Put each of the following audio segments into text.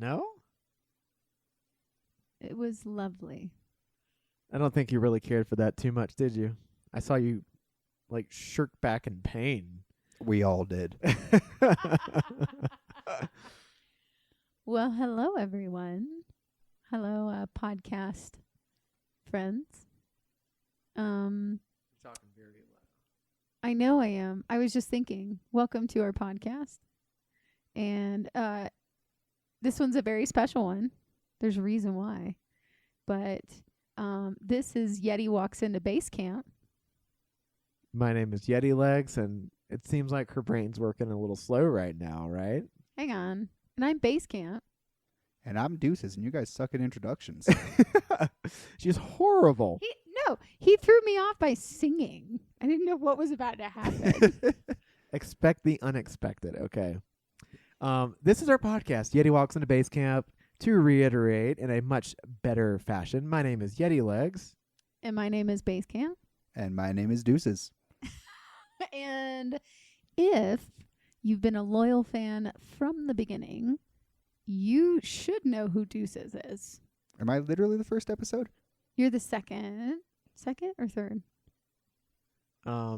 No? It was lovely. I don't think you really cared for that too much, did you? I saw you, like, shirk back in pain. We all did. Well, hello, everyone. Hello, podcast friends. Talking very loud. I know I am. I was just thinking, welcome to our podcast. And this one's a very special one. There's a reason why. But this is Yeti Walks into Basecamp. My name is Yeti Legs, and it seems like her brain's working a little slow right now, right? Hang on. And I'm Basecamp. And I'm Deuces, and you guys suck at introductions. She's horrible. He threw me off by singing. I didn't know what was about to happen. Expect the unexpected, okay? This is our podcast, Yeti Walks into Basecamp. To reiterate in a much better fashion, my name is Yeti Legs. And my name is Basecamp. And my name is Deuces. And if you've been a loyal fan from the beginning, you should know who Deuces is. Am I literally the first episode? You're the second or third?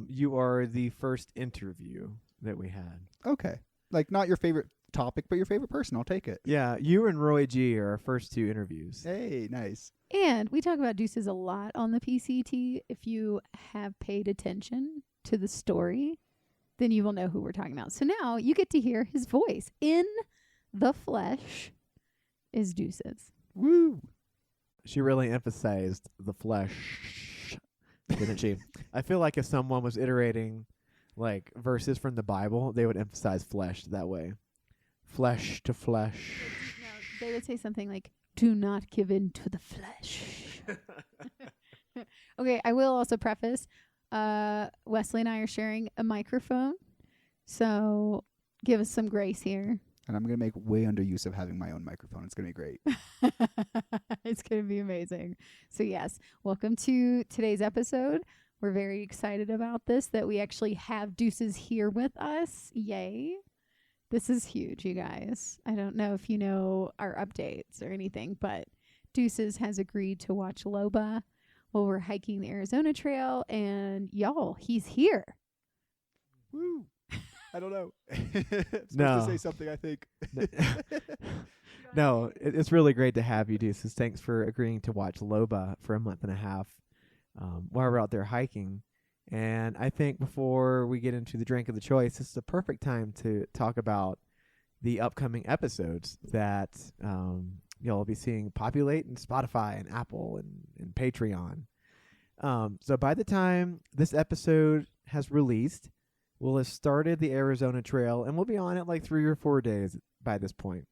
You are the first interview that we had. Okay. Like, not your favorite topic, but your favorite person. I'll take it. Yeah, you and Roy G are our first two interviews. Hey, nice. And we talk about Deuces a lot on the PCT. If you have paid attention to the story, then you will know who we're talking about. So now you get to hear his voice. In the flesh is Deuces. Woo! She really emphasized the flesh, didn't she? I feel like if someone was iterating like verses from the Bible, they would emphasize flesh that way. Flesh to flesh. No, they would say something like, do not give in to the flesh. Okay, I will also preface, Wesley and I are sharing a microphone, so give us some grace here. And I'm going to make way under use of having my own microphone. It's going to be great. It's going to be amazing. So yes, welcome to today's episode. We're very excited about this, that we actually have Deuces here with us. Yay. This is huge, you guys. I don't know if you know our updates or anything, but Deuces has agreed to watch Loba while we're hiking the Arizona Trail, and y'all, he's here. Woo! I don't know. I'm supposed No. to say something, I think. No, it's really great to have you, Deuces. Thanks for agreeing to watch Loba for a month and a half while we're out there hiking. And I think before we get into the drink of the choice, this is a perfect time to talk about the upcoming episodes that you'll be seeing populate in Spotify and Apple and Patreon. So by the time this episode has released, we'll have started the Arizona Trail, and we'll be on it like 3 or 4 days by this point.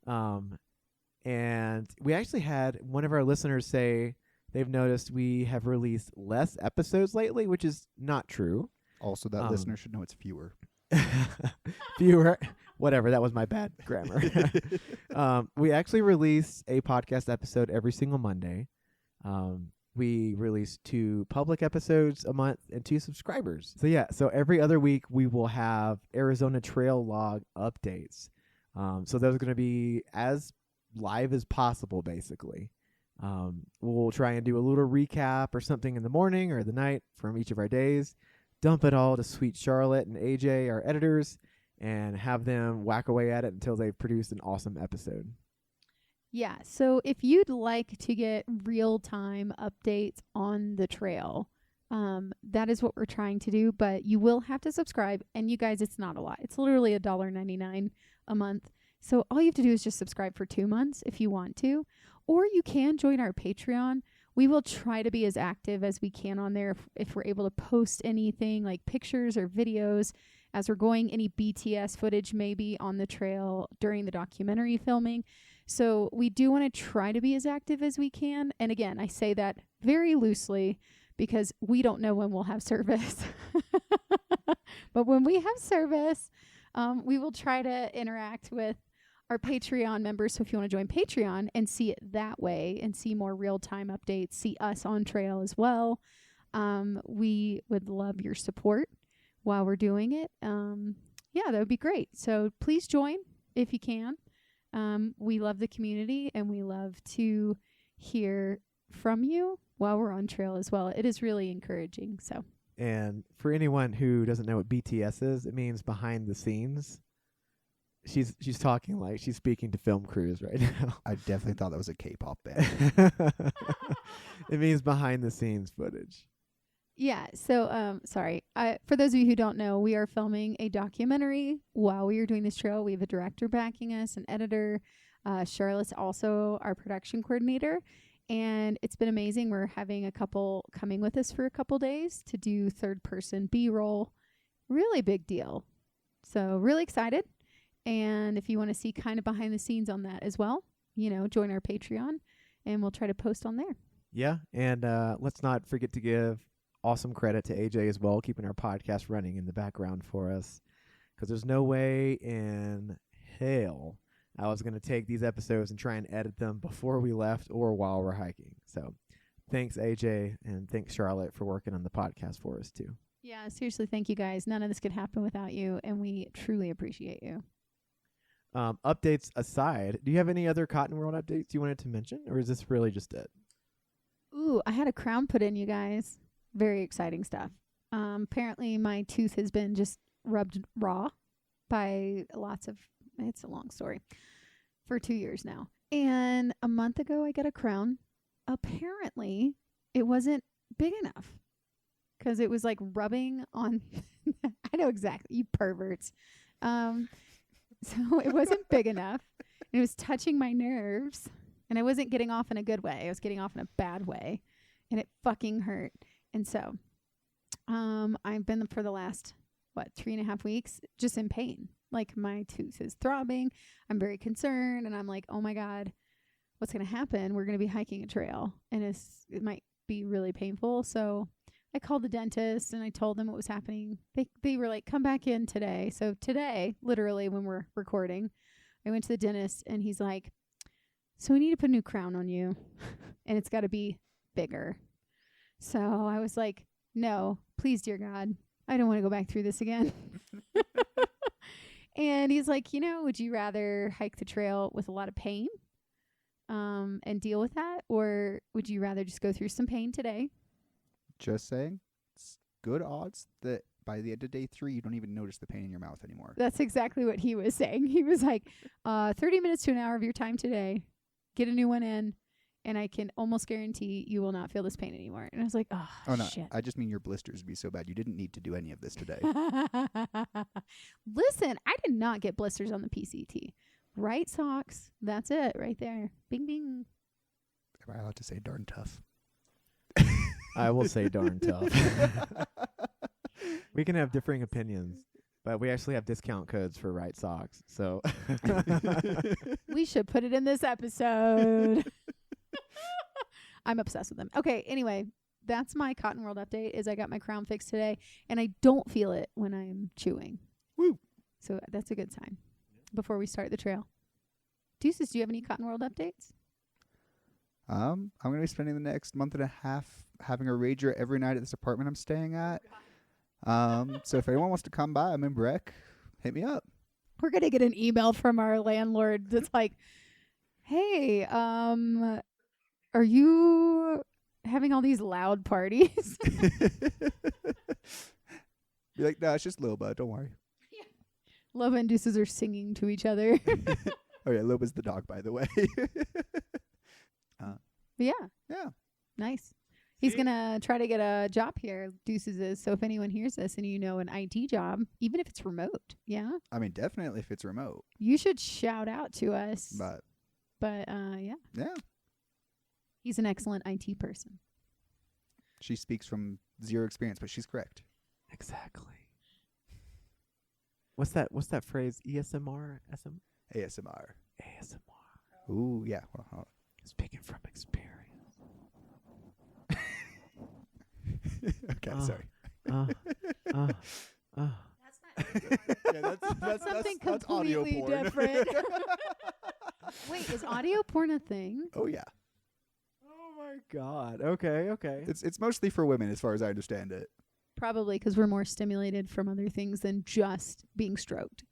And we actually had one of our listeners say they've noticed we have released less episodes lately, which is not true. Also, that listener should know it's fewer. Fewer. Whatever. That was my bad grammar. We actually release a podcast episode every single Monday. We release 2 public episodes a month and 2 subscribers. So yeah, so every other week we will have Arizona Trail Log updates. So those are going to be as live as possible, basically. We'll try and do a little recap or something in the morning or the night from each of our days, dump it all to Sweet Charlotte and AJ, our editors, and have them whack away at it until they've produced an awesome episode. Yeah, so if you'd like to get real-time updates on the trail, that is what we're trying to do, but you will have to subscribe, and you guys, it's not a lot. It's literally $1.99 a month, so all you have to do is just subscribe for 2 months if you want to, or you can join our Patreon. We will try to be as active as we can on there if we're able to post anything like pictures or videos as we're going, any BTS footage maybe on the trail during the documentary filming. So we do want to try to be as active as we can. And again, I say that very loosely because we don't know when we'll have service. But when we have service, we will try to interact with our Patreon members. So if you want to join Patreon and see it that way and see more real-time updates, see us on trail as well, we would love your support while we're doing it. Yeah, that would be great. So please join if you can. We love the community, and we love to hear from you while we're on trail as well. It is really encouraging. So, And for anyone who doesn't know what BTS is, it means behind the scenes. She's talking like she's speaking to film crews right now. I definitely thought that was a K-pop band. It means behind the scenes footage. yeah. So, sorry. For those of you who don't know, we are filming a documentary while we are doing this trail. We have a director backing us, an editor. Charlotte's also our production coordinator. And it's been amazing. We're having a couple coming with us for a couple days to do third-person B-roll. Really big deal. So really excited. And if you want to see kind of behind the scenes on that as well, join our Patreon, and we'll try to post on there. Yeah, and let's not forget to give awesome credit to AJ as well, keeping our podcast running in the background for us, because there's no way in hell I was going to take these episodes and try and edit them before we left or while we're hiking. So thanks, AJ, and thanks, Charlotte, for working on the podcast for us, too. Yeah, seriously, thank you guys. None of this could happen without you, and we truly appreciate you. Updates aside, do you have any other Cotton World updates you wanted to mention, or is this really just it? Ooh, I had a crown put in, you guys. Very exciting stuff. Apparently, my tooth has been just rubbed raw by it's a long story, for 2 years now. And a month ago, I got a crown. Apparently, it wasn't big enough because it was like rubbing on. I know exactly, you perverts. So it wasn't big enough. It was touching my nerves, and I wasn't getting off in a good way. I was getting off in a bad way, and it fucking hurt. And so I've been for the last, 3.5 weeks just in pain. Like, my tooth is throbbing. I'm very concerned, and I'm like, oh my God, what's going to happen? We're going to be hiking a trail, and it might be really painful. So I called the dentist, and I told them what was happening. They were like, come back in today. So today, literally when we're recording, I went to the dentist, and he's like, so we need to put a new crown on you, and it's got to be bigger. So I was like, no, please, dear God, I don't want to go back through this again. And he's like, would you rather hike the trail with a lot of pain and deal with that? Or would you rather just go through some pain today? Just saying, it's good odds that by the end of day 3, you don't even notice the pain in your mouth anymore. That's exactly what he was saying. He was like, 30 minutes to an hour of your time today, get a new one in, and I can almost guarantee you will not feel this pain anymore. And I was like, oh no, shit. I just mean your blisters would be so bad. You didn't need to do any of this today. Listen, I did not get blisters on the PCT. Right socks. That's it right there. Bing, bing. Am I allowed to say darn tough? I will say darn tough. We can have differing opinions, but we actually have discount codes for right socks. So We should put it in this episode. I'm obsessed with them. Okay, anyway, that's my Cotton World update. Is I got my crown fixed today, and I don't feel it when I'm chewing. Woo! So that's a good sign before we start the trail. Deuces, do you have any Cotton World updates? I'm going to be spending the next month and a half having a rager every night at this apartment I'm staying at. So if anyone wants to come by, I'm in Breck. Hit me up. We're going to get an email from our landlord that's like, hey, are you having all these loud parties? Be like, no, it's just Loba. Don't worry. Loba and Deuces are singing to each other. Oh, yeah. Loba's the dog, by the way. Yeah. Yeah. Nice. He's going to try to get a job here, Deuces is. So if anyone hears this and an IT job, even if it's remote, yeah? I mean, definitely if it's remote. You should shout out to us. But yeah. Yeah. He's an excellent IT person. She speaks from zero experience, but she's correct. exactly. What's that phrase? ESMR? ASMR. ASMR. Ooh, yeah. Well, Speaking from experience. okay, sorry. That's something that's audio completely porn. different. Wait, is audio porn a thing? Oh yeah. Oh my God. Okay. It's mostly for women, as far as I understand it. Probably because we're more stimulated from other things than just being stroked.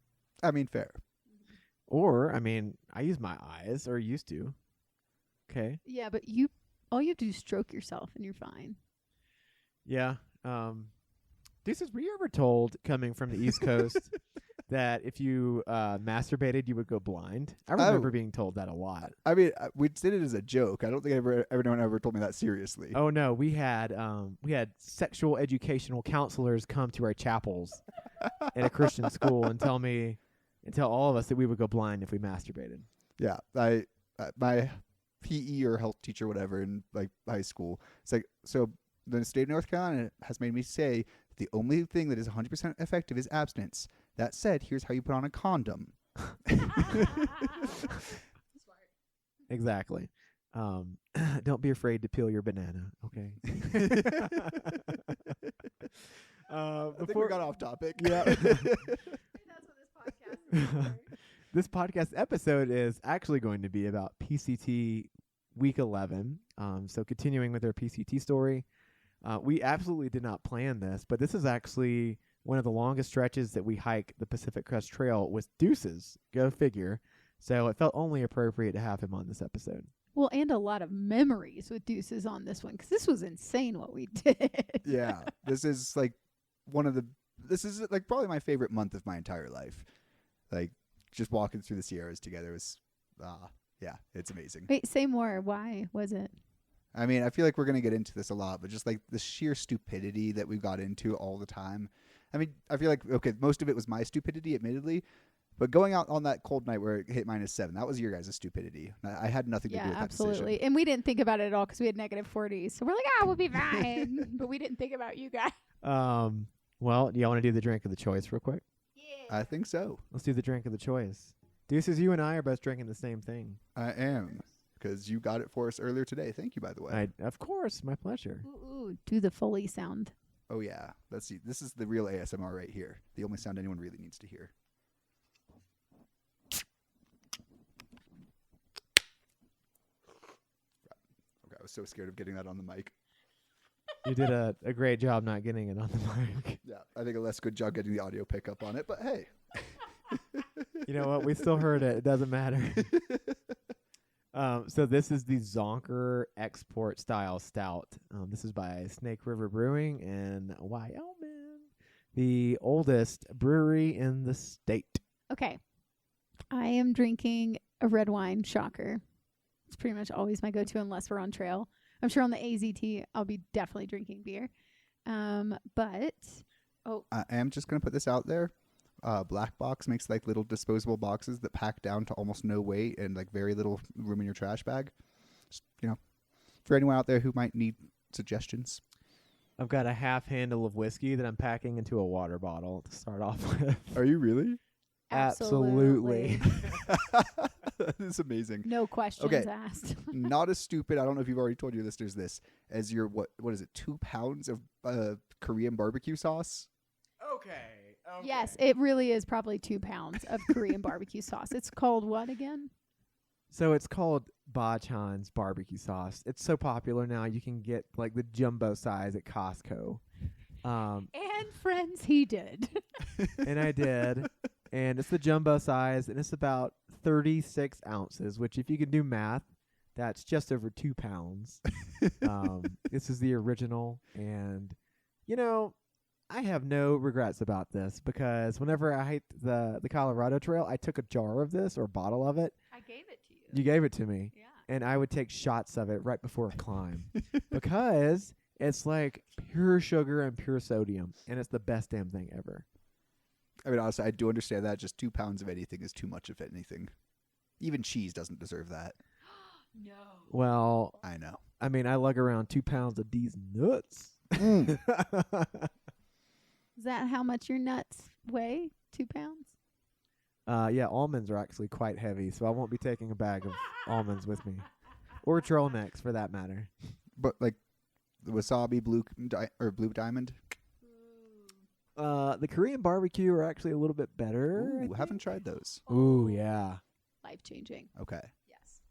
I mean, fair. Or, I mean, I use my eyes, or used to. Okay. Yeah, but all you have to do is stroke yourself and you're fine. Yeah. Deuces, were you ever told, coming from the East Coast, that if you masturbated, you would go blind? I remember being told that a lot. I mean, we did it as a joke. I don't think anyone ever told me that seriously. Oh no, we had sexual educational counselors come to our chapels at a Christian school and tell all of us that we would go blind if we masturbated. Yeah, my PE or health teacher, whatever, in like high school, it's like, so the state of North Carolina has made me say the only thing that is 100% effective is abstinence. That said, here's how you put on a condom. Exactly. Don't be afraid to peel your banana, okay? I think we got off topic. Yeah. That's what this podcast is for. This podcast episode is actually going to be about PCT week 11. So continuing with our PCT story, we absolutely did not plan this, but this is actually one of the longest stretches that we hike the Pacific Crest Trail with Deuces. Go figure. So it felt only appropriate to have him on this episode. Well, and a lot of memories with Deuces on this one, because this was insane what we did. Yeah, this is like probably my favorite month of my entire life. Like, just walking through the Sierras together was, yeah, it's amazing. Wait, say more. Why was it? I mean, I feel like we're going to get into this a lot, but just like the sheer stupidity that we got into all the time. I mean, I feel like, okay, most of it was my stupidity, admittedly, but going out on that cold night where it hit -7, that was your guys' stupidity. I had nothing to do with that absolutely. decision. And we didn't think about it at all because we had -40s. So we're like, we'll be fine. But we didn't think about you guys. Well, do y'all want to do the drink of the choice real quick? Yeah. I think so. Let's do the drink of the choice. Deuces, you and I are both drinking the same thing. I am, because you got it for us earlier today. Thank you, by the way. Of course, my pleasure. Ooh, do the Foley sound. Oh, yeah. Let's see. This is the real ASMR right here. The only sound anyone really needs to hear. Okay, I was so scared of getting that on the mic. You did a great job not getting it on the mic. Yeah, I think a less good job getting the audio pickup on it, but hey. You know what? We still heard it. It doesn't matter. So this is the Zonker Export Style Stout. This is by Snake River Brewing in Wyoming, the oldest brewery in the state. Okay. I am drinking a red wine, shocker. It's pretty much always my go-to unless we're on trail. I'm sure on the AZT I'll be definitely drinking beer. But I am just going to put this out there. Black Box makes like little disposable boxes that pack down to almost no weight and like very little room in your trash bag. Just, for anyone out there who might need suggestions. I've got a half handle of whiskey that I'm packing into a water bottle to start off with. Are you really? Absolutely. That is amazing. No questions asked. Not as stupid. I don't know if you've already told your listeners this, as your what is it, 2 pounds of Korean barbecue sauce? Okay. Yes, it really is probably 2 pounds of Korean barbecue sauce. It's called what again? So it's called Bachan's barbecue sauce. It's so popular now you can get like the jumbo size at Costco. And friends, he did. And I did. And it's the jumbo size, and it's about 36 ounces, which if you can do math, that's just over 2 pounds. This is the original. And, I have no regrets about this because whenever I hiked the Colorado Trail, I took a jar of this or a bottle of it. I gave it to you. You gave it to me. Yeah. And I would take shots of it right before a climb because it's like pure sugar and pure sodium, and it's the best damn thing ever. I mean, honestly, I do understand that. Just 2 pounds of anything is too much of anything. Even cheese doesn't deserve that. No. Well, I know. I mean, I lug around 2 pounds of these nuts. Is that how much your nuts weigh? 2 pounds? Yeah, almonds are actually quite heavy, so I won't be taking a bag of almonds with me. Or trail necks, for that matter. But, like, the wasabi blue diamond? The Korean barbecue are actually a little bit better. Ooh, haven't tried those. Ooh, yeah. Life-changing. Okay. Yes.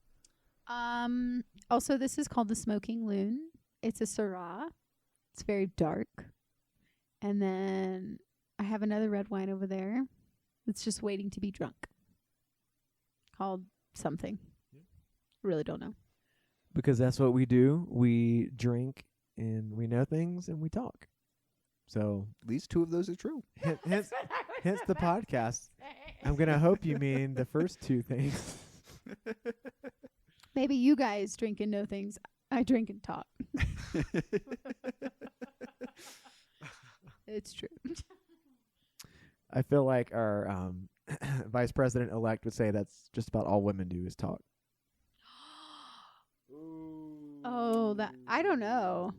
Also, this is called the Smoking Loon. It's a Syrah. It's very dark. And then I have another red wine over there. It's just waiting to be drunk. called something. Really don't know. Because that's what we do. We drink and we know things and we talk. So At least 2 of those are true. hence the podcast. I'm going to hope you mean the first 2 things. Maybe you guys drink and know things. I drink and talk. It's true. I feel like our vice president-elect would say that's just about all women do is talk. Oh, that I don't know.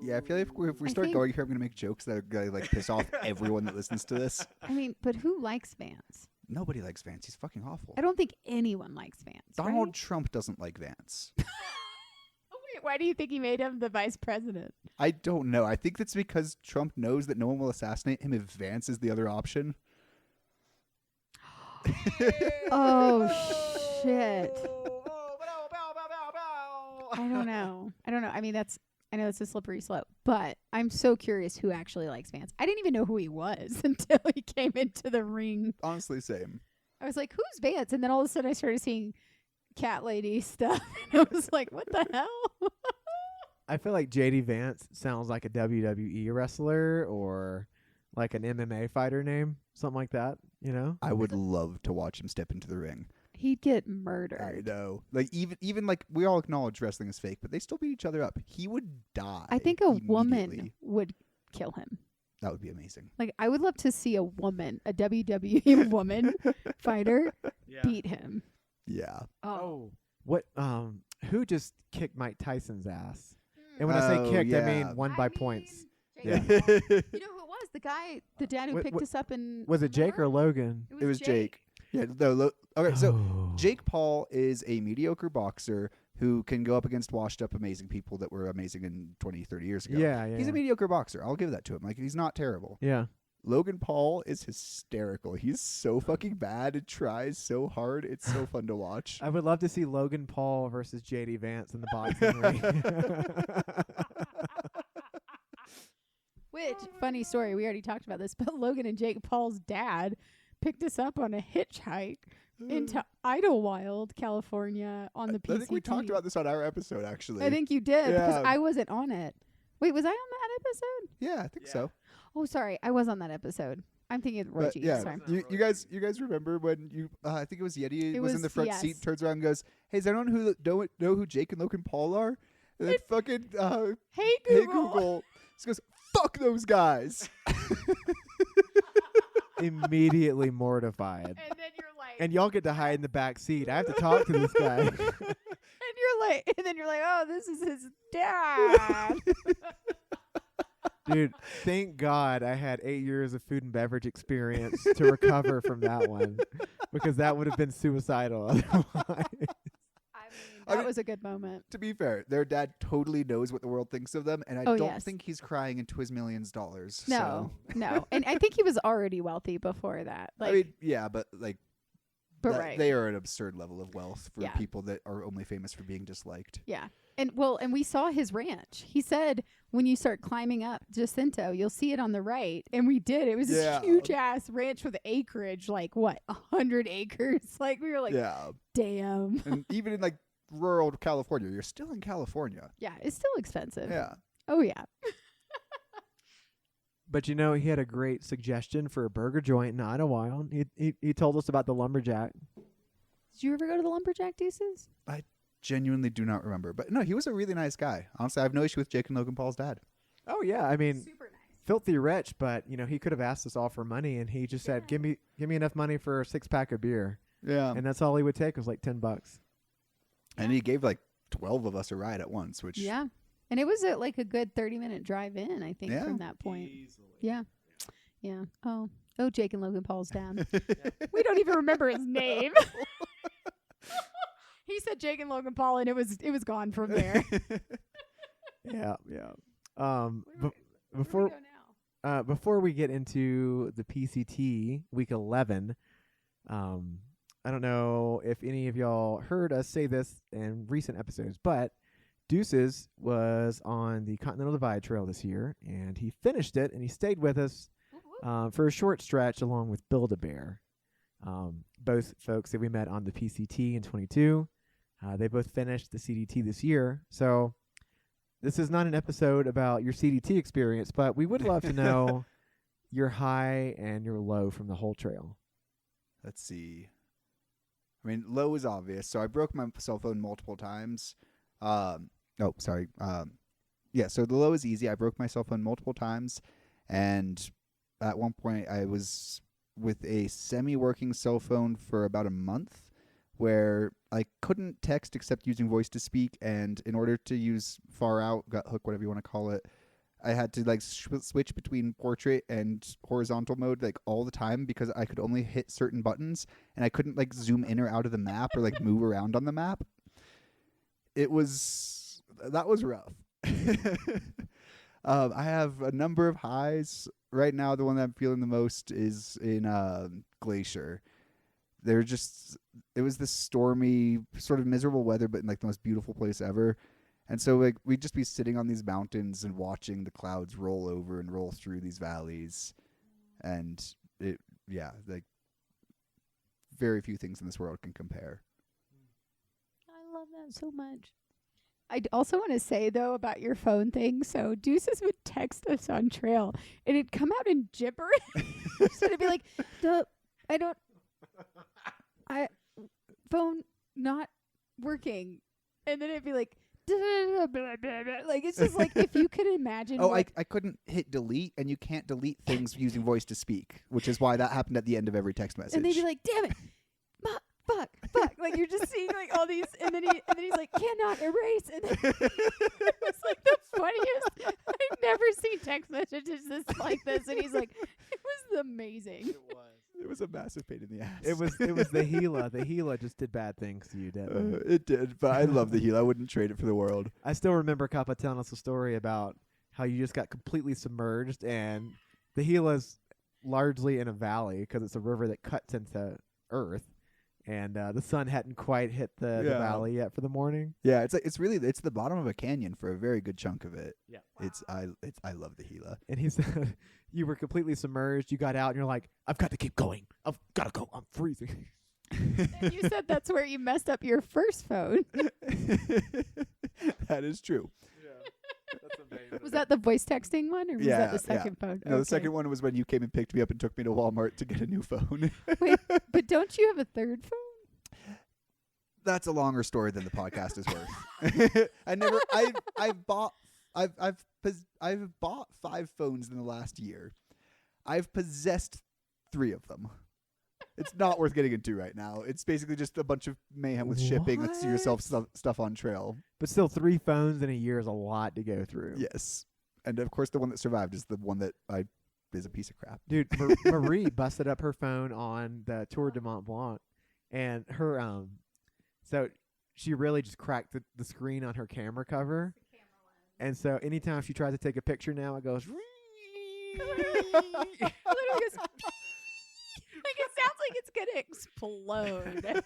Yeah, I feel like if we I start think- going here, I'm going to make jokes that are going to like piss off everyone that listens to this. I mean, but who likes Vance? Nobody likes Vance. He's fucking awful. I don't think anyone likes Vance. Donald right? Trump doesn't like Vance. Wait, why do you think he made him the vice president? I don't know. I think that's because Trump knows that no one will assassinate him if Vance is the other option. Oh shit! I don't know. I mean, I know it's a slippery slope, but I'm so curious who actually likes Vance. I didn't even know who he was until he came into the ring. Honestly, same. I was like, who's Vance? And then all of a sudden I started seeing cat lady stuff. And I was like, what the hell? I feel like JD Vance sounds like a WWE wrestler or like an MMA fighter name, something like that, you know? I would love to watch him step into the ring. He'd get I murdered. know. Like even like we all acknowledge wrestling is fake, but they still beat each other up. He would die. I think a woman immediately. would kill him. That would be amazing. Like, I would love to see a woman, a WWE woman fighter beat him. Yeah. Oh, what? Who just kicked Mike Tyson's ass? And when I say Oh, kicked, I yeah. mean won by points. Yeah. Yeah. You know who it was? The guy, the dad who What- picked us up in. Was it Jake or Logan? It was Jake. Yeah. No. Okay. So Oh. Jake Paul is a mediocre boxer who can go up against washed up amazing people that were amazing in 20, 30 years ago. Yeah, He's yeah. a mediocre boxer. I'll give that to him. Like, he's not terrible. Yeah. Logan Paul is hysterical. He's so fucking bad and tries so hard. It's so fun to watch. I would love to see Logan Paul versus JD Vance in the boxing ring. Which, funny story, we already talked about this, but Logan and Jake Paul's dad picked us up on a hitchhike into Idlewild, California on the PCT. I think we talked about this on our episode, actually. I think you did, because Yeah. I wasn't on it. Wait, was I on that episode? Yeah, I think so. Oh, sorry, I was on that episode. I'm thinking of Roy But G. yeah, Sorry. you guys remember when you? I think it was Yeti It was in the was- front yes. seat, turns around and goes, "Hey, does anyone who know who Jake and Logan Paul are?" And then fucking Hey Google. hey Google, just goes, "Fuck those guys." Immediately mortified. And then you're like, And y'all get to hide in the back seat. I have to talk to this guy. and then you're like, oh, this is his dad. Dude, thank God I had 8 years of food and beverage experience to recover from that one, because that would have been suicidal otherwise. That mean- was a good moment. To be fair, their dad totally knows what the world thinks of them, and I Oh, don't yes. think he's crying into his millions of dollars. No, so. no, and I think he was already wealthy before that. Like, I mean, yeah, but like, but that- right, they are an absurd level of wealth for Yeah. people that are only famous for being disliked. yeah, and we saw his ranch. He said when you start climbing up Jacinto, you'll see it on the right, and we did. It was Yeah. this huge ass ranch with acreage, like what, 100 acres. Like we were like, Yeah, damn. and even in like rural California, you're still in California. Yeah, it's still expensive. Yeah. Oh yeah. But you know, he had a great suggestion for a burger joint in Idlewild. He told us about the Lumberjack. Did you ever go to the Lumberjack Deuces? Genuinely do not remember. But no, he was a really nice guy. Honestly, I have no issue with Jake and Logan Paul's dad. Oh yeah, I mean, Super nice. filthy rich, but you know, he could have asked us all for money, and he just said, "Give me enough money for a 6-pack of beer," Yeah. and that's all he would take was like $10. And he gave like 12 of us a ride at once, which Yeah. And it was like a good 30-minute drive in, I think, Yeah. from that point. Yeah. Yeah. Oh, Jake and Logan Paul's dad. We don't even remember his name. He said Jake and Logan Paul, and it was gone from there. Yeah. Where do Before we go now? before we get into the PCT week 11, I don't know if any of y'all heard us say this in recent episodes, but Deuces was on the Continental Divide Trail this year, and he finished it, and he stayed with us for a short stretch along with Build-A-Bear. Both folks that we met on the PCT in 22, they both finished the CDT this year. So this is not an episode about your CDT experience, but we would love to know your high and your low from the whole trail. Let's see. I mean, low is obvious. So I broke my cell phone multiple times. So the low is easy. I broke my cell phone multiple times, and at one point I was with a semi-working cell phone for about a month, where I couldn't text except using voice to speak, and in order to use far out, gut hook, whatever you want to call it, I had to like switch between portrait and horizontal mode like all the time because I could only hit certain buttons, and I couldn't like zoom in or out of the map or like move around on the map. That was rough. I have a number of highs right now. The one that I'm feeling the most is in Glacier. It was this stormy, sort of miserable weather, but in like the most beautiful place ever. And so like we'd just be sitting on these mountains and watching the clouds roll over and roll through these valleys. And like very few things in this world can compare. I love that so much. I also want to say, though, about your phone thing. So Deuces would text us on trail, and it'd come out in gibberish. So it'd be like, phone not working. And then it'd be like, like, it's just like, if you could imagine. I couldn't hit delete, and you can't delete things using voice to speak, which is why that happened at the end of every text message. And they'd be like, damn it. Fuck. Like, you're just seeing like all these, and then he's like, cannot erase. And then it was like the funniest. I've never seen text messages like this. And he's like, it was amazing. It was a massive pain in the ass. It was the Gila. The Gila just did bad things to you, didn't it? It did, but I love the Gila. I wouldn't trade it for the world. I still remember Kappa telling us a story about how you just got completely submerged, and the Gila's largely in a valley because it's a river that cuts into earth. And the sun hadn't quite hit the valley yet for the morning. Yeah, it's the bottom of a canyon for a very good chunk of it. Yeah, I love the Gila. And he said you were completely submerged. You got out and you're like, I've got to keep going. I've got to go. I'm freezing. And you said that's where you messed up your first phone. That is true. Yeah, that's amazing. Was that the voice texting one, or was that the second phone? No, the second one was when you came and picked me up and took me to Walmart to get a new phone. Wait, but don't you have a third phone? That's a longer story than the podcast is worth. I've bought 5 phones in the last year. I've possessed 3 of them. It's not worth getting into right now. It's basically just a bunch of mayhem with shipping. Let's do yourself stuff on trail. But still, 3 phones in a year is a lot to go through. Yes. And of course, the one that survived is the one that is a piece of crap. Dude, Marie busted up her phone on the Tour de Mont Blanc, and her so she really just cracked the screen on her camera cover. And so anytime she tries to take a picture now, it goes. Like, it sounds like it's gonna explode. And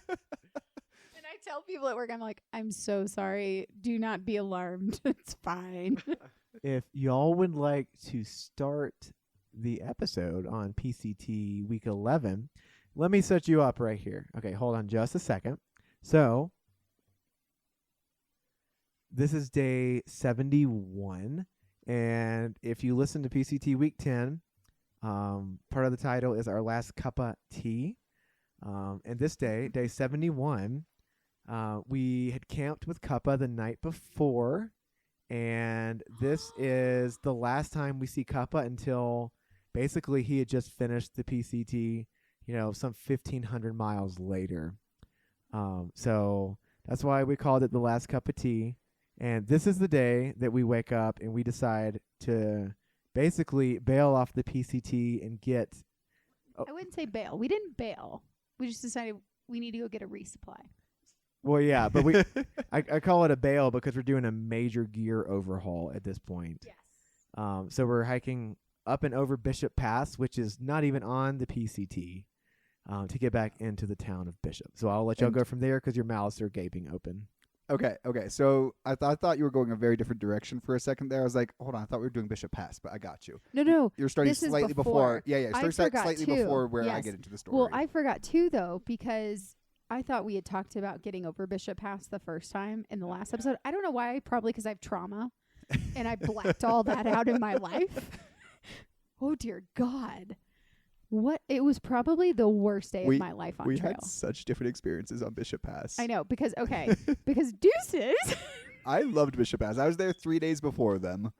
I tell people at work, I'm like, I'm so sorry. Do not be alarmed. It's fine. If y'all would like to start the episode on PCT week 11, let me set you up right here. Okay, hold on just a second. So this is day 71, and if you listen to PCT week 10, part of the title is our last cuppa tea. And this day 71, we had camped with Cuppa the night before, and this is the last time we see Cuppa until basically he had just finished the PCT, some 1,500 miles later. So that's why we called it the last cup of tea. And this is the day that we wake up and we decide to basically bail off the PCT and get. I wouldn't say bail. We didn't bail. We just decided we need to go get a resupply. Well, yeah, but I call it a bail because we're doing a major gear overhaul at this point. Yes. So we're hiking up and over Bishop Pass, which is not even on the PCT, to get back into the town of Bishop. So I'll let y'all go from there because your mouths are gaping open. Okay. So I thought you were going a very different direction for a second there. I was like, hold on, I thought we were doing Bishop Pass, but I got you. No. You're starting This is slightly before. Yeah. I Start forgot slightly too. before where I Yes. get into the story. Well, I forgot too, though, because I thought we had talked about getting over Bishop Pass the first time in the last episode. I don't know why. Probably because I have trauma, and I blacked all that out in my life. Oh dear God. What? It was probably the worst day of my life on we trail. had such different experiences on Bishop Pass. I know because because Deuces, I loved Bishop Pass. I was there 3 days before them.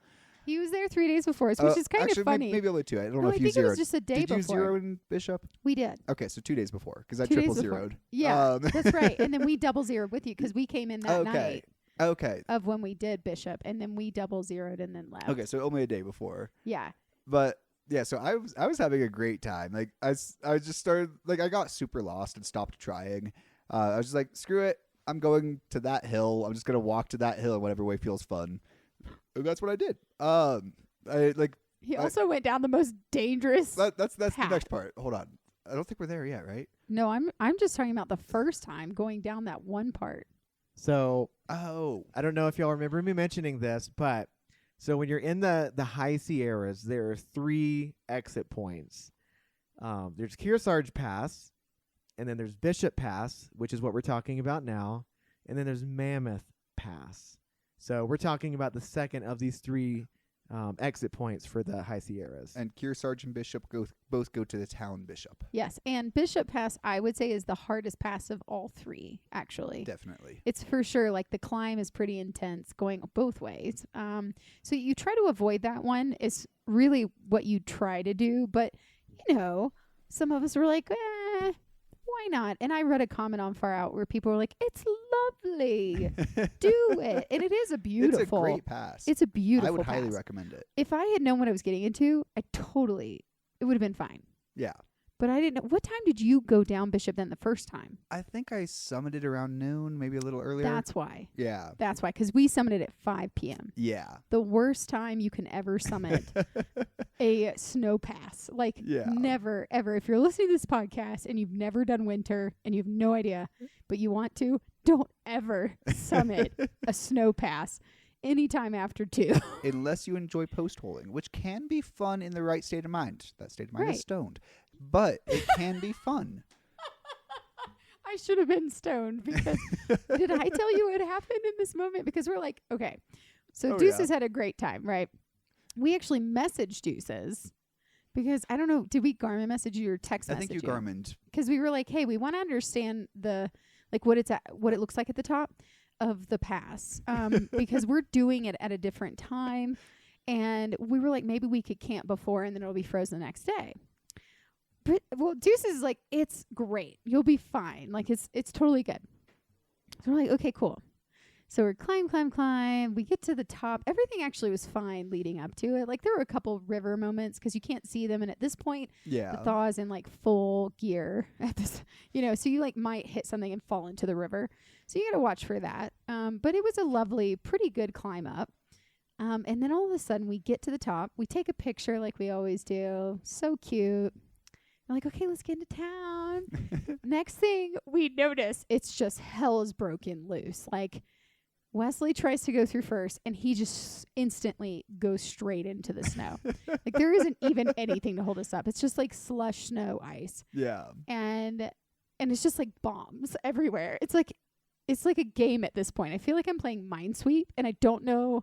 he was there 3 days before us, which is kind actually, of funny. Maybe only 2. I don't know No, if I you think it zeroed. was just a day Did you before. zero in Bishop? We did. Okay, so 2 days before because I 2 days triple before. zeroed. Yeah, that's right. And then we double zeroed with you because we came in that night Okay. of when we did Bishop, and then we double zeroed and then left. Okay, so only a day before. Yeah. But yeah, so I was having a great time. Like I just started like I got super lost and stopped trying. I was just like, screw it. I'm going to that hill. I'm just gonna walk to that hill in whatever way feels fun. And that's what I did. He also went down the most dangerous. That's the path. next part. Hold on. I don't think we're there yet, right? No, I'm just talking about the first time going down that one part. So Oh. I don't know if y'all remember me mentioning this, but so when you're in the high Sierras, there are 3 exit points. There's Kearsarge Pass, and then there's Bishop Pass, which is what we're talking about now, and then there's Mammoth Pass. So we're talking about the second of these 3 exit points for the high Sierras. And Kearsarge and Bishop both go to the town Bishop. Yes, and Bishop Pass, I would say, is the hardest pass of all 3, actually. Definitely. It's for sure, like, the climb is pretty intense going both ways. So you try to avoid that one is really what you try to do. But, you know, some of us were like, why not? And I read a comment on Far Out where people were like, it's lovely. Do it. And it is a beautiful. It's a great pass. It's a beautiful I would pass. highly recommend it. If I had known what I was getting into, it would have been fine. Yeah. But I didn't know. What time did you go down Bishop then the first time? I think I summited around noon, maybe a little earlier. That's why. Yeah. That's why. Because we summited at 5 p.m. Yeah. The worst time you can ever summit a snow pass. Like, Yeah. never, ever. If you're listening to this podcast and you've never done winter and you have no idea, but you want to, don't ever summit a snow pass anytime after 2. Unless you enjoy post-holing, which can be fun in the right state of mind. That state of mind Right. is stoned. But it can be fun. I should have been stoned because did I tell you what happened in this moment? Because we're like, okay, so Oh, Deuces had a great time, right? We actually messaged Deuces because I don't know, did we Garmin message you or text I message think you Garmined. Because we were like, hey, we want to understand what it looks like at the top of the pass because we're doing it at a different time. And we were like, maybe we could camp before and then it'll be frozen the next day. But, well, Deuces is like, it's great. You'll be fine. Like, it's totally good. So we're like, okay, cool. So we're climb. We get to the top. Everything actually was fine leading up to it. Like, there were a couple river moments because you can't see them. And at this point, Yeah. the thaw is in, like, full gear at this, so you, like, might hit something and fall into the river. So you got to watch for that. But it was a lovely, pretty good climb up. And then all of a sudden, we get to the top. We take a picture like we always do. So cute. We're like, okay, let's get into town. Next thing we notice, it's just hell is broken loose. Like, Wesley tries to go through first, and he just instantly goes straight into the snow. Like, there isn't even anything to hold us up. It's just like slush, snow, ice. Yeah. And it's just like bombs everywhere. It's like a game at this point. I feel like I'm playing Minesweep, and I don't know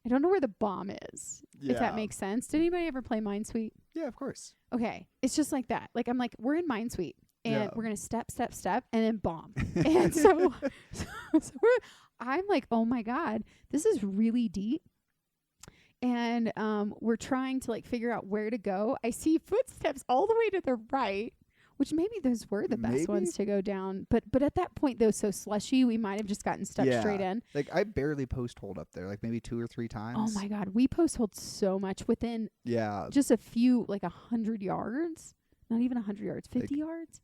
where the bomb is. Yeah. If that makes sense. Did anybody ever play Minesweep? Yeah, of course. Okay. It's just like that. Like, I'm like, we're in Minesweep and Yeah. we're going to step, and then bomb. And so I'm like, oh my God, this is really deep. And we're trying to like figure out where to go. I see footsteps all the way to the right, which maybe those were the best ones to go down. But at that point, though, so slushy, we might have just gotten stuck straight in. Like, I barely post-hold up there, like maybe 2 or 3 times. Oh my God. We post-hold so much within Yeah. just a few, like 100 yards. Not even 100 yards, 50 yards.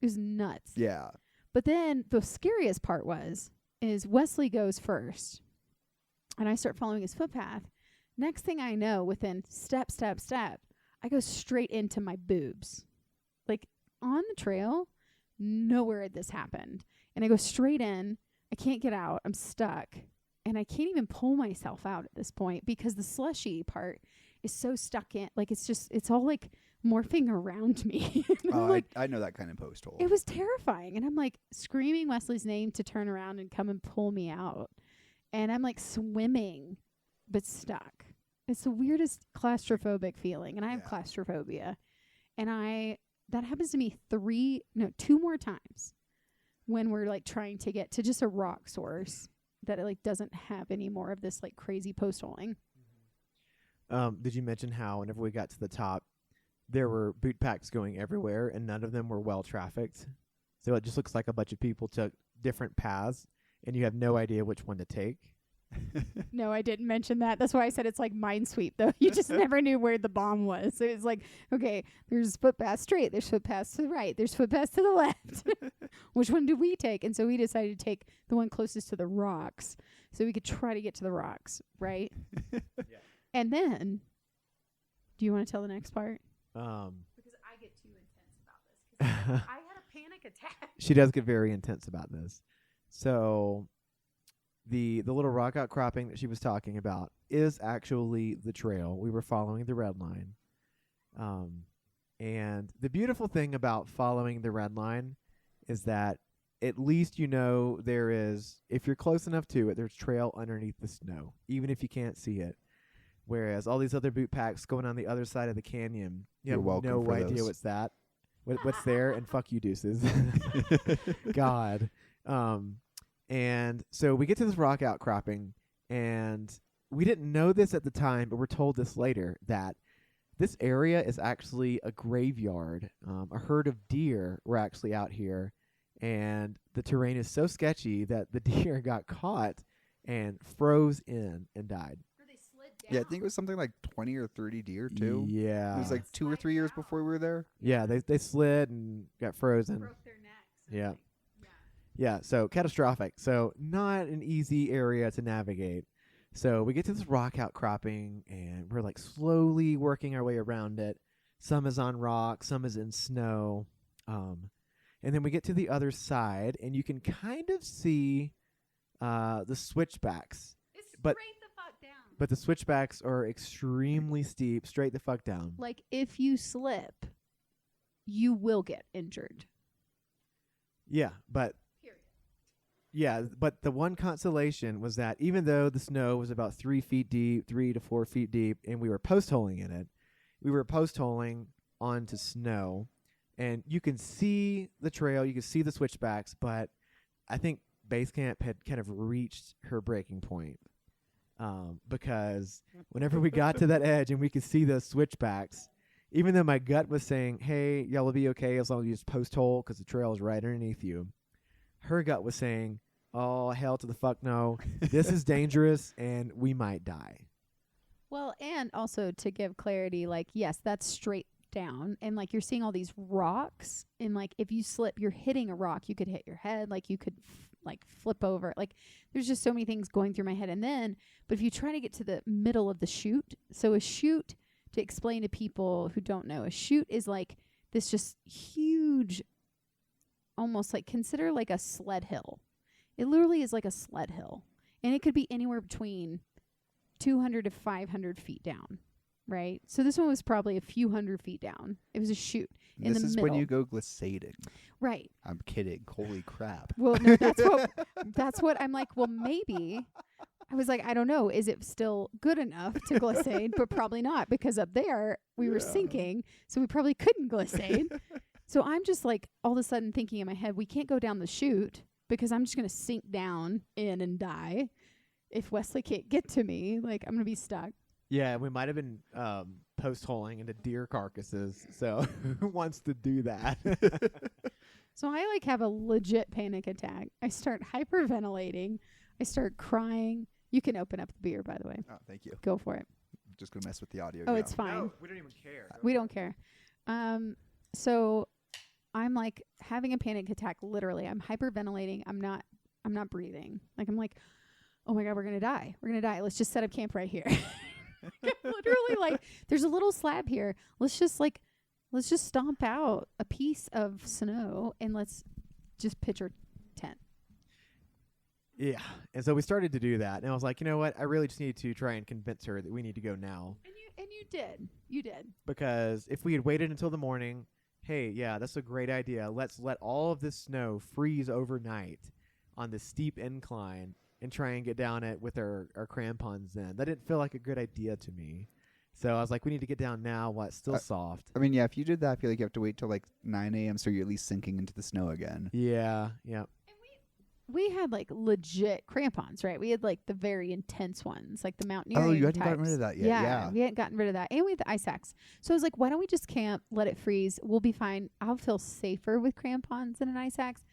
It was nuts. Yeah. But then the scariest part is Wesley goes first. And I start following his footpath. Next thing I know, within step, I go straight into my boobs. Like, on the trail, nowhere had this happened. And I go straight in. I can't get out. I'm stuck. And I can't even pull myself out at this point because the slushy part is so stuck in. Like, it's all like morphing around me. Oh, like, I know that kind of post hole. it was terrifying. And I'm like screaming Wesley's name to turn around and come and pull me out. And I'm like swimming, but stuck. It's the weirdest claustrophobic feeling. And I have claustrophobia. And that happens to me 2 more times when we're like trying to get to just a rock source that it like doesn't have any more of this like crazy post holing. Did you mention how whenever we got to the top, there were boot packs going everywhere and none of them were well trafficked? So it just looks like a bunch of people took different paths and you have no idea which one to take. No, I didn't mention that. That's why I said it's like Minesweep, though. You just never knew where the bomb was. So it's like, okay, there's footpath straight, there's footpath to the right, there's footpath to the left. Which one do we take? And so we decided to take the one closest to the rocks so we could try to get to the rocks, right? Yeah. And then, do you want to tell the next part? Because I get too intense about this. 'Cause I had a panic attack. She does get very intense about this. So the little rock outcropping that she was talking about is actually the trail. We were following the red line. And the beautiful thing about following the red line is that at least you know there is, if you're close enough to it, there's trail underneath the snow, even if you can't see it. Whereas all these other boot packs going on the other side of the canyon, you You're have welcome no for idea those. what's that. What's there, and fuck you, Deuces. God. And so we get to this rock outcropping, and we didn't know this at the time, but we're told this later, that this area is actually a graveyard. A herd of deer were actually out here, and the terrain is so sketchy that the deer got caught and froze in and died. Or they slid down. Yeah, I think it was something like 20 or 30 deer too. Yeah. It was like 2 or 3 years before we were there. Yeah, they slid and got frozen. Broke their necks. Yeah. Like, Yeah, so catastrophic. So not an easy area to navigate. So we get to this rock outcropping, and we're like slowly working our way around it. Some is on rock, some is in snow. And then we get to the other side, and you can kind of see the switchbacks. It's But- straight the fuck down. But the switchbacks are extremely steep, straight the fuck down. Like, if you slip, you will get injured. Yeah, but Period. yeah, but the one consolation was that even though the snow was about 3 feet deep, 3 to 4 feet deep, and we were post-holing in it, we were post-holing onto snow, and you can see the trail, you can see the switchbacks, but I think Basecamp had kind of reached her breaking point, because whenever we got to that edge and we could see those switchbacks, even though my gut was saying, hey, y'all will be okay as long as you just post-hole because the trail is right underneath you, her gut was saying, oh, hell to the fuck no. This is dangerous, and we might die. Well, and also to give clarity, like, yes, that's straight down. And, like, you're seeing all these rocks. And, like, if you slip, you're hitting a rock. You could hit your head. Like, you could, flip over. Like, there's just so many things going through my head. And then, but if you try to get to the middle of the chute, so a chute, to explain to people who don't know, a chute is, like, this just huge, almost, like, consider, like, a sled hill. It literally is like a sled hill. And it could be anywhere between 200 to 500 feet down, right? So this one was probably a few hundred feet down. It was a chute in This the is middle. when you go glissading. Right. I'm kidding. Holy crap. Well, no, that's what I'm like, well, maybe. I was like, I don't know. Is it still good enough to glissade? But probably not, because up there we were sinking, so we probably couldn't glissade. So I'm just like all of a sudden thinking in my head, we can't go down the chute because I'm just going to sink down in and die. If Wesley can't get to me, like, I'm going to be stuck. Yeah, we might have been post-holing into deer carcasses, so who wants to do that? So I, like, have a legit panic attack. I start hyperventilating. I start crying. You can open up the beer, by the way. Oh, thank you. Go for it. Just going to mess with the audio. Oh, now. it's fine. No, we don't even care. We don't care. So I'm, like, having a panic attack, literally. I'm hyperventilating. I'm not breathing. Like, I'm like, oh my God, we're going to die. We're going to die. Let's just set up camp right here. Literally, like, there's a little slab here. Let's just stomp out a piece of snow and let's just pitch our tent. Yeah. And so we started to do that. And I was like, you know what? I really just need to try and convince her that we need to go now. And you did. You did. Because if we had waited until the morning, hey, yeah, that's a great idea. Let's let all of this snow freeze overnight on this steep incline and try and get down it with our crampons then. That didn't feel like a good idea to me. So I was like, we need to get down now while it's still soft. I mean, yeah, if you did that, I feel like you have to wait till like 9 a.m. so you're at least sinking into the snow again. Yeah, yeah. We had like legit crampons, right? We had like the very intense ones, like the mountaineering Oh, you hadn't types. gotten rid of that yet. Yeah, we hadn't gotten rid of that. And we had the ice axe. So I was like, why don't we just camp, let it freeze? We'll be fine. I'll feel safer with crampons than an ice axe.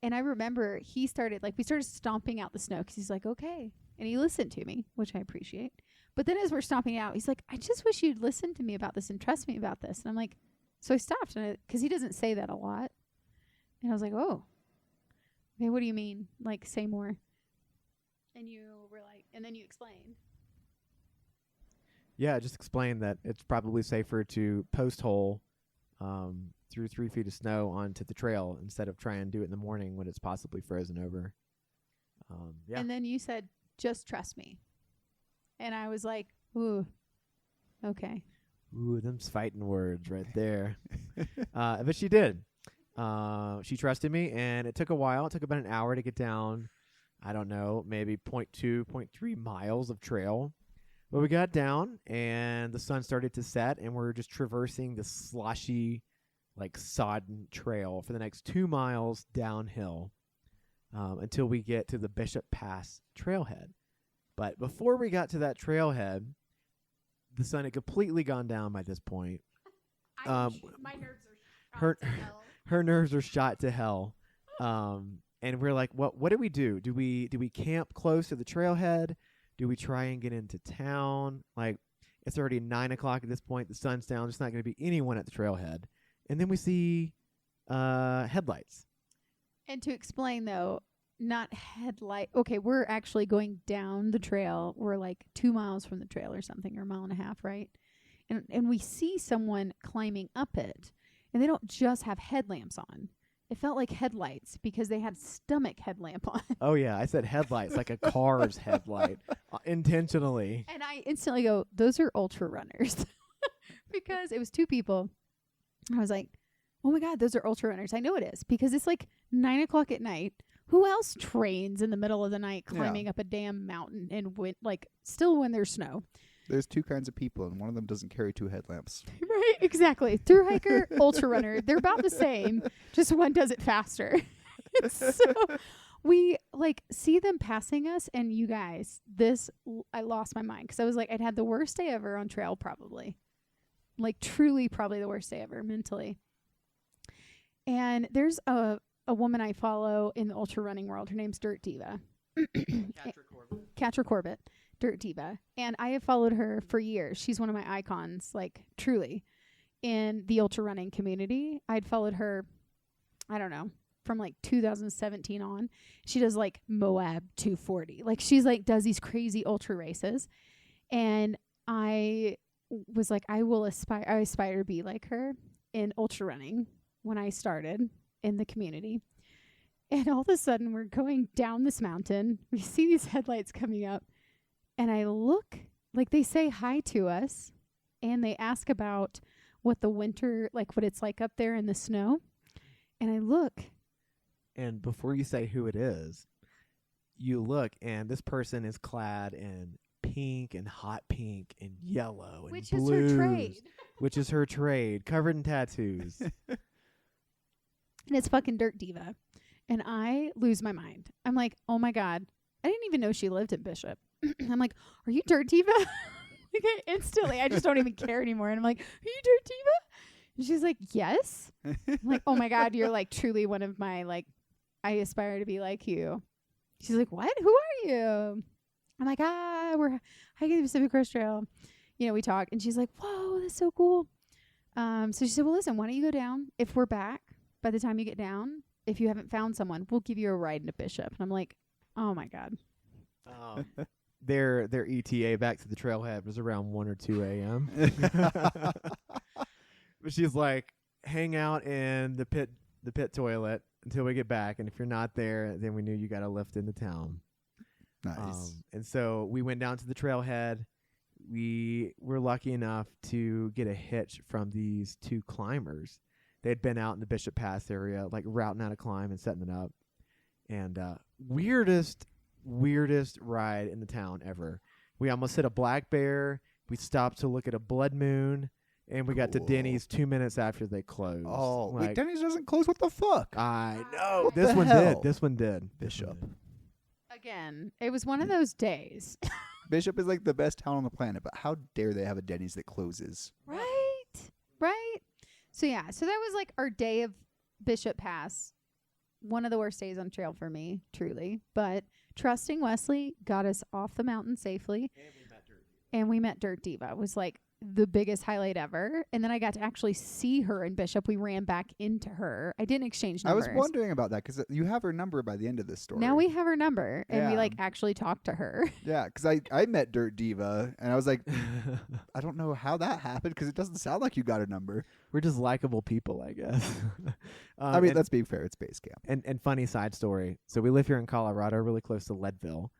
And I remember we started stomping out the snow because he's like, okay. And he listened to me, which I appreciate. But then as we're stomping out, he's like, I just wish you'd listen to me about this and trust me about this. And I'm like, so I stopped because he doesn't say that a lot. And I was like, oh, okay, what do you mean? Like, say more. And you were like, and then you explained. Yeah, just explain that it's probably safer to post hole through 3 feet of snow onto the trail instead of trying to do it in the morning when it's possibly frozen over. Yeah. And then you said, just trust me. And I was like, ooh, okay. Ooh, them's fighting words right there. But she did. She trusted me, and it took a while. It took about an hour to get down, I don't know, maybe 0.2, 0.3 miles of trail. But we got down, and the sun started to set, and we're just traversing the sloshy, like sodden trail for the next 2 miles downhill until we get to the Bishop Pass trailhead. But before we got to that trailhead, the sun had completely gone down by this point. My nerves are her nerves are shot to hell. And we're like, what do we do? Do we camp close to the trailhead? Do we try and get into town? Like, it's already 9 o'clock at this point. The sun's down. There's not going to be anyone at the trailhead. And then we see headlights. And to explain, though, not headlight. Okay, we're actually going down the trail. We're like 2 miles from the trail or something, or a mile and a half, right? And we see someone climbing up it. And they don't just have headlamps on. It felt like headlights because they had stomach headlamp on. Oh, yeah. I said headlights, like a car's headlight, intentionally. And I instantly go, those are ultra runners. Because it was 2 people. I was like, oh, my God, those are ultra runners. I know it is because it's like 9 o'clock at night. Who else trains in the middle of the night climbing up a damn mountain and still when there's snow? There's 2 kinds of people, and one of them doesn't carry 2 headlamps. Right, exactly. Thru hiker, ultra runner. They're about the same, just one does it faster. So we see them passing us, and you guys, I lost my mind because I was like, I'd had the worst day ever on trail, probably. Like, truly, probably the worst day ever mentally. And there's a woman I follow in the ultra running world. Her name's Dirt Diva. Catcher Corbett. Dirt Diva. And I have followed her for years. She's one of my icons, like, truly, in the ultra running community. I'd followed her, I don't know, from like 2017 on. She does like Moab 240. Like, she's like, does these crazy ultra races. And I was like, I aspire to be like her in ultra running when I started in the community. And all of a sudden, we're going down this mountain. We see these headlights coming up. And I look, like, they say hi to us, and they ask about what the winter, like, what it's like up there in the snow. And I look. And before you say who it is, you look, and this person is clad in pink and hot pink and yellow and which blues. Is her trade. Which is her trade, covered in tattoos. And it's fucking Dirt Diva. And I lose my mind. I'm like, oh, my God. I didn't even know she lived in Bishop. I'm like, are you Dirt Diva? Like, instantly, I just don't even care anymore. And I'm like, are you Dirt Diva? And she's like, yes. I'm like, oh, my God, you're like truly one of my, like, I aspire to be like you. She's like, what? Who are you? I'm like, we're hiking the Pacific Crest Trail. You know, we talk. And she's like, whoa, that's so cool. So she said, well, listen, why don't you go down? If we're back by the time you get down, if you haven't found someone, we'll give you a ride into Bishop. And I'm like, oh, my God. Their ETA back to the trailhead was around 1 or 2 a.m. But she's like, hang out in the pit toilet until we get back, and if you're not there, then we knew you got to lift into town. Nice. And so we went down to the trailhead. We were lucky enough to get a hitch from these two climbers. They had been out in the Bishop Pass area, like routing out a climb and setting it up. And weirdest ride in the town ever. We almost hit a black bear. We stopped to look at a blood moon. And we got to Denny's 2 minutes after they closed. Oh, like, wait, Denny's doesn't close? What the fuck? I know. What This the one hell? did. This one did. Bishop. Again, it was one of those days. Bishop is like the best town on the planet, but how dare they have a Denny's that closes? Right. So that was like our day of Bishop Pass. One of the worst days on trail for me, truly. But trusting Wesley got us off the mountain safely. And we met Dirt Diva. It was like the biggest highlight ever. And then I got to actually see her in Bishop. We ran back into her. I didn't exchange numbers. I was wondering about that because you have her number by the end of this story. Now we have her number, and we Yeah. like actually talked to her. Yeah, because I met Dirt Diva, and I was like, I don't know how that happened because it doesn't sound like you got her number. We're just likable people, I guess. I mean, and- let's be fair. It's Basecamp. And funny side story. So we live here in Colorado, really close to Leadville,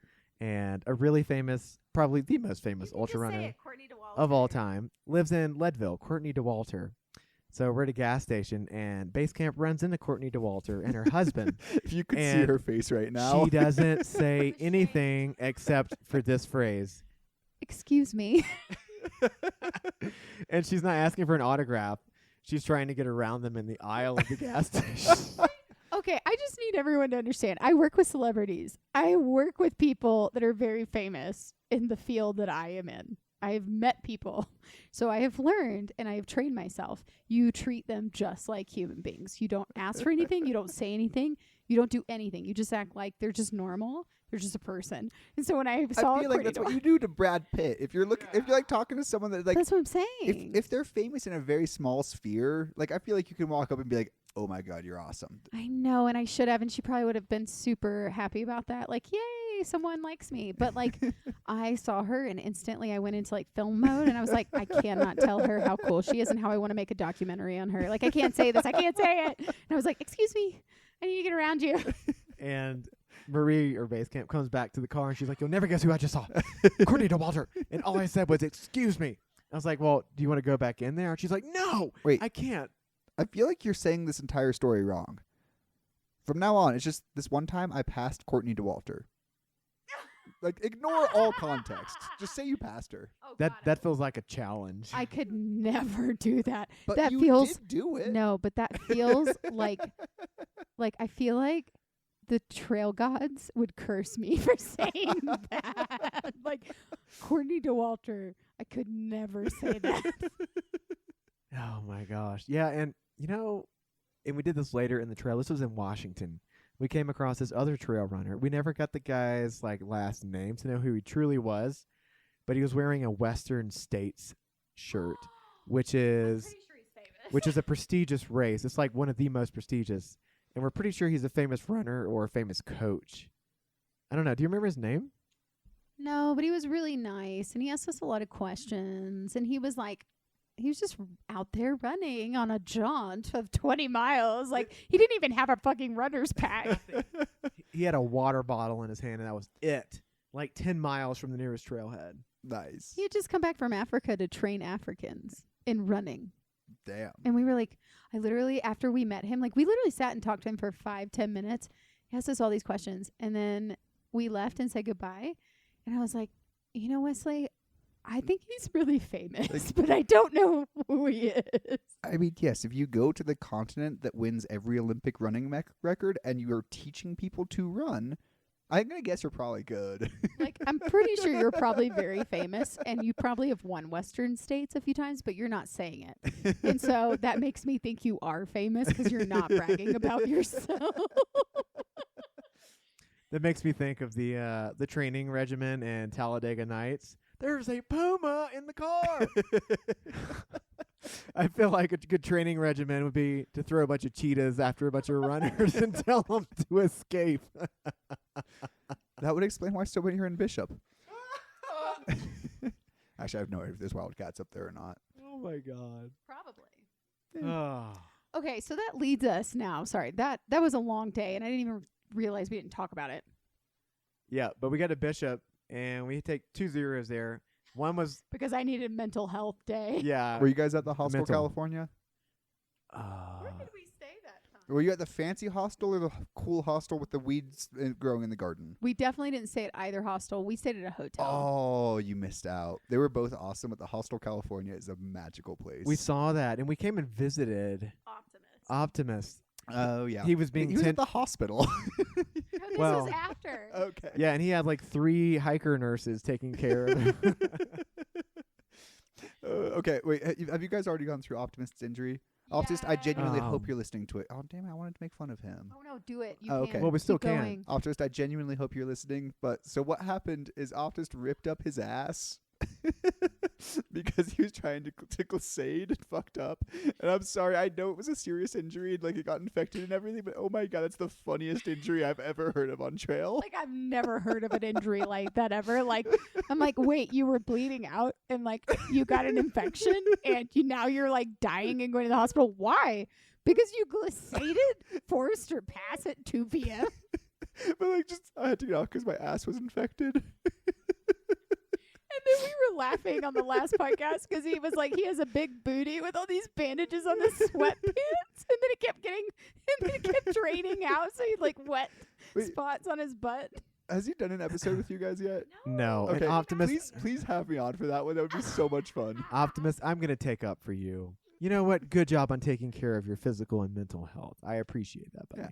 and a really famous, probably the most famous ultra runner of all time lives in Leadville, Courtney DeWalter. So we're at a gas station, and Basecamp runs into Courtney DeWalter and her husband. If you could see And her face right now. She doesn't say anything except for this phrase. Excuse me. And she's not asking for an autograph. She's trying to get around them in the aisle of the gas station. Okay, I just need everyone to understand. I work with celebrities. I work with people that are very famous in the field that I am in. I have met people. So I have learned and I have trained myself. You treat them just like human beings. You don't ask for anything. You don't say anything. You don't do anything. You just act like they're just normal. They're just a person. And so when I saw I feel like that's what you do to Brad Pitt. If you're if you're like talking to someone that like that's what I'm saying. if they're famous in a very small sphere, like I feel like you can walk up and be like, "Oh my God, you're awesome." I know, and I should have, and she probably would have been super happy about that. Like, yay, someone likes me. But like, I saw her, and instantly I went into like film mode, and I was like, I cannot tell her how cool she is and how I want to make a documentary on her. Like, I can't say this, I can't say it. And I was like, excuse me, I need to get around you. And Marie or Basecamp comes back to the car, and she's like, "You'll never guess who I just saw, Courtney DeWalter." And all I said was, "Excuse me." I was like, "Well, do you want to go back in there?" And she's like, "No, Wait. I can't." I feel like you're saying this entire story wrong. From now on, it's just this one time I passed Courtney DeWalter. Like, ignore all context. Just say you passed her. Oh, That feels like a challenge. I could never do that. But that you feels did do it. no, but that feels like I feel like the trail gods would curse me for saying that. Like, Courtney DeWalter, I could never say that. Oh my gosh. Yeah, and and we did this later in the trail. This was in Washington. We came across this other trail runner. We never got the guy's like last name to know who he truly was, but he was wearing a Western States shirt, which is a prestigious race. It's like one of the most prestigious, and we're pretty sure he's a famous runner or a famous coach. I don't know. Do you remember his name? No, but he was really nice, and he asked us a lot of questions, and he was just out there running on a jaunt of 20 miles. Like, he didn't even have a fucking runner's pack. He had a water bottle in his hand, and that was it. Like 10 miles from the nearest trailhead. Nice. He had just come back from Africa to train Africans in running. Damn. And we were like, after we met him, like, we literally sat and talked to him for 5-10 minutes. He asked us all these questions. And then we left and said goodbye. And I was like, Wesley, I think he's really famous, but I don't know who he is. I mean, yes, if you go to the continent that wins every Olympic running record and you are teaching people to run, I'm going to guess you're probably good. Like, I'm pretty sure you're probably very famous, and you probably have won Western States a few times, but you're not saying it. And so that makes me think you are famous because you're not bragging about yourself. That makes me think of the training regimen in Talladega Nights. There's a puma in the car. I feel like a good training regimen would be to throw a bunch of cheetahs after a bunch of runners and tell them to escape. That would explain why so many are in Bishop. Actually, I have no idea if there's wildcats up there or not. Oh my God. Probably. Oh. Okay, so that leads us now. Sorry, that was a long day, and I didn't even realize we didn't talk about it. Yeah, but we got to Bishop, and we take 2 zeros there. One was Because I needed mental health day. yeah. Were you guys at the hostel, mental. California? Where did we stay that time? Were you at the fancy hostel or the cool hostel with the weeds growing in the garden? We definitely didn't stay at either hostel. We stayed at a hotel. Oh, you missed out. They were both awesome, but the hostel, California is a magical place. We saw that, and we came and visited Optimus. Oh, yeah. He was being He was at the hospital. No, this Well- was after. Okay. Yeah, and he had like 3 hiker nurses taking care of him. Okay, wait. Have you guys already gone through Optimist's injury? Optimist, I genuinely hope Um, you're listening to it. Oh, damn it. I wanted to make fun of him. Oh, no, do it. You Oh, can. okay. Well, we still Keep can. going. Optimist, I genuinely hope you're listening. But so what happened is Optimist ripped up his ass because he was trying to glissade and fucked up. And I'm sorry, I know it was a serious injury and like it got infected and everything, but oh my god, that's the funniest injury I've ever heard of on trail. Like, I've never heard of an injury like that ever. Like, I'm like, wait, you were bleeding out and like you got an infection and now you're like dying and going to the hospital. Why? Because you glissaded Forrester Pass at 2 p.m. But like, just I had to get off because my ass was infected. And then we were laughing on the last podcast because he was like, he has a big booty with all these bandages on the sweatpants, and then it kept draining out, so he like wet Wait. spots on his butt. Has he done an episode with you guys yet? No, Okay, and Optimus. please have me on for that one. That would be so much fun. Optimus, I'm gonna take up for you. You know what? Good job on taking care of your physical and mental health. I appreciate that, buddy. Yeah.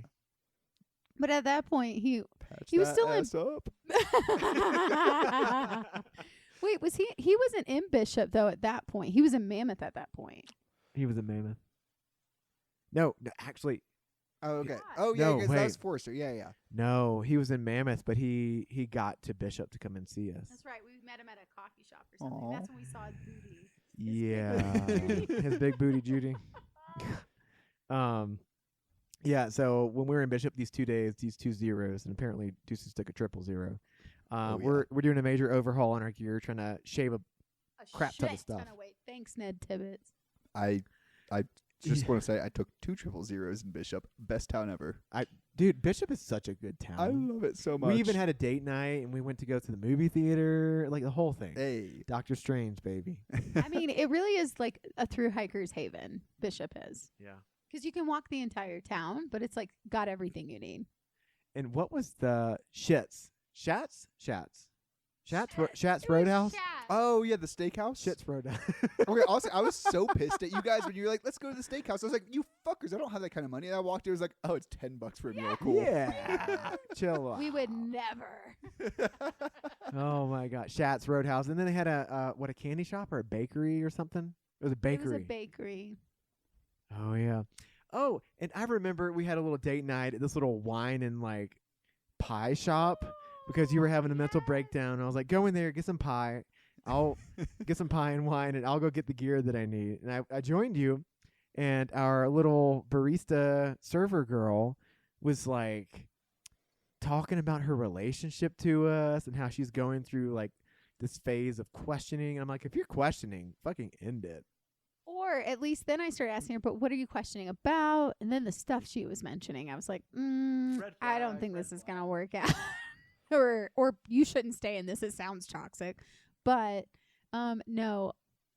But at that point, he Patch He was that still in- ass up. wait, was he wasn't in Bishop though at that point. He was in Mammoth at that point. He was a mammoth. No, actually, Oh, okay. God. Oh, yeah, No, because that was wait. Forrester. Yeah, yeah. no, he was in Mammoth, but he got to Bishop to come and see us. That's right. We met him at a coffee shop or something. Aw. That's when we saw his booty. Yeah, his big booty, Judy. Yeah. So when we were in Bishop, these 2 days, these 2 zeros, and apparently Deuces took a 000. Oh, yeah. We're doing a major overhaul on our gear, trying to shave a A Crap ton of shit stuff. ton weight. Thanks, Ned Tibbetts. I just want to say I took 2 000s in Bishop. Best town ever. dude. Bishop is such a good town. I love it so much. We even had a date night, and we went to go to the movie theater, like the whole thing. Hey. Doctor Strange, baby. I mean, it really is like a through hiker's haven. Bishop is Yeah. because you can walk the entire town, but it's like got everything you need. And what was the Shats It was Roadhouse? Shaq. Oh, yeah, the steakhouse? Shits Roadhouse. Okay, honestly, I was so pissed at you guys when you were like, let's go to the steakhouse. I was like, you fuckers, I don't have that kind of money. And I walked in, it was like, oh, it's $10 for a meal. Cool. Yeah. Chill out. We would never. Oh my god, Shats Roadhouse, and then they had a candy shop or a bakery or something. It was a It bakery. was a bakery. Oh yeah. Oh, and I remember we had a little date night at this little wine and like pie shop because you were having a mental breakdown. And I was like, go in there, get some pie. I'll get some pie and wine, and I'll go get the gear that I need. And I joined you, and our little barista server girl was like talking about her relationship to us and how she's going through like this phase of questioning. And I'm like, if you're questioning, fucking end it. Or at least then I started asking her, but what are you questioning about? And then the stuff she was mentioning, I was like, I don't think this is going to work out. or you shouldn't stay in this. It sounds toxic. But no,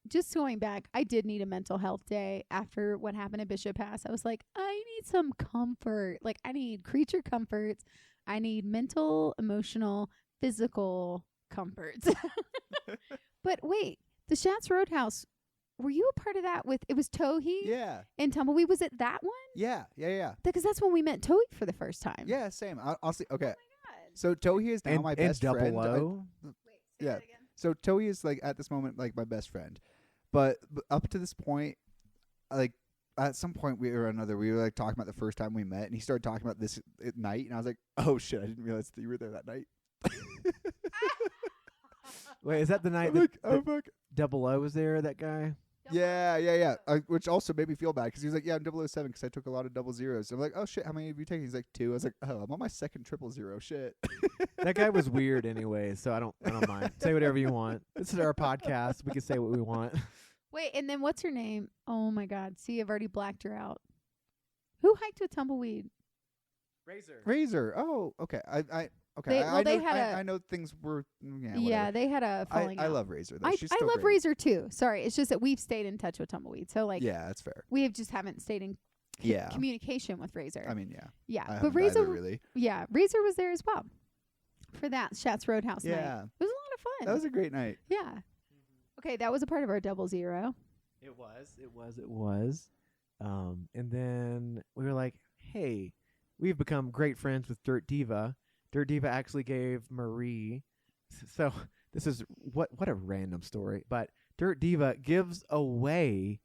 just going back, I did need a mental health day after what happened at Bishop Pass. I was like, I need some comfort. Like, I need creature comforts. I need mental, emotional, physical comforts. But wait, the Shats Roadhouse, were you a part of that with, it was Tohi Yeah. and Tumbleweed? Was it that one? Yeah. Because that's when we met Tohi for the first time. Yeah, same. Honestly, okay. God. So Tohi is now And, my and best Double friend. O. Wait, say Yeah. that So Tohi is like at this moment like my best friend, but up to this point, like at some point we were like talking about the first time we met, and he started talking about this at night, and I was like, oh shit, I didn't realize that you were there that night. Wait, is that the night I'm that, like, oh that fuck. Double O was there? That guy. Yeah. Which also made me feel bad because he was like, yeah, I'm 007 because I took a lot of 00s. I'm like, oh shit, how many have you taken? He's like 2. I was like, oh, I'm on my second 000. Shit. That guy was weird anyway, so I don't mind. Say whatever you want. This is our podcast. We can say what we want. Wait, and then what's her name? Oh my God. See, I've already blacked her out. Who hiked with Tumbleweed? Razor. Razor. Oh, okay. Okay. They I know things were. Yeah. Yeah, Whatever. they had a falling I out. love Razor though. I She's still love great. Razor too. Sorry, it's just that we've stayed in touch with Tumbleweed. So like, Yeah, that's fair. we have just haven't stayed in Yeah. communication with Razor. I mean, yeah. Yeah, I but haven't Razor, either, really. yeah, Razor was there as well for that Schatz Roadhouse night. Yeah. It was a lot of fun. That was a great night. Yeah. Okay, that was a part of our 00. It was. And then we were like, hey, we've become great friends with Dirt Diva. Dirt Diva actually gave Marie. So this is what a random story. But Dirt Diva gives away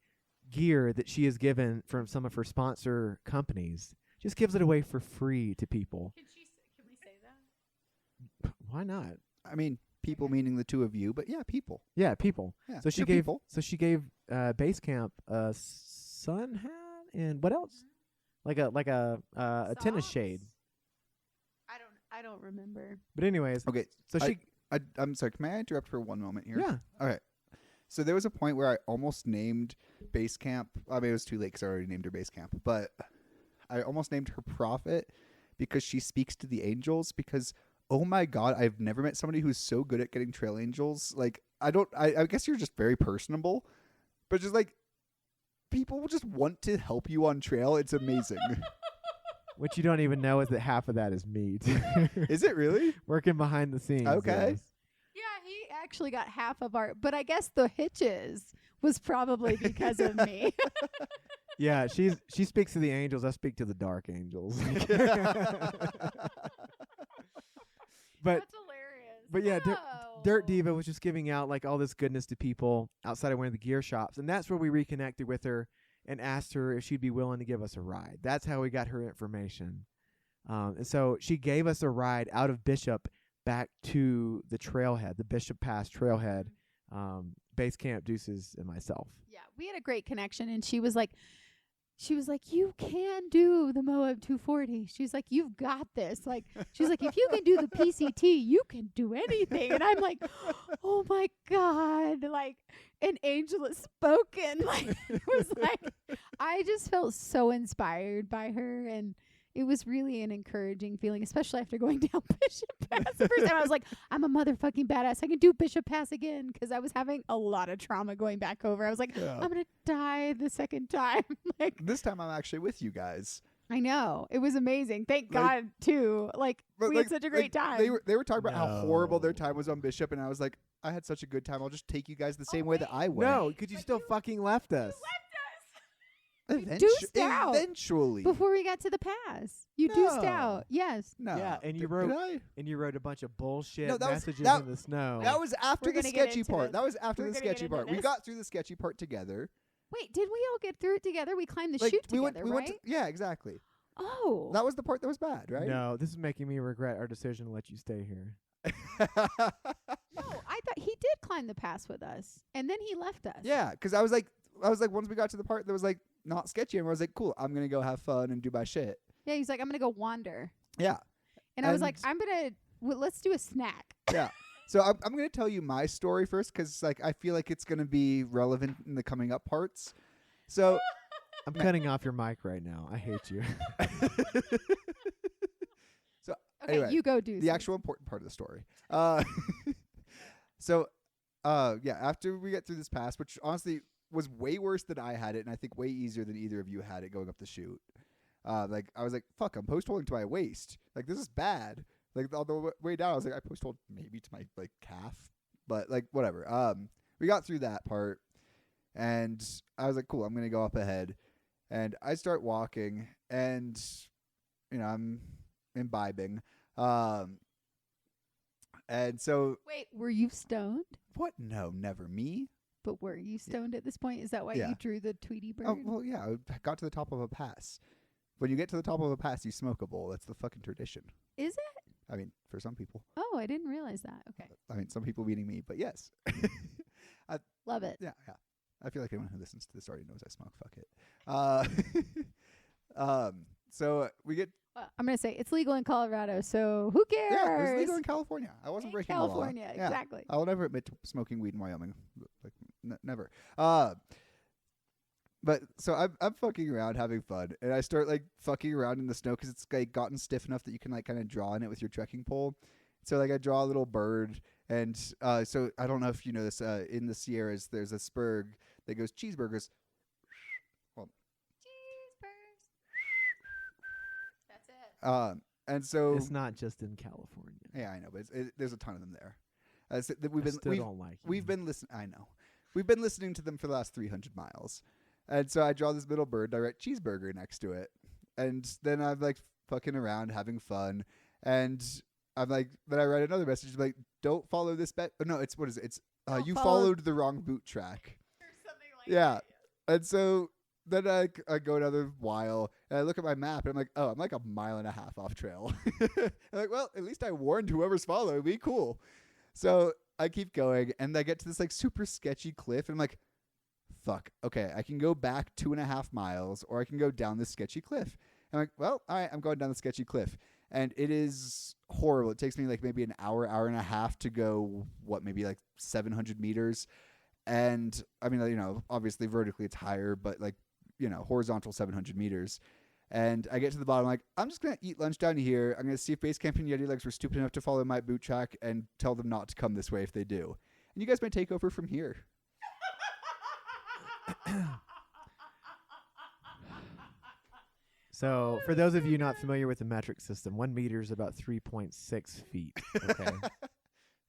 gear that she has given from some of her sponsor companies. Just gives it away for free to people. Can we say that? Why not? I mean, people meaning the two of you, but yeah, people. Yeah, people. Yeah. So she they're gave. people. So she gave Basecamp a sun hat and what else? Like a tennis Socks? shade. I don't remember. But anyways, Okay. so she. I'm sorry. Can I interrupt for one moment here? Yeah. Okay. So there was a point where I almost named Basecamp. I mean, it was too late because I already named her Basecamp. But I almost named her Prophet because she speaks to the angels. Because oh my God, I've never met somebody who's so good at getting trail angels. Like I guess you're just very personable, but just like people just want to help you on trail. It's amazing. What you don't even know is that half of that is me. Is it really? Working behind the scenes. Okay. yes. Yeah, he actually got half of our, but I guess the hitches was probably because of me. Yeah, she speaks to the angels. I speak to the dark angels. But That's hilarious. but yeah, No. Dirt Diva was just giving out like all this goodness to people outside of one of the gear shops, and that's where we reconnected with her and asked her if she'd be willing to give us a ride. That's how we got her information. And so she gave us a ride out of Bishop back to the trailhead, the Bishop Pass trailhead, Basecamp, Deuces, and myself. Yeah, we had a great connection, and she was like, you can do the Moab 240. She's like, you've got this. Like, she's like, if you can do the PCT, you can do anything. And I'm like, oh my God, like an angel has spoken. Like, it was like, I just felt so inspired by her, and it was really an encouraging feeling, especially after going down Bishop Pass. The first time I was like, I'm a motherfucking badass. I can do Bishop Pass again, because I was having a lot of trauma going back over. I was like, Yeah. I'm going to die the second time. Like, This time I'm actually with you guys. I know. It was amazing. Thank Like- God, too. Like, But we had such a great time. They were talking about how horrible their No. time was on Bishop, and I was like, I had such a good time. I'll just take you guys the same way that I went. No, because you still fucking left us. deuced out. Eventually. Before we got to the pass. You deuced No. out. Yes. No. Yeah, and you Did wrote- I? And you wrote a bunch of bullshit No, that was- messages that- in the snow. That was after We're the gonna get sketchy into part. this. That was after We're the gonna get sketchy into part. We this. got through the sketchy part together. Wait, did we all get through it together? We climbed the Like chute we together, went. right? Yeah, exactly. Oh. That was the part that was bad, right? No, this is making me regret our decision to let you stay here. No, I thought he did climb the pass with us, and then he left us. Yeah, because I was like, once we got to the part that was like not sketchy, and I was like, cool, I'm gonna go have fun and do my shit. Yeah, he's like, I'm going to go wander. Yeah, And I was like, And- let's do a snack. yeah. So I'm gonna tell you my story first, because like I feel like it's gonna be relevant in the coming up parts. So I'm cutting off your mic right now. I hate you. Okay, Anyway, you go do the actual important part of the story. Yeah, after we get through this pass, which honestly was way worse than I had it, and I think way easier than either of you had it going up the chute. Like I was like, fuck, I'm post holding to my waist. Like this is bad. Like on the way down, I was like, I post hold maybe to my like calf, but like whatever. We got through that part, and I was like, cool, I'm gonna go up ahead, and I start walking, and you know I'm imbibing. And so Wait, were you stoned? what? No, never me. But were you stoned at this point? Is that why Yeah. you drew the Tweety bird? Oh well, yeah. I got to the top of a pass. When you get to the top of a pass, you smoke a bowl. That's the fucking tradition. Is it? I mean, for some people. Oh, I didn't realize that. Okay. I mean, some people meaning me, but yes. Love it. Yeah. I feel like anyone who listens to this already knows I smoke. Fuck it. So we get. Well, I'm going to say it's legal in Colorado, so who cares? Yeah, it was legal in California. I wasn't In breaking California, the law. Yeah. exactly. I will never admit to smoking weed in Wyoming. Like never. But so I'm fucking around having fun, and I start like fucking around in the snow because it's like gotten stiff enough that you can like kind of draw in it with your trekking pole. So like I draw a little bird, and so I don't know if you know this. In the Sierras, there's a spur that goes cheeseburgers. Well, Cheeseburgers. That's it. And so It's not just in California. yeah, I know, but there's a ton of them there. So we've been listening. I know, we've been listening to them for the last 300 miles. And so I draw this little bird, I write cheeseburger next to it. And then I'm like fucking around, having fun. And I'm like, then I write another message like, don't follow this bet. Oh, no, it's, what is it? It's, you followed the wrong boot track. Or something like Yeah. And so then I go another while and I look at my map and I'm like, oh, I'm like a mile and a half off trail. I'm like, well, at least I warned whoever's following me. Cool. So I keep going and I get to this like super sketchy cliff and I'm like, fuck, okay, I can go back 2.5 miles or I can go down this sketchy cliff. I'm like, well, all right, I'm going down the sketchy cliff. And it is horrible. It takes me like maybe an hour and a half to go, maybe like 700 meters. And I mean, you know, obviously vertically it's higher, but like, you know, horizontal 700 meters. And I get to the bottom, like, I'm just going to eat lunch down here. I'm going to see if Basecamp and Yeti Legs were stupid enough to follow my boot track and tell them not to come this way if they do. And you guys may take over from here. So, for those of you not familiar with the metric system, 1 meter is about 3.6 feet. Okay.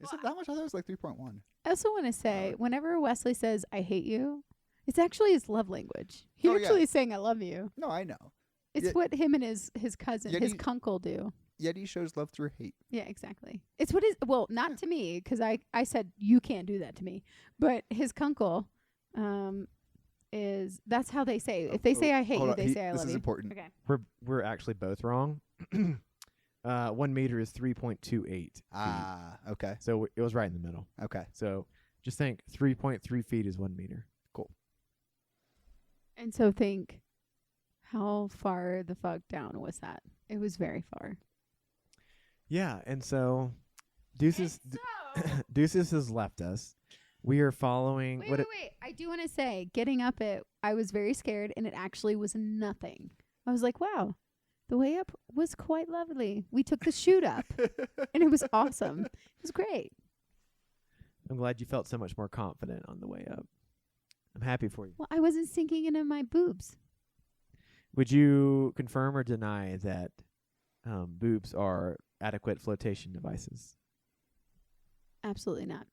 Is it that much? I thought it was like 3.1. I also want to say, whenever Wesley says, I hate you, it's actually his love language. He actually is saying, I love you. No, I know. It's what him and his cousin, his Yeti- kunkel do. Yeti shows love through hate. Yeah, exactly. It's what his, well, not to me, because I said, you can't do that to me. But his kunkel is, that's how they say. If they say I hate you, they say I love you. This is important. Okay. We're actually both wrong. 1 meter is 3.28 feet. Ah, okay. So it was right in the middle. Okay. So just think 3.3 feet is 1 meter. Cool. And so think, how far the fuck down was that? It was very far. Yeah, and so Deuces Deuces has left us. We are following Wait. I do want to say, getting up it, I was very scared, and it actually was nothing. I was like, wow, the way up was quite lovely. We took the chute up, and it was awesome. It was great. I'm glad you felt so much more confident on the way up. I'm happy for you. Well, I wasn't sinking into my boobs. Would you confirm or deny that boobs are adequate flotation devices? Absolutely not.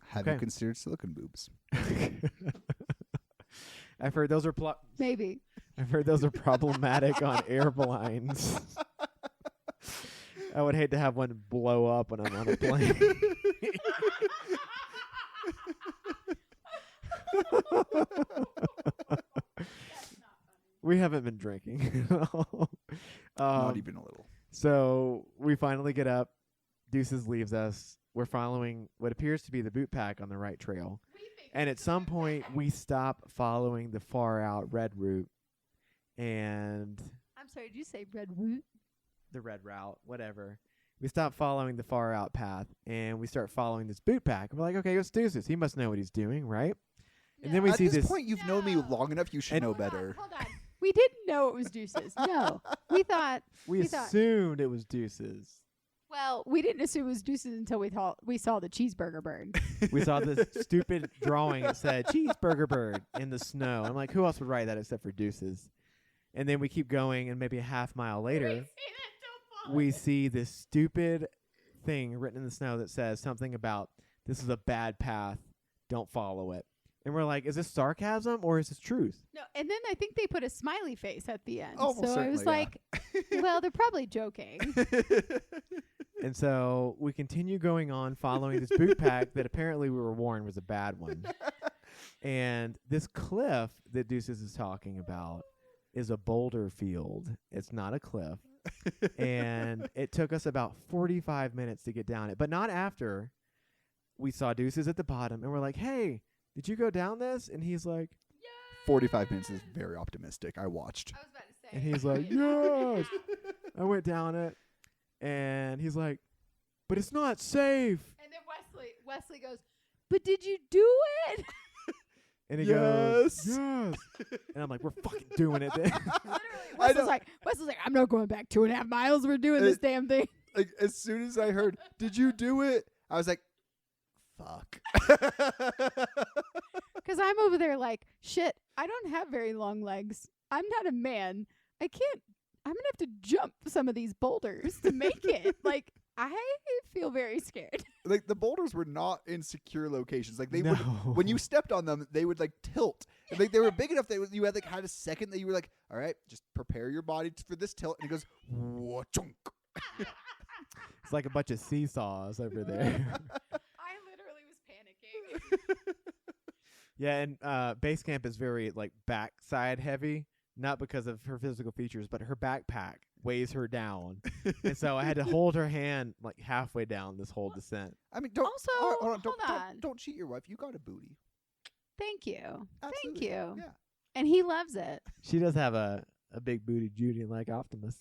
Have you considered silicone boobs? I've heard those are Maybe. I've heard those are problematic on airlines. I would hate to have one blow up when I'm on a plane. We haven't been drinking. Not even a little. So we finally get up. Deuces leaves us. We're following what appears to be the boot pack on the right trail. And at some point, we stop following the far out red route. And I'm sorry, did you say red route? the red route, whatever. We stop following the far out path, and we start following this boot pack. We're like, okay, let's do this. He must know what he's doing, right? And then we see At this this. point, you've known me long enough. You should know better. Hold on. We didn't know it was Deuces. No. We thought. We assumed it was Deuces. Well, we didn't assume it was Deuces until we saw the cheeseburger bird. We saw this stupid drawing that said cheeseburger bird in the snow. I'm like, who else would write that except for Deuces? And then we keep going, and maybe a half mile later, we see this stupid thing written in the snow that says something about this is a bad path, don't follow it. And we're like, is this sarcasm or is this truth? No, and then I think they put a smiley face at the end. Oh, so I was like, well, they're probably joking. And so we continue going on following this boot pack that apparently we were warned was a bad one. And this cliff that Deuces is talking about is a boulder field. It's not a cliff. And it took us about 45 minutes to get down it, but not after we saw Deuces at the bottom. And we're like, hey, did you go down this? And he's like, 45 minutes is very optimistic. I watched. I was about to say. and he's like, yes. I went down it. And he's like, but it's not safe. And then Wesley goes, but did you do it? And he Yes. goes, yes. And I'm like, we're fucking doing it then. Literally, Wesley's like, I'm not going back 2.5 miles. We're doing this damn thing. Like as soon as I heard, did you do it? I was like, fuck. Because I'm over there like, shit, I don't have very long legs. I'm not a man. I'm going to have to jump some of these boulders to make it. Like, I feel very scared. Like the boulders were not in secure locations. Like they No. would, when you stepped on them, they would like tilt. And, like they were big enough that you had had a second that you were like, all right, just prepare your body for this tilt. And it goes, wha-chunk. It's like a bunch of seesaws over there. I literally was panicking. Yeah, and Basecamp is very like backside heavy, not because of her physical features, but her backpack weighs her down. And so I had to hold her hand like halfway down this whole descent. I mean, don't Also, hold on, hold on. don't cheat your wife. You got a booty. Thank you. Thank Absolutely. you. Yeah. And he loves it. She does have a big booty Judy like Optimus.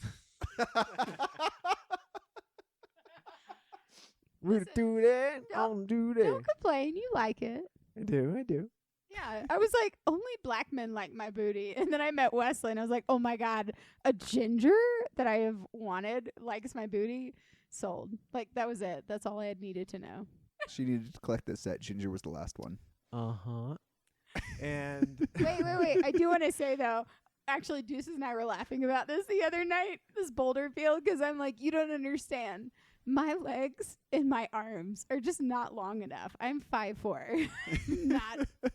We're Listen, do that. don't- Don't do Don't that. complain. You like it. I do. Yeah. I was like, only black men like my booty. And then I met Wesley and I was like, oh my God, a ginger that I have wanted likes my booty. Sold. Like, that was it. That's all I had needed to know. She needed to collect this set. Ginger was the last one. Uh-huh. And Wait. I do want to say, though, actually, Deuces and I were laughing about this the other night, this boulder field, because I'm like, you don't understand. My legs and my arms are just not long enough. I'm 5'4".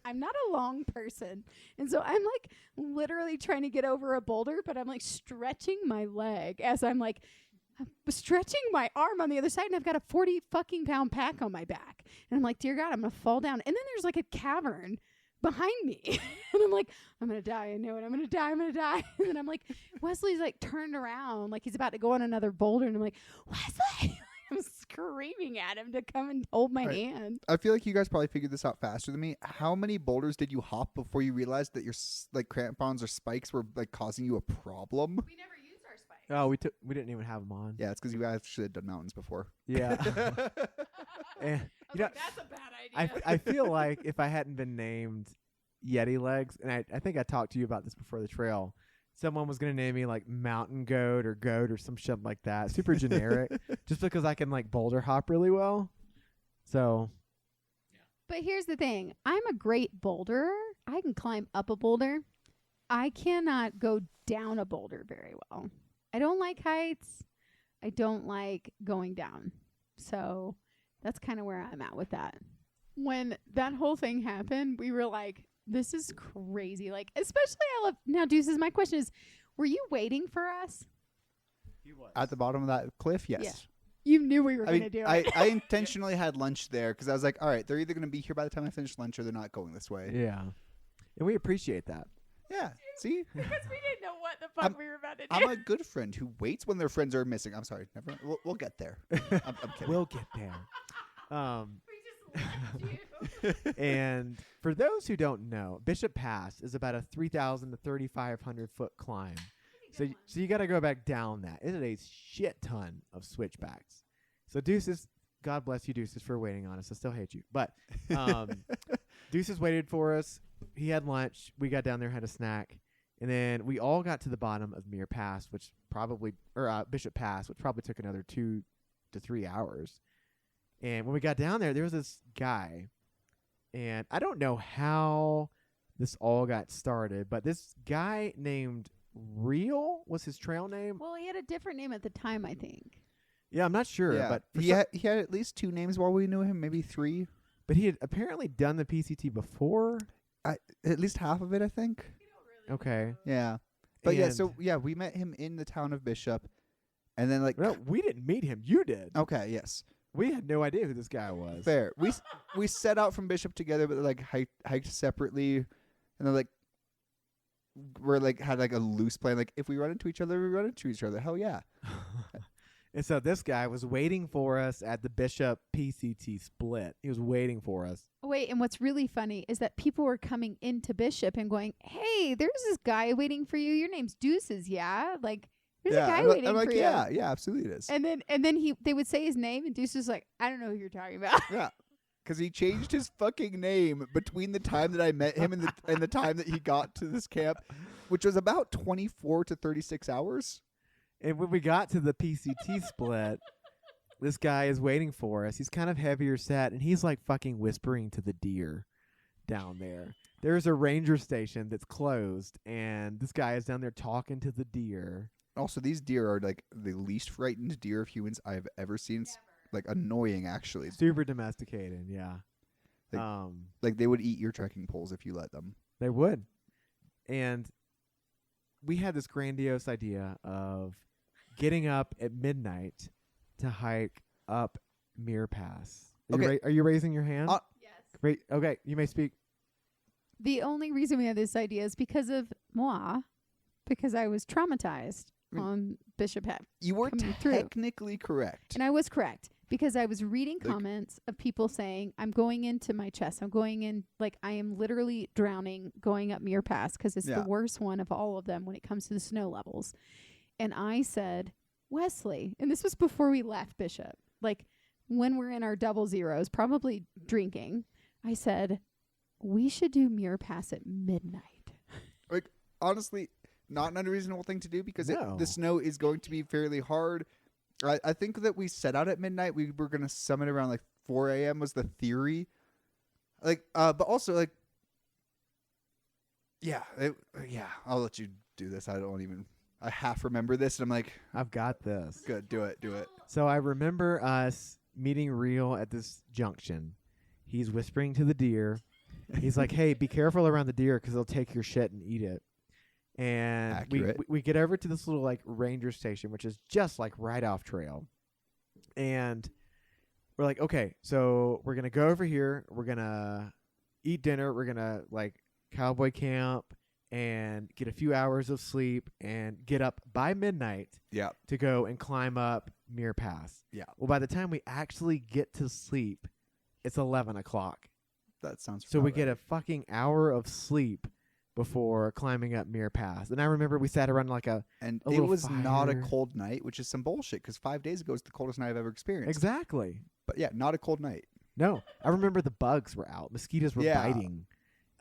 I'm not a long person. And so I'm like literally trying to get over a boulder, but I'm like stretching my leg as I'm like stretching my arm on the other side, and I've got a 40 fucking pound pack on my back. And I'm like, dear God, I'm gonna fall down. And then there's like a cavern behind me. And I'm like, I'm gonna die. I know it. I'm gonna die. And then I'm like, Wesley's like turned around like he's about to go on another boulder, and I'm like, Wesley. I'm screaming at him to come and hold my hand. I feel like you guys probably figured this out faster than me. How many boulders did you hop before you realized that your like crampons or spikes were like causing you a problem? We never used our spikes. oh, we didn't even have them on. Yeah, it's because you guys should have done mountains before. Yeah. And I was like, that's a bad idea. I feel like if I hadn't been named Yeti Legs, and I think I talked to you about this before the trail, someone was going to name me like Mountain Goat or some shit like that. Super generic. Just because I can like boulder hop really well. So. But here's the thing. I'm a great boulderer. I can climb up a boulder. I cannot go down a boulder very well. I don't like heights. I don't like going down. So that's kind of where I'm at with that. When that whole thing happened, we were like, this is crazy. Like, especially I love now, Deuces, my question is, were you waiting for us? He was. At the bottom of that cliff, yes. Yeah. You knew we were I going to mean, do I it. intentionally had lunch there because I was like, all right, they're either going to be here by the time I finish lunch or they're not going this way. Yeah. And we appreciate that. Yeah. See? Because we didn't know what the fuck we were about to do. I'm a good friend who waits when their friends are missing. I'm sorry. Never. We'll get there. I'm kidding. We'll get there. We just left you. And for those who don't know, Bishop Pass is about a 3,000 to 3,500 foot climb. So you got to go back down that. It is a shit ton of switchbacks. So Deuces, God bless you, Deuces, for waiting on us. I still hate you. But Deuces waited for us. He had lunch. We got down there, had a snack. And then we all got to the bottom of Muir Pass, Bishop Pass, which probably took another 2 to 3 hours. And when we got down there was this guy. And I don't know how this all got started, but this guy named Real was his trail name. Well, he had a different name at the time, I think. Yeah, I'm not sure, Yeah. but He had at least 2 names while we knew him, maybe 3. but he had apparently done the PCT before. At least half of it, I think. Okay. Yeah. But we met him in the town of Bishop. And then No, we didn't meet him. You did. okay, yes. We had no idea who this guy was. Fair. We set out from Bishop together, but like hiked separately, and then had a loose plan. Like if we run into each other, we run into each other. Hell yeah. And so this guy was waiting for us at the Bishop PCT split. He was waiting for us. Wait, and what's really funny is that people were coming into Bishop and going, "Hey, there's this guy waiting for you. Your name's Deuces, yeah? Like, there's a guy waiting I'm like, for you." yeah, absolutely it is. And then they would say his name, and Deuces was like, "I don't know who you're talking about." Yeah. because he changed his fucking name between the time that I met him and the time that he got to this camp, which was about 24 to 36 hours. And when we got to the PCT split, this guy is waiting for us. He's kind of heavier set, and he's like fucking whispering to the deer down there. There's a ranger station that's closed, and this guy is down there talking to the deer. Also, these deer are like the least frightened deer of humans I've ever seen. Like annoying, actually. Super domesticated, yeah. Like they would eat your trekking poles if you let them. They would. And we had this grandiose idea of getting up at midnight to hike up Muir Pass. Are you raising your hand? Yes. Okay, you may speak. The only reason we had this idea is because of moi, because I was traumatized on Bishop Head. You were technically correct. And I was correct because I was reading comments of people saying, I'm going into my chest. I'm going in, like, I am literally drowning going up Muir Pass because it's the worst one of all of them when it comes to the snow levels. And I said, Wesley, and this was before we left Bishop, like when we're in our double zeros, probably drinking, I said, we should do Muir Pass at midnight. Like, honestly, not an unreasonable thing to do because the snow is going to be fairly hard. I think that we set out at midnight. We were going to summit around like 4 a.m. was the theory. Like, but also like, I'll let you do this. I half remember this, and I'm like, I've got this. Good, do it. So I remember us meeting Real at this junction. He's whispering to the deer. He's like, hey, be careful around the deer because they'll take your shit and eat it. And we get over to this little like ranger station, which is just like right off trail. And we're like, okay, so we're going to go over here. We're going to eat dinner. We're going to like cowboy camp and get a few hours of sleep and get up by midnight to go and climb up Muir Pass. Yeah. Well, by the time we actually get to sleep, it's 11 o'clock. That sounds so we get a fucking hour of sleep before climbing up Muir Pass. And I remember we sat around like and it was fire. Not a cold night, which is some bullshit because 5 days ago was the coldest night I've ever experienced. Exactly. But yeah, not a cold night. No. I remember the bugs were out. Mosquitoes were biting.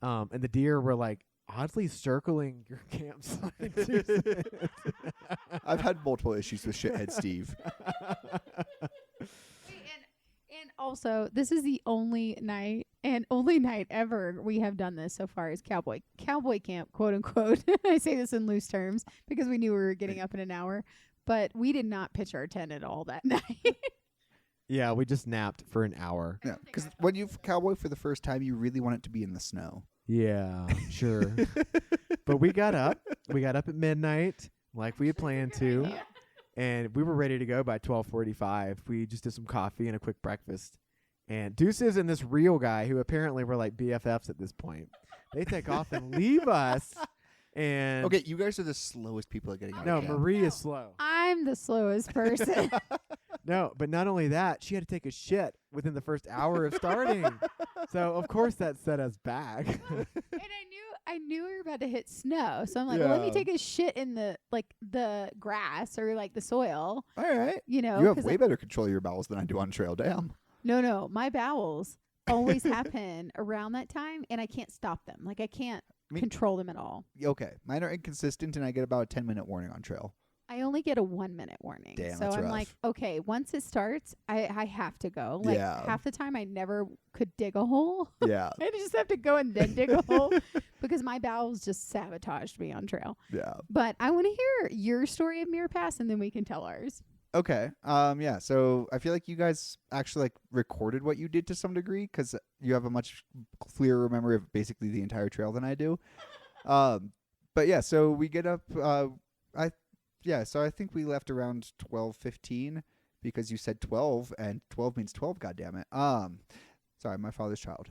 And the deer were like oddly circling your campsite. I've had multiple issues with shithead Steve. And also, this is the only night ever we have done this so far is cowboy camp, quote unquote. I say this in loose terms because we knew we were getting up in an hour, but we did not pitch our tent at all that night. Yeah, we just napped for an hour. Yeah, because when you cowboy for the first time, you really want it to be in the snow. Yeah, sure. But we got up at midnight like we had planned to. Yeah. And we were ready to go by 12:45. We just did some coffee and a quick breakfast. And Deuces and this Real guy, who apparently were like BFFs at this point, they take off and leave us. And okay, you guys are the slowest people at getting out. No, Marie is slow. I'm the slowest person. No, but not only that, she had to take a shit within the first hour of starting. So of course that set us back. And I knew we were about to hit snow, so I'm like, well, let me take a shit in the grass or like the soil. All right, you know, you have way better control of your bowels than I do on trail. Damn. No, my bowels always happen around that time, and I can't stop them. Like I can't control them at all. Okay, mine are inconsistent, and I get about a 10-minute warning on trail. I only get a 1 minute warning. Damn, so that's I'm rough. Like, okay, once it starts, I have to go. Like half the time I never could dig a hole. Yeah. I just have to go and then dig a hole because my bowels just sabotaged me on trail. Yeah. But I want to hear your story of Muir Pass and then we can tell ours. Okay. Yeah. So I feel like you guys actually like recorded what you did to some degree because you have a much clearer memory of basically the entire trail than I do. But yeah, so we get up, so I think we left around 12:15 because you said 12 and 12 means 12. God damn it. Sorry, my father's child.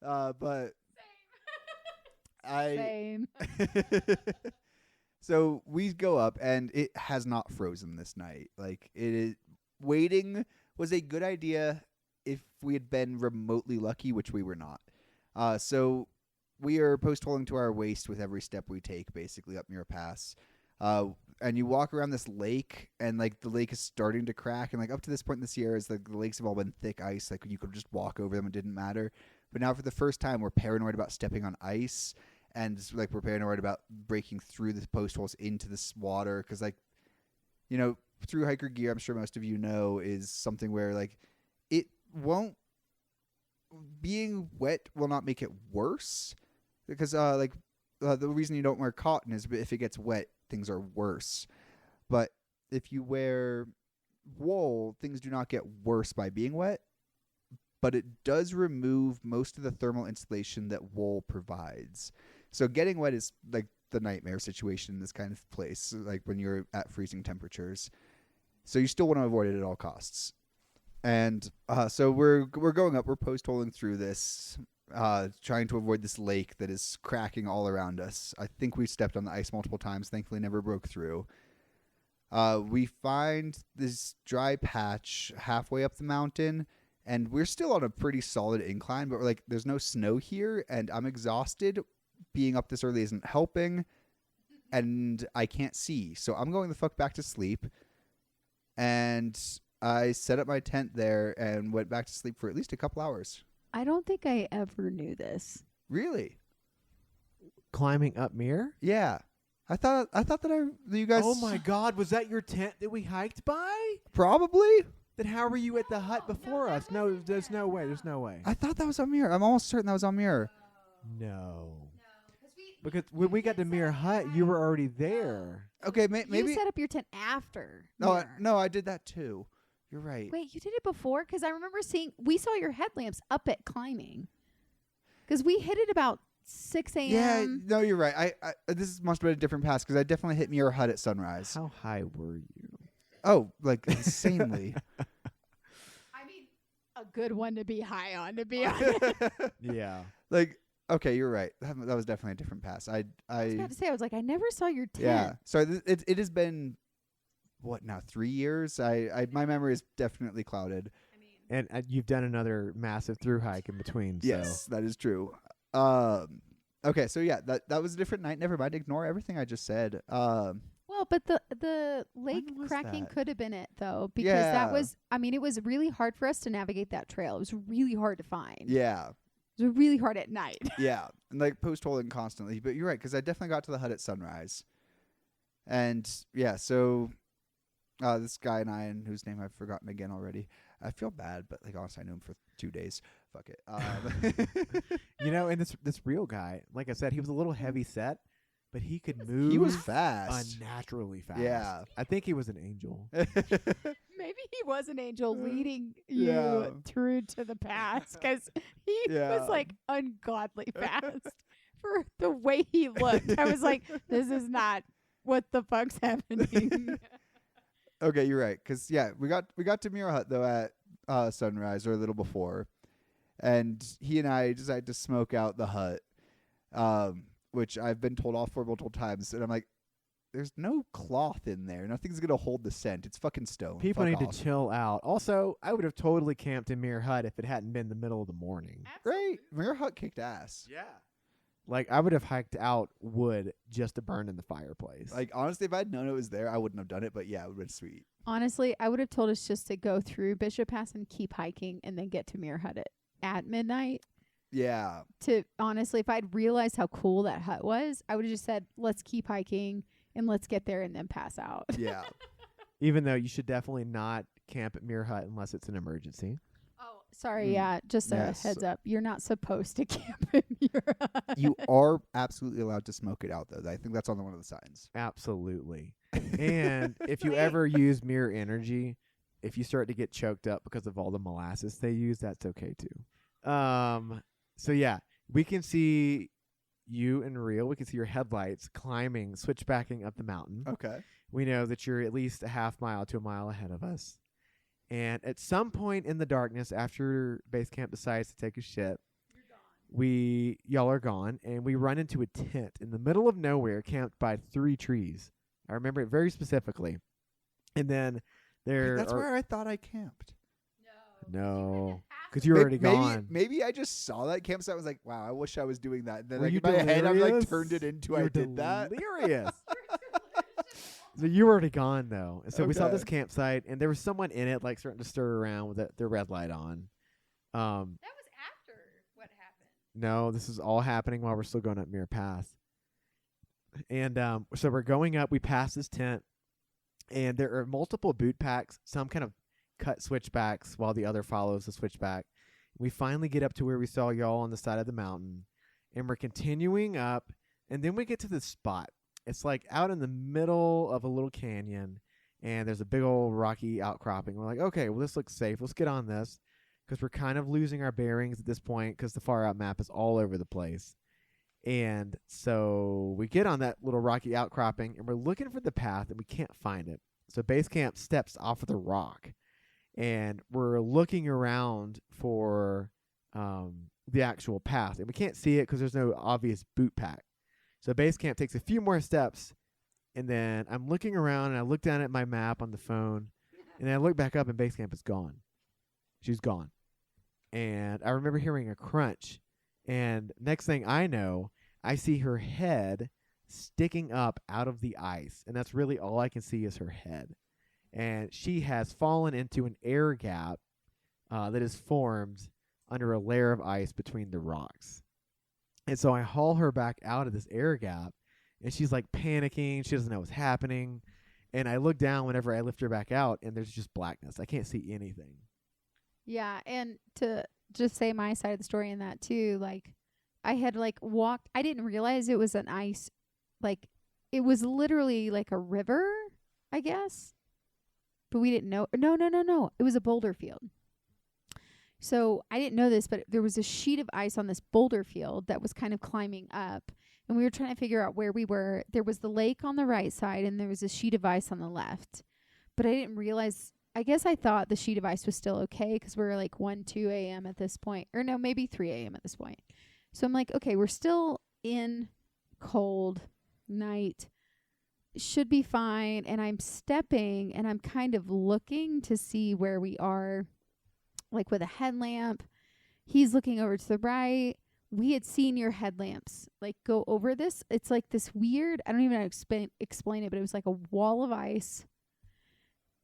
But Same. So we go up and it has not frozen this night. Like waiting was a good idea if we had been remotely lucky, which we were not. So we are post holing to our waist with every step we take, basically up Muir Pass. And you walk around this lake, and like the lake is starting to crack, and like up to this point in the Sierras, like the lakes have all been thick ice, like you could just walk over them, it didn't matter. But now for the first time, we're paranoid about stepping on ice, and like we're paranoid about breaking through the post holes into this water, because like, you know, through hiker gear, I'm sure most of you know, is something where like it won't, being wet will not make it worse, because the reason you don't wear cotton is if it gets wet, things are worse. But if you wear wool, things do not get worse by being wet, but it does remove most of the thermal insulation that wool provides. So getting wet is like the nightmare situation in this kind of place, like when you're at freezing temperatures. So you still want to avoid it at all costs. And so we're going up, we're post-holing through this, trying to avoid this lake that is cracking all around us. I think we stepped on the ice multiple times, thankfully never broke through. We find this dry patch halfway up the mountain, and we're still on a pretty solid incline, but we're like, there's no snow here, and I'm exhausted. Being up this early isn't helping, and I can't see. So I'm going the fuck back to sleep, and I set up my tent there and went back to sleep for at least a couple hours. I don't think I ever knew this. Really? Climbing up Muir? Yeah. I thought that you guys. Oh my God! Was that your tent that we hiked by? Probably. Then how were you at the hut before us? No, there's no way. There's no way. I thought that was on Muir. I'm almost certain that was on Muir. No. Because when we got to Muir Hut, you were already there. Okay, maybe. You set up your tent after. No, I did that too. You're right. Wait, you did it before? Because I remember we saw your headlamps up at climbing. Because we hit it about 6 a.m. Yeah, no, you're right. I this must have been a different pass, because I definitely hit Muir Hut at sunrise. How high were you? Oh, like insanely. I mean, a good one to be high on, to be honest. Yeah. Like, okay, you're right. That was definitely a different pass. I was about to say, I was like, I never saw your tent. Yeah. So it has been, what now, 3 years? My memory is definitely clouded. And you've done another massive through hike in between. So. Yes, that is true. Okay, so yeah, that was a different night. Never mind. Ignore everything I just said. Well, but the lake was cracking that? could have been it, though, because Yeah. that was, I mean, it was really hard for us to navigate that trail. It was really hard to find. Yeah. It was really hard at night. Yeah, and like post-holing constantly. But you're right, because I definitely got to the hut at sunrise. And yeah, so this guy and I, and whose name I've forgotten again already. I feel bad, but like honestly, I knew him for 2 days. Fuck it. You know, and this real guy, like I said, he was a little heavy set, but he could move. He was fast. Unnaturally fast. Yeah. I think he was an angel. Maybe he was an angel leading you Yeah. through to the pass, because he Yeah. was like ungodly fast for the way he looked. I was like, this is not what the fuck's happening. Okay, you're right. Because yeah, we got to Muir Hut though at sunrise or a little before, and he and I decided to smoke out the hut, which I've been told off for multiple times, and I'm like, there's no cloth in there. Nothing's gonna hold the scent. It's fucking stone. People Fuck need off. to chill out. Also, I would have totally camped in Muir Hut if it hadn't been the middle of the morning. Right, Muir Hut kicked ass. Yeah. Like, I would have hiked out wood just to burn in the fireplace. Like honestly, if I'd known it was there, I wouldn't have done it. But yeah, it would have been sweet. Honestly, I would have told us just to go through Bishop Pass and keep hiking and then get to Muir Hut at midnight. Yeah. Honestly, if I'd realized how cool that hut was, I would have just said, let's keep hiking and let's get there and then pass out. Yeah. Even though you should definitely not camp at Muir Hut unless it's an emergency. Oh, sorry. Mm. Yeah. Just Yes. a heads up. You're not supposed to camp at Muir Hut. You are absolutely allowed to smoke it out though. I think that's on one of the signs. Absolutely. And if you ever use Muir Energy, if you start to get choked up because of all the molasses they use, that's okay too. So yeah, we can see you in real. We can see your headlights climbing, switchbacking up the mountain. Okay. We know that you're at least a half mile to a mile ahead of us. And at some point in the darkness, after base camp decides to take a shit, y'all are gone, and we run into a tent in the middle of nowhere, camped by 3 trees. I remember it very specifically. And then That's where I thought I camped. No, because you were already gone. Maybe I just saw that campsite. I was like, wow, I wish I was doing that. And then Were like, you in my head, I like delirious? turned it into You're I did that. delirious. So you were already gone though. And so we saw Okay. this campsite, and there was someone in it, like starting to stir around with their red light on. That was after what happened. No, this is all happening while we're still going up Muir Pass. And so we're going up. We pass this tent, and there are multiple boot packs. Some kind of cut switchbacks while the other follows the switchback. We finally get up to where we saw y'all on the side of the mountain, and we're continuing up, and then we get to this spot. It's like out in the middle of a little canyon, and there's a big old rocky outcropping. We're like, okay, well, this looks safe. Let's get on this, because we're kind of losing our bearings at this point because the far out map is all over the place. And so we get on that little rocky outcropping, and we're looking for the path, and we can't find it. So Basecamp steps off of the rock, and we're looking around for the actual path, and we can't see it because there's no obvious boot pack. So Basecamp takes a few more steps, and then I'm looking around, and I look down at my map on the phone, and I look back up, and Basecamp is gone. She's gone. And I remember hearing a crunch, and next thing I know, I see her head sticking up out of the ice, and that's really all I can see is her head. And she has fallen into an air gap that is formed under a layer of ice between the rocks. And so I haul her back out of this air gap, and she's like panicking. She doesn't know what's happening. And I look down whenever I lift her back out, and there's just blackness. I can't see anything. Yeah, and to just say my side of the story in that too, like I had like walked, I didn't realize it was an ice, like it was literally like a river, I guess. But we didn't know. No. It was a boulder field. So I didn't know this, but there was a sheet of ice on this boulder field that was kind of climbing up. And we were trying to figure out where we were. There was the lake on the right side, and there was a sheet of ice on the left. But I didn't realize, I guess I thought the sheet of ice was still okay because we were like 2 a.m. at this point. Or no, maybe 3 a.m. at this point. So I'm like, okay, we're still in cold night. Should be fine. And I'm stepping, and I'm kind of looking to see where we are, like with a headlamp. He's looking over to the right. We had seen your headlamps like go over this. It's like this weird, I don't even know how to explain it, but it was like a wall of ice,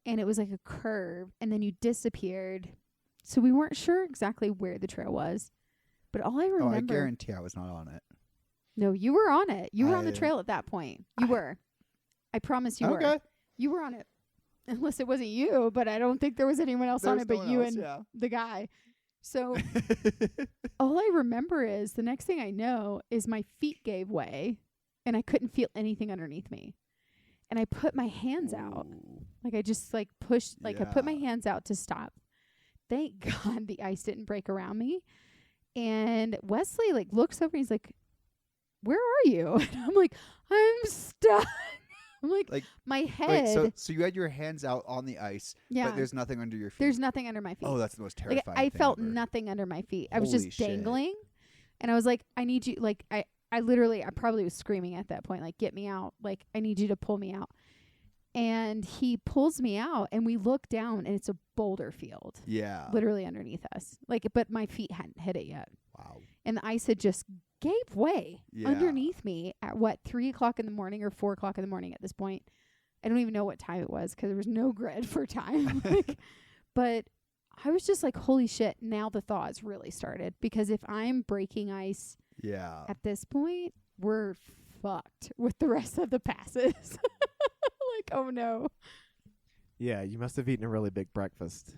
and it was like a curve, and then you disappeared. So we weren't sure exactly where the trail was. But all I remember... Oh, I guarantee I was not on it. No, you were on it. You were on the trail at that point. You were. I promise you were. You were on it. Unless it wasn't you, but I don't think there was anyone else on it but you and the guy. So all I remember is the next thing I know is my feet gave way, and I couldn't feel anything underneath me. And I put my hands out. Like I just like pushed, like I put my hands out to stop. Thank God the ice didn't break around me. And Wesley like looks over and he's like, "Where are you?" And I'm like, "I'm stuck." I'm like my head. Wait, so you had your hands out on the ice, but there's nothing under your feet. There's nothing under my feet. Oh, that's the most terrifying I thing felt ever. nothing under my feet. I Holy was just shit. dangling. And I was like, I need you. Like, I literally, I probably was screaming at that point, like, get me out. Like, I need you to pull me out. And he pulls me out, and we look down, and it's a boulder field. Yeah. Literally underneath us. Like, but my feet hadn't hit it yet. Wow. And the ice had just gave way underneath me at 3 o'clock in the morning or 4 o'clock in the morning at this point. I don't even know what time it was because there was no grid for time. But I was just like, holy shit, now the thaws really started. Because if I'm breaking ice at this point, we're fucked with the rest of the passes. Like, oh no. Yeah, you must have eaten a really big breakfast.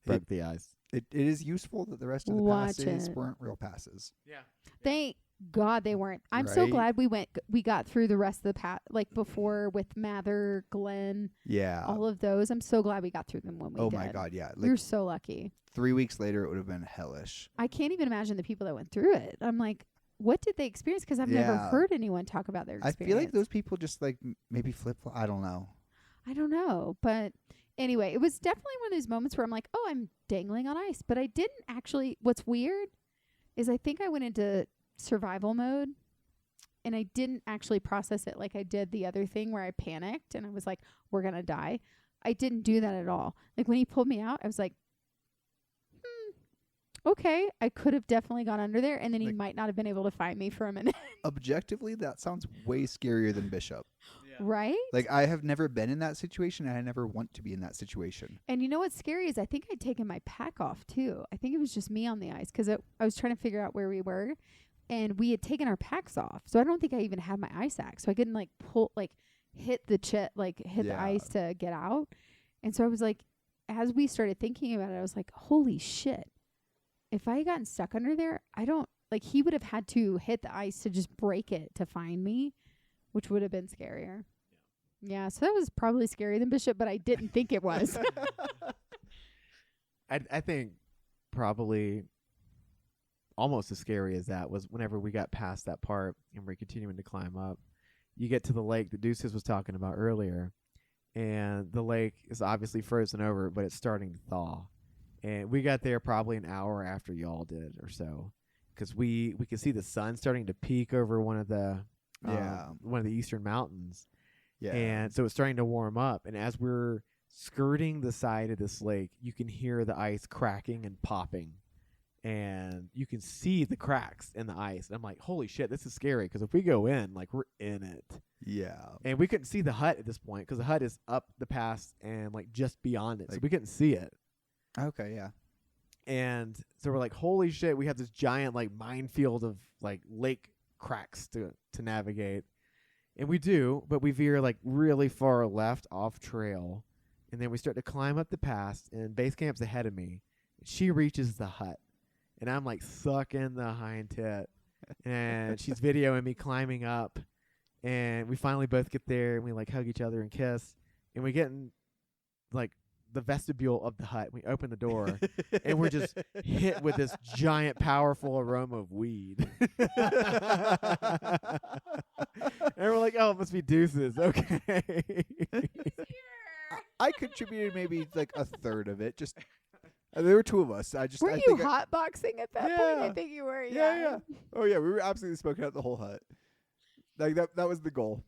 Broke the ice. It is useful that the rest of the passes weren't real passes. Yeah. Thank God they weren't. I'm so glad we got through the rest of the like before with Mather, Glen. Yeah. All of those. I'm so glad we got through them when we did. Oh my God, yeah. Like, you're so lucky. 3 weeks later, it would have been hellish. I can't even imagine the people that went through it. I'm like, what did they experience? Because I've never heard anyone talk about their experience. I feel like those people just like maybe flip-flop. I don't know. But anyway, it was definitely one of those moments where I'm like, oh, I'm dangling on ice. But I didn't actually. What's weird is I think I went into survival mode, and I didn't actually process it like I did the other thing where I panicked and I was like, we're gonna die. I didn't do that at all. Like when he pulled me out, I was like, okay, I could have definitely gone under there, and then he might not have been able to find me for a minute. Objectively, that sounds way scarier than Bishop. Right? Like, I have never been in that situation, and I never want to be in that situation. And you know what's scary is I think I'd taken my pack off too. I think it was just me on the ice because I was trying to figure out where we were, and we had taken our packs off. So I don't think I even had my ice axe. So I couldn't hit the ice to get out. And so I was like, as we started thinking about it, I was like, holy shit. If I had gotten stuck under there, he would have had to hit the ice to just break it to find me, which would have been scarier. Yeah, so that was probably scarier than Bishop, but I didn't think it was. I think probably almost as scary as that was whenever we got past that part and we're continuing to climb up. You get to the lake that Deuces was talking about earlier, and the lake is obviously frozen over, but it's starting to thaw. And we got there probably an hour after y'all did or so, because we could see the sun starting to peak over one of the eastern mountains. Yeah. And so it's starting to warm up. And as we're skirting the side of this lake, you can hear the ice cracking and popping. And you can see the cracks in the ice. And I'm like, holy shit, this is scary. Because if we go in, like, we're in it. Yeah. And we couldn't see the hut at this point because the hut is up the pass and, like, just beyond it. So we couldn't see it. Okay, yeah. And so we're like, holy shit, we have this giant, like, minefield of, like, lake cracks to navigate. And we do, but we veer, like, really far left off trail. And then we start to climb up the pass, and Basecamp's ahead of me. She reaches the hut. And I'm, like, sucking the hind tit. And she's videoing me climbing up. And we finally both get there, and we, like, hug each other and kiss. And we get in, like, the vestibule of the hut. We open the door, and we're just hit with this giant, powerful aroma of weed. And we're like, oh, it must be Deuces. Okay. I contributed maybe like a third of it. Just there were two of us. Were you hotboxing at that point? I think you were. Yeah. Oh yeah, we were absolutely smoking out the whole hut. Like that was the goal.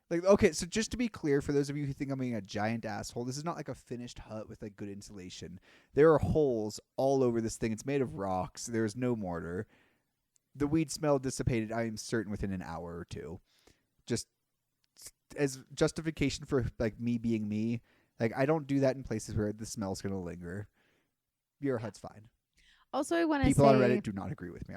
Like, okay, so just to be clear, for those of you who think I'm being a giant asshole, this is not like a finished hut with like good insulation. There are holes all over this thing. It's made of rocks. There's no mortar. The weed smell dissipated, I am certain, within an hour or two. Just as justification for like me being me. Like, I don't do that in places where the smell's going to linger. Your hut's fine. Also, I want to say... People on Reddit do not agree with me.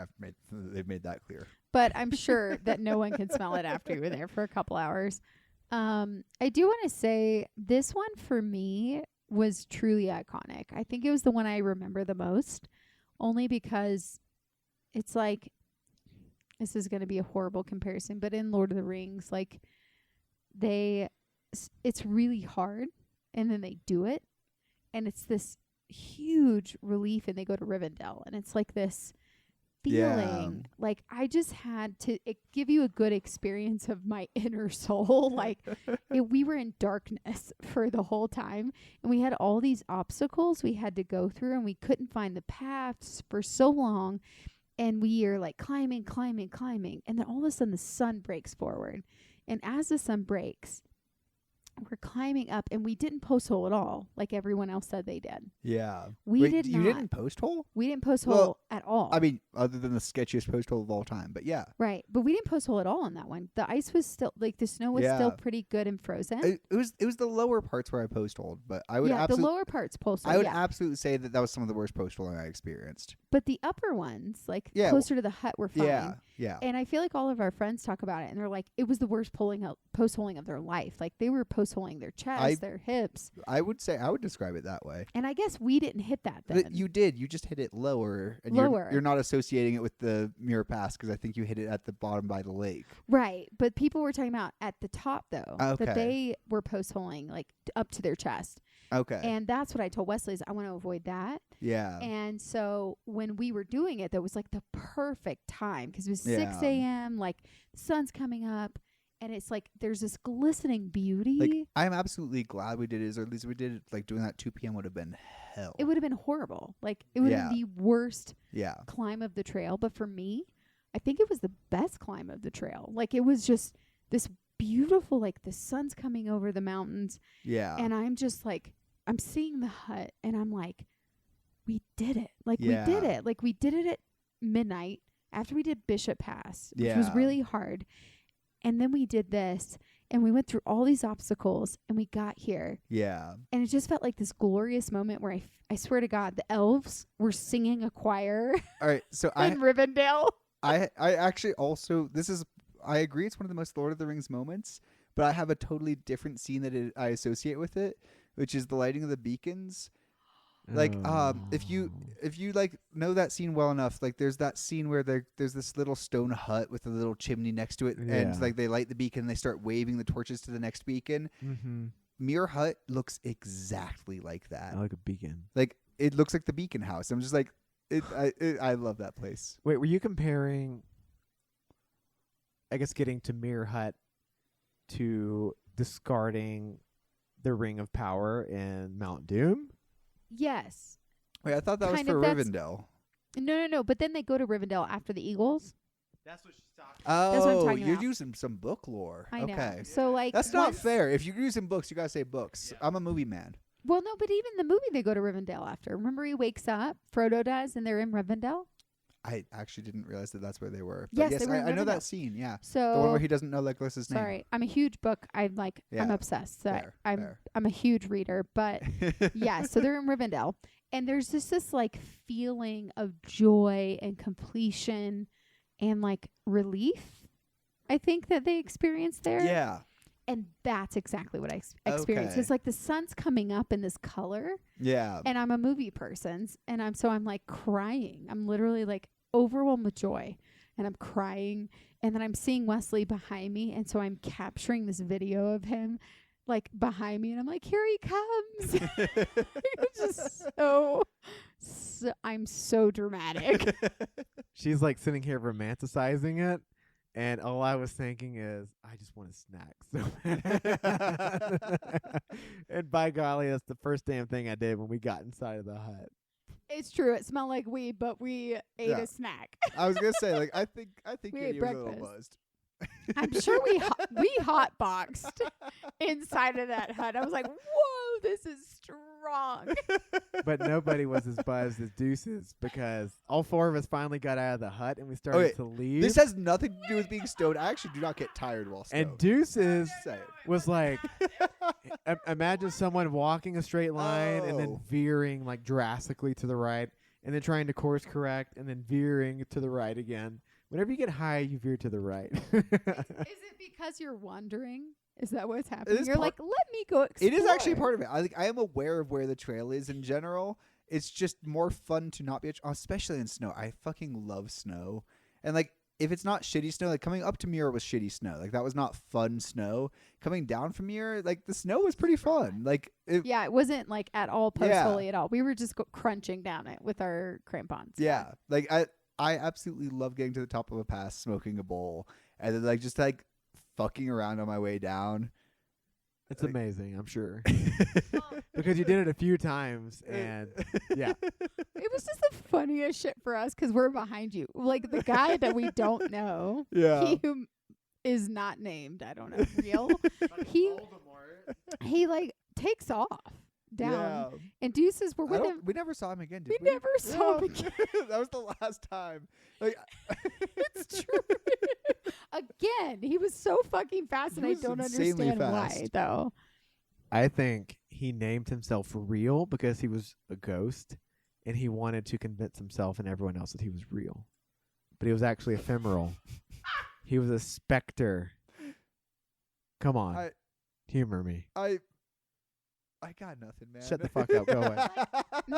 They've made that clear. But I'm sure that no one can smell it after you were there for a couple hours. I do want to say this one for me was truly iconic. I think it was the one I remember the most, only because it's like, this is going to be a horrible comparison, but in Lord of the Rings, like, it's really hard, and then they do it, and it's this huge relief, and they go to Rivendell, and it's like this feeling like I just had to give you a good experience of my inner soul. Like we were in darkness for the whole time, and we had all these obstacles we had to go through, and we couldn't find the paths for so long, and we are like climbing, and then all of a sudden the sun breaks forward, and as the sun breaks, we're climbing up, and we didn't post hole at all, like everyone else said they did. Yeah. You didn't post hole? We didn't post hole at all. I mean, other than the sketchiest post hole of all time, but yeah. Right, but we didn't post hole at all on that one. The ice was still, like, the snow was still pretty good and frozen. It was the lower parts where I post holed, but I would the lower parts post hole. I would absolutely say that was some of the worst post holing I experienced. But the upper ones, like closer to the hut, were fine. Yeah. And I feel like all of our friends talk about it, and they're like, it was the worst post holing of their life. Like, they were post holing their chest, their hips. I would describe it that way. And I guess we didn't hit that then. But you did. You just hit it lower. And you're not associating it with the Muir Pass, because I think you hit it at the bottom by the lake. Right. But people were talking about at the top, though. Okay. That they were post holing, like, up to their chest. Okay. And that's what I told Wesley is I want to avoid that. Yeah. And so when we were doing it, that was like the perfect time, because it was 6 a.m., like the sun's coming up, and it's like there's this glistening beauty. Like, I'm absolutely glad we did it, or at least we did it. Like, doing that 2 p.m. would have been hell. It would have been horrible. Like, it would have been the worst climb of the trail. But for me, I think it was the best climb of the trail. Like, it was just this beautiful, like, the sun's coming over the mountains. Yeah. And I'm just like, I'm seeing the hut, and I'm like, we did it. Like, we did it. Like, we did it at midnight after we did Bishop Pass, which was really hard. And then we did this, and we went through all these obstacles and we got here. Yeah. And it just felt like this glorious moment where I swear to God, the elves were singing a choir All right. So in Rivendell. I actually also, I agree it's one of the most Lord of the Rings moments, but I have a totally different scene that I associate with it, which is the lighting of the beacons. Like, if you like know that scene well enough, like there's that scene where there's this little stone hut with a little chimney next to it, and like they light the beacon and they start waving the torches to the next beacon. Mm-hmm. Muir Hut looks exactly like that. I like a beacon. Like it looks like the beacon house. I'm just like, I love that place. Wait, were you comparing, I guess, getting to Muir Hut to discarding the Ring of Power in Mount Doom? Yes. Wait, I thought that was for Rivendell. No. But then they go to Rivendell after the Eagles. That's what she's talking Oh, That's what I'm talking you're about. using some book lore. I know. Okay. So like That's not fair. If you're using books, you gotta say books. Yeah. I'm a movie man. Well, no, but even the movie they go to Rivendell after. Remember he wakes up, Frodo does, and they're in Rivendell? I actually didn't realize that that's where they were. But Yes, they were in I know Rivendell. that scene. Yeah, So the one where he doesn't know Legolas's name. sorry, I'm a huge book. I'm Yeah, obsessed. So fair, I'm a huge reader, but yeah, so they're in Rivendell. And there's just this like feeling of joy and completion and like relief, I think, that they experience there. Yeah. And that's exactly what I experienced. Okay. It's like the sun's coming up in this color. Yeah. And I'm a movie person, and I'm like crying. I'm literally like overwhelmed with joy, and I'm crying. And then I'm seeing Wesley behind me, and so I'm capturing this video of him like behind me, and I'm like, here he comes. It's just so I'm so dramatic. She's like sitting here romanticizing it, and all I was thinking is, I just want a snack so bad. And by golly, that's the first damn thing I did when we got inside of the hut. It's true. It smelled like weed, but we ate a snack. I was gonna say, like, I think We Yeti ate was a little breakfast. buzzed. I'm sure we hotboxed inside of that hut. I was like, whoa, this is strong. But nobody was as buzzed as Deuces, because all four of us finally got out of the hut and we started to leave. This has nothing to do with being stoned. I actually do not get tired while stoned. And Deuces Say it. was like, imagine someone walking a straight line and then Oh. veering like drastically to the right, and then trying to course correct and then veering to the right again. Whenever you get high, you veer to the right. Is it because you're wandering? Is that what's happening? is You're part- like, let me go explore. It is actually part of it. I am aware of where the trail is in general. It's just more fun to not be, especially in snow. I fucking love snow. And like, if it's not shitty snow, like coming up to Muir was shitty snow. Like that was not fun snow. Coming down from Muir, like the snow was pretty fun. Like, it wasn't like at all post-holy at all. We were just crunching down it with our crampons. Yeah. Like I absolutely love getting to the top of a pass, smoking a bowl, and then like just like fucking around on my way down. It's amazing, I'm sure. Because you did it a few times, and yeah. It was just the funniest shit for us because we're behind you. Like the guy that we don't know, he who is not named, I don't know, real. he like takes off down, and Deuces were with him. We never saw him again, did We never saw him again. That was the last time. Like, It's true. Again, he was so fucking fast, and I was don't insanely understand why, fast. though. I think he named himself real because he was a ghost, and he wanted to convince himself and everyone else that he was real. But he was actually ephemeral. He was a specter. Come on. Humor me. I got nothing, man. Shut the fuck up. Go away.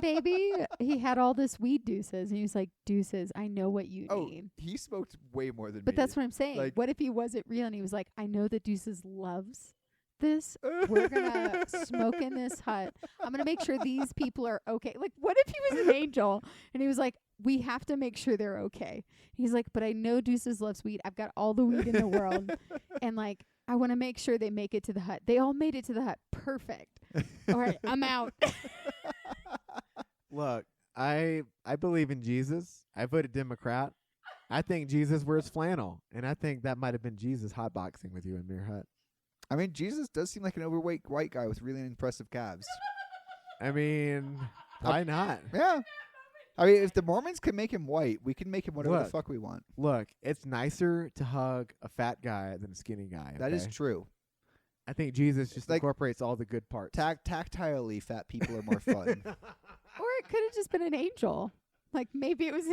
Maybe he had all this weed Deuces, and he was like, Deuces, I know what you need. He smoked way more than me. But that's what I'm saying. Like- What if he wasn't real and he was like, I know that Deuces loves this. We're going to smoke in this hut. I'm going to make sure these people are okay. Like, what if he was an angel and he was like, we have to make sure they're okay. He's like, but I know Deuces loves weed. I've got all the weed in the world. And like, I want to make sure they make it to the hut. They all made it to the hut. Perfect. All right, I'm out. Look, I believe in Jesus. I voted Democrat. I think Jesus wears flannel, and I think that might have been Jesus hotboxing with you in Muir Hut. I mean, Jesus does seem like an overweight white guy with really impressive calves. I mean, why not? Yeah. I mean, if the Mormons can make him white, we can make him whatever the Look. fuck we want. Look, it's nicer to hug a fat guy than a skinny guy. That is okay? true. I think Jesus just Like, incorporates all the good parts. Tactilely, fat people are more fun. Or it could have just been an angel. Like maybe it was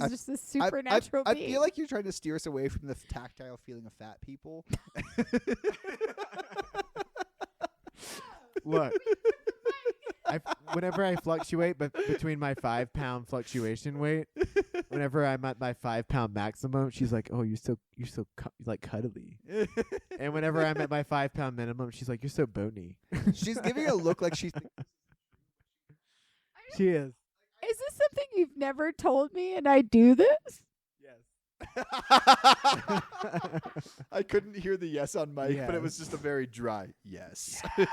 just a I supernatural being. feel like you're trying to steer us away from the tactile feeling of fat people. Look, whenever I fluctuate between my 5-pound fluctuation weight, whenever I'm at my 5-pound maximum, she's like, "Oh, you're so like cuddly." And whenever I'm at my 5-pound minimum, she's like, "You're so bony." She's giving a look like she's. She is. Is this something you've never told me and I do this? Yes. I couldn't hear the yes on mic, but it was Yes. just a very dry yes. Wait,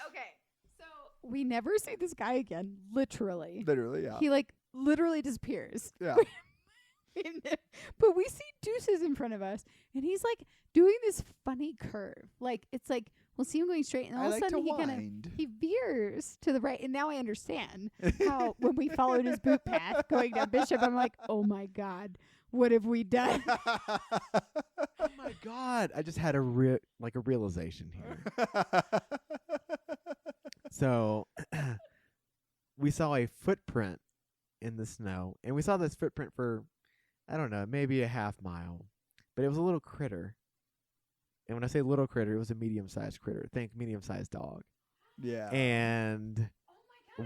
okay. So we never see this guy again, literally. Literally, yeah. He literally disappears. Yeah. But we see Deuces in front of us, and he's doing this funny curve. It's we'll see him going straight, and all I of a like to sudden wind. he veers to the right. And now I understand how when we followed his boot path going down Bishop, I'm like, oh my God, what have we done? Oh my God! I just had a realization here. So we saw a footprint in the snow, and we saw this footprint for, I don't know, maybe a half mile, but it was a little critter. And when I say little critter, it was a medium-sized critter. Think medium-sized dog. Yeah. And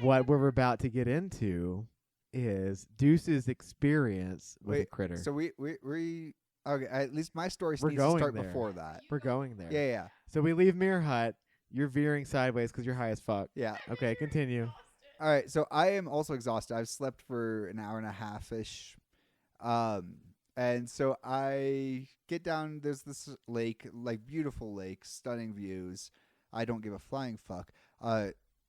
what we're about to get into is Deuce's experience with a critter. So we okay, at least my story We're needs to going start there. before that. We're going there. Yeah. So we leave Muir Hut. You're veering sideways because you're high as fuck. Yeah. Okay, continue. All right, so I am also exhausted. I've slept for an hour and a half-ish. And so I get down, there's this lake, beautiful lake, stunning views. I don't give a flying fuck.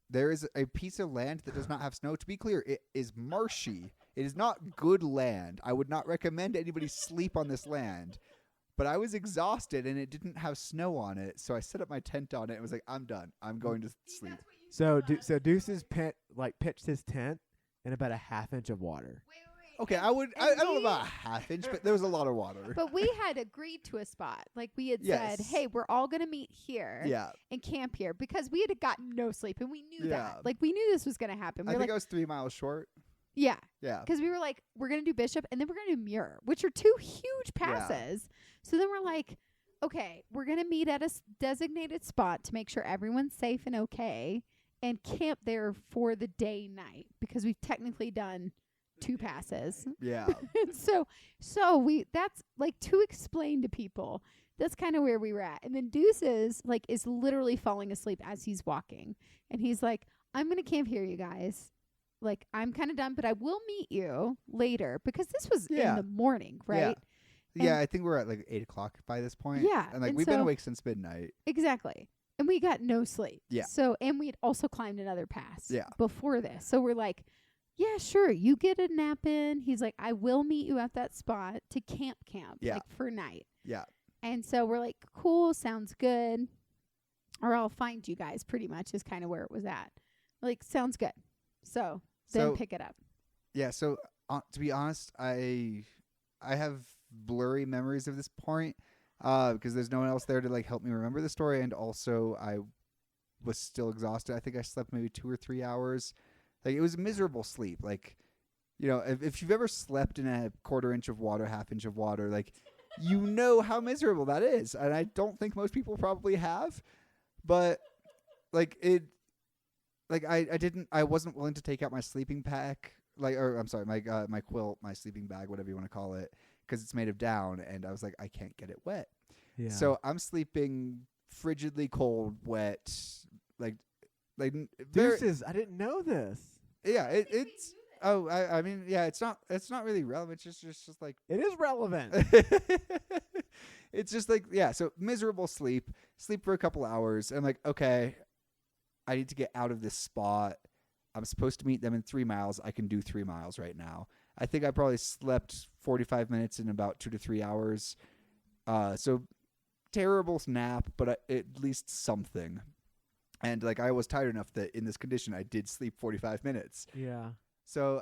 There is a piece of land that does not have snow. To be clear, it is marshy. It is not good land. I would not recommend anybody sleep on this land. But I was exhausted, and it didn't have snow on it, so I set up my tent on it and was like, I'm done. I'm going to sleep. So Deuce's pitched his tent in about a half-inch of water. Okay, I don't know about a half inch, but there was a lot of water. But we had agreed to a spot. We had said, Yes. hey, we're all going to meet here Yeah. and camp here because we had gotten no sleep, and we knew Yeah. that. We knew this was going to happen. I We're think I was 3 miles short. yeah. Yeah. Because we were we're going to do Bishop, and then we're going to do Muir, which are two huge passes. So then we're like, okay, we're going to meet at a designated spot to make sure everyone's safe and okay, and camp there for the day night because we've technically done 2 passes. Yeah. And so that's to explain to people, that's kind of where we were at. And then Deuces is literally falling asleep as he's walking. And he's like, I'm going to camp here, you guys. I'm kind of done, but I will meet you later because this was in the morning, right? Yeah, I think we're at 8 o'clock by this point. Yeah. And and we've been so- awake since midnight. Exactly. And we got no sleep. Yeah. So, and we'd also climbed another pass Yeah. before this. So we're like, yeah, sure, you get a nap in. He's like, I will meet you at that spot to camp, Yeah. for night. Yeah. And so we're like, cool, sounds good. Or I'll find you guys, pretty much is kind of where it was at. Sounds good. So then pick it up. Yeah, so to be honest, I have blurry memories of this point because there's no one else there to help me remember the story, and also I was still exhausted. I think I slept maybe 2 or 3 hours. It was a miserable sleep. If you've ever slept in a quarter inch of water, half inch of water, you know how miserable that is. And I don't think most people probably have. But I wasn't willing to take out my sleeping pack, my quilt, my sleeping bag, whatever you want to call it, because it's made of down. And I was like, I can't get it wet. Yeah. So I'm sleeping frigidly cold, wet, Deuces, I didn't know this. Yeah, it's. Oh, I mean, yeah, it's not really relevant. It's just It is relevant. it's just so miserable sleep for a couple hours. I'm like, okay, I need to get out of this spot. I'm supposed to meet them in 3 miles. I can do 3 miles right now. I think I probably slept 45 minutes in about 2 to 3 hours. So terrible nap, but at least something. And I was tired enough that in this condition I did sleep 45 minutes. Yeah. So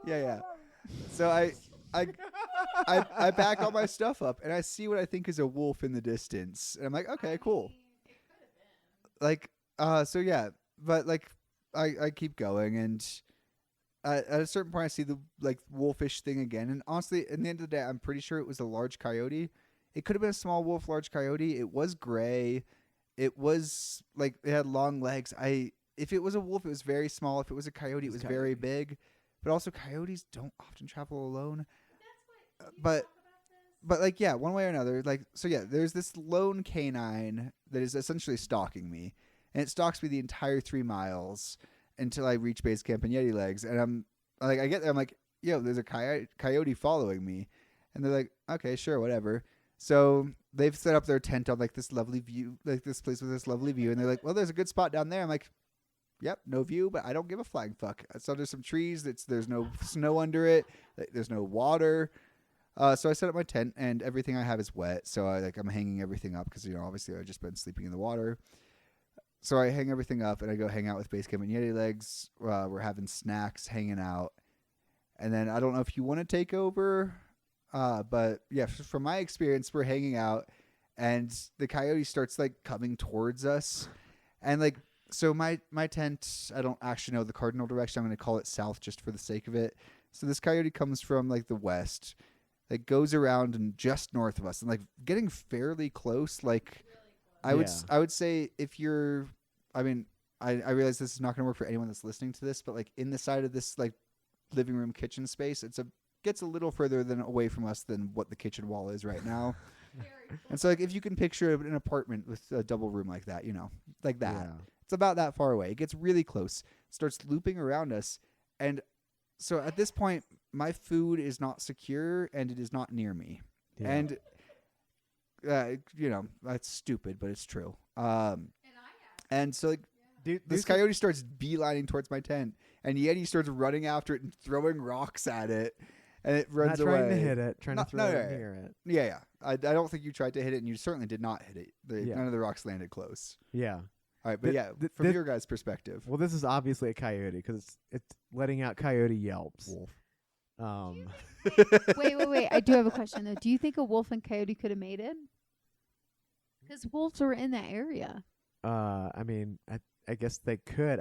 yeah. So I I back all my stuff up and I see what I think is a wolf in the distance. And I'm like, okay, cool. Like, so yeah, but like, I keep going, and at a certain point I see the like wolfish thing again. And honestly, at the end of the day, I'm pretty sure it was a large coyote. It could have been a small wolf, large coyote. It was gray. It was like, it had long legs. If it was a wolf, it was very small. If it was a coyote, it was very big. But also, coyotes don't often travel alone. But like, yeah, one way or another, like, so yeah, there's this lone canine that is essentially stalking me, and it stalks me the entire 3 miles until I reach base camp in Yeti Legs. And I'm like, I get there, I'm like, yo, there's a coyote following me, and they're like, okay, sure, whatever. So they've set up their tent on like this lovely view, like this place with this lovely view, and they're like, well, there's a good spot down there. I'm like, yep, no view, but I don't give a flying fuck. It's under some trees. There's no snow under it. There's no water. So I set up my tent, and everything I have is wet. So I'm hanging everything up because, obviously I've just been sleeping in the water. So I hang everything up, and I go hang out with Basecamp and Yeti Legs. We're having snacks, hanging out. And then I don't know if you want to take over, but yeah, from my experience, we're hanging out, and the coyote starts like coming towards us. And like, so my tent, I don't actually know the cardinal direction. I'm going to call it south just for the sake of it. So this coyote comes from like the west, like goes around and just north of us, and like getting fairly close. Like, I would say if you're, I mean, I realize this is not going to work for anyone that's listening to this, but like in the side of this like living room kitchen space, gets a little further away from us than what the kitchen wall is right now. And so like, if you can picture an apartment with a double room like that, like that, it's about that far away. It gets really close, starts looping around us. And so at this point, my food is not secure and it is not near me. Yeah. And, that's stupid, but it's true. And so like, this coyote starts beelining towards my tent, and Yeti starts running after it and throwing rocks at it. And it runs away. Trying to hit it, trying to throw it near it. Yeah. I don't think you tried to hit it, and you certainly did not hit it. None of the rocks landed close. Yeah. All right, but from your guys' perspective. Well, this is obviously a coyote because it's letting out coyote yelps. Wolf. Wait. I do have a question, though. Do you think a wolf and coyote could have mated? Because wolves were in that area. I mean, I guess they could.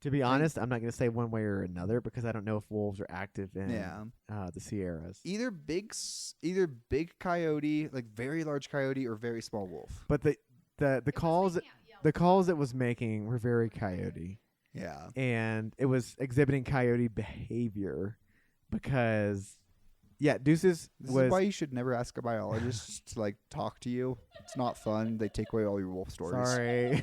To be honest, I'm not going to say one way or another because I don't know if wolves are active in the Sierras. Either big coyote, like very large coyote, or very small wolf. But the calls it was making were very coyote. Yeah. And it was exhibiting coyote behavior because Deuces This is why you should never ask a biologist to like talk to you. It's not fun. They take away all your wolf stories. Sorry.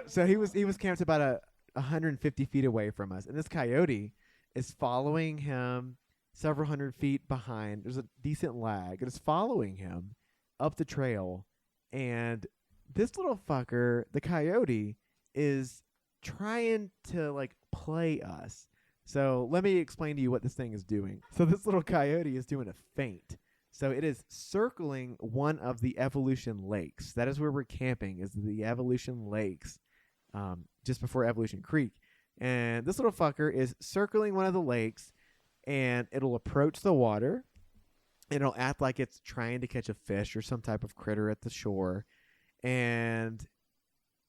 So he was camped about 150 feet away from us, and this coyote is following him several hundred feet behind. There's a decent lag. It is following him up the trail, and this little fucker, the coyote, is trying to like play us. So let me explain to you what this thing is doing. So this little coyote is doing a feint. So it is circling one of the Evolution Lakes. That is where we're camping, is the Evolution Lakes, just before Evolution Creek. And this little fucker is circling one of the lakes, and it'll approach the water. And it'll act like it's trying to catch a fish or some type of critter at the shore. And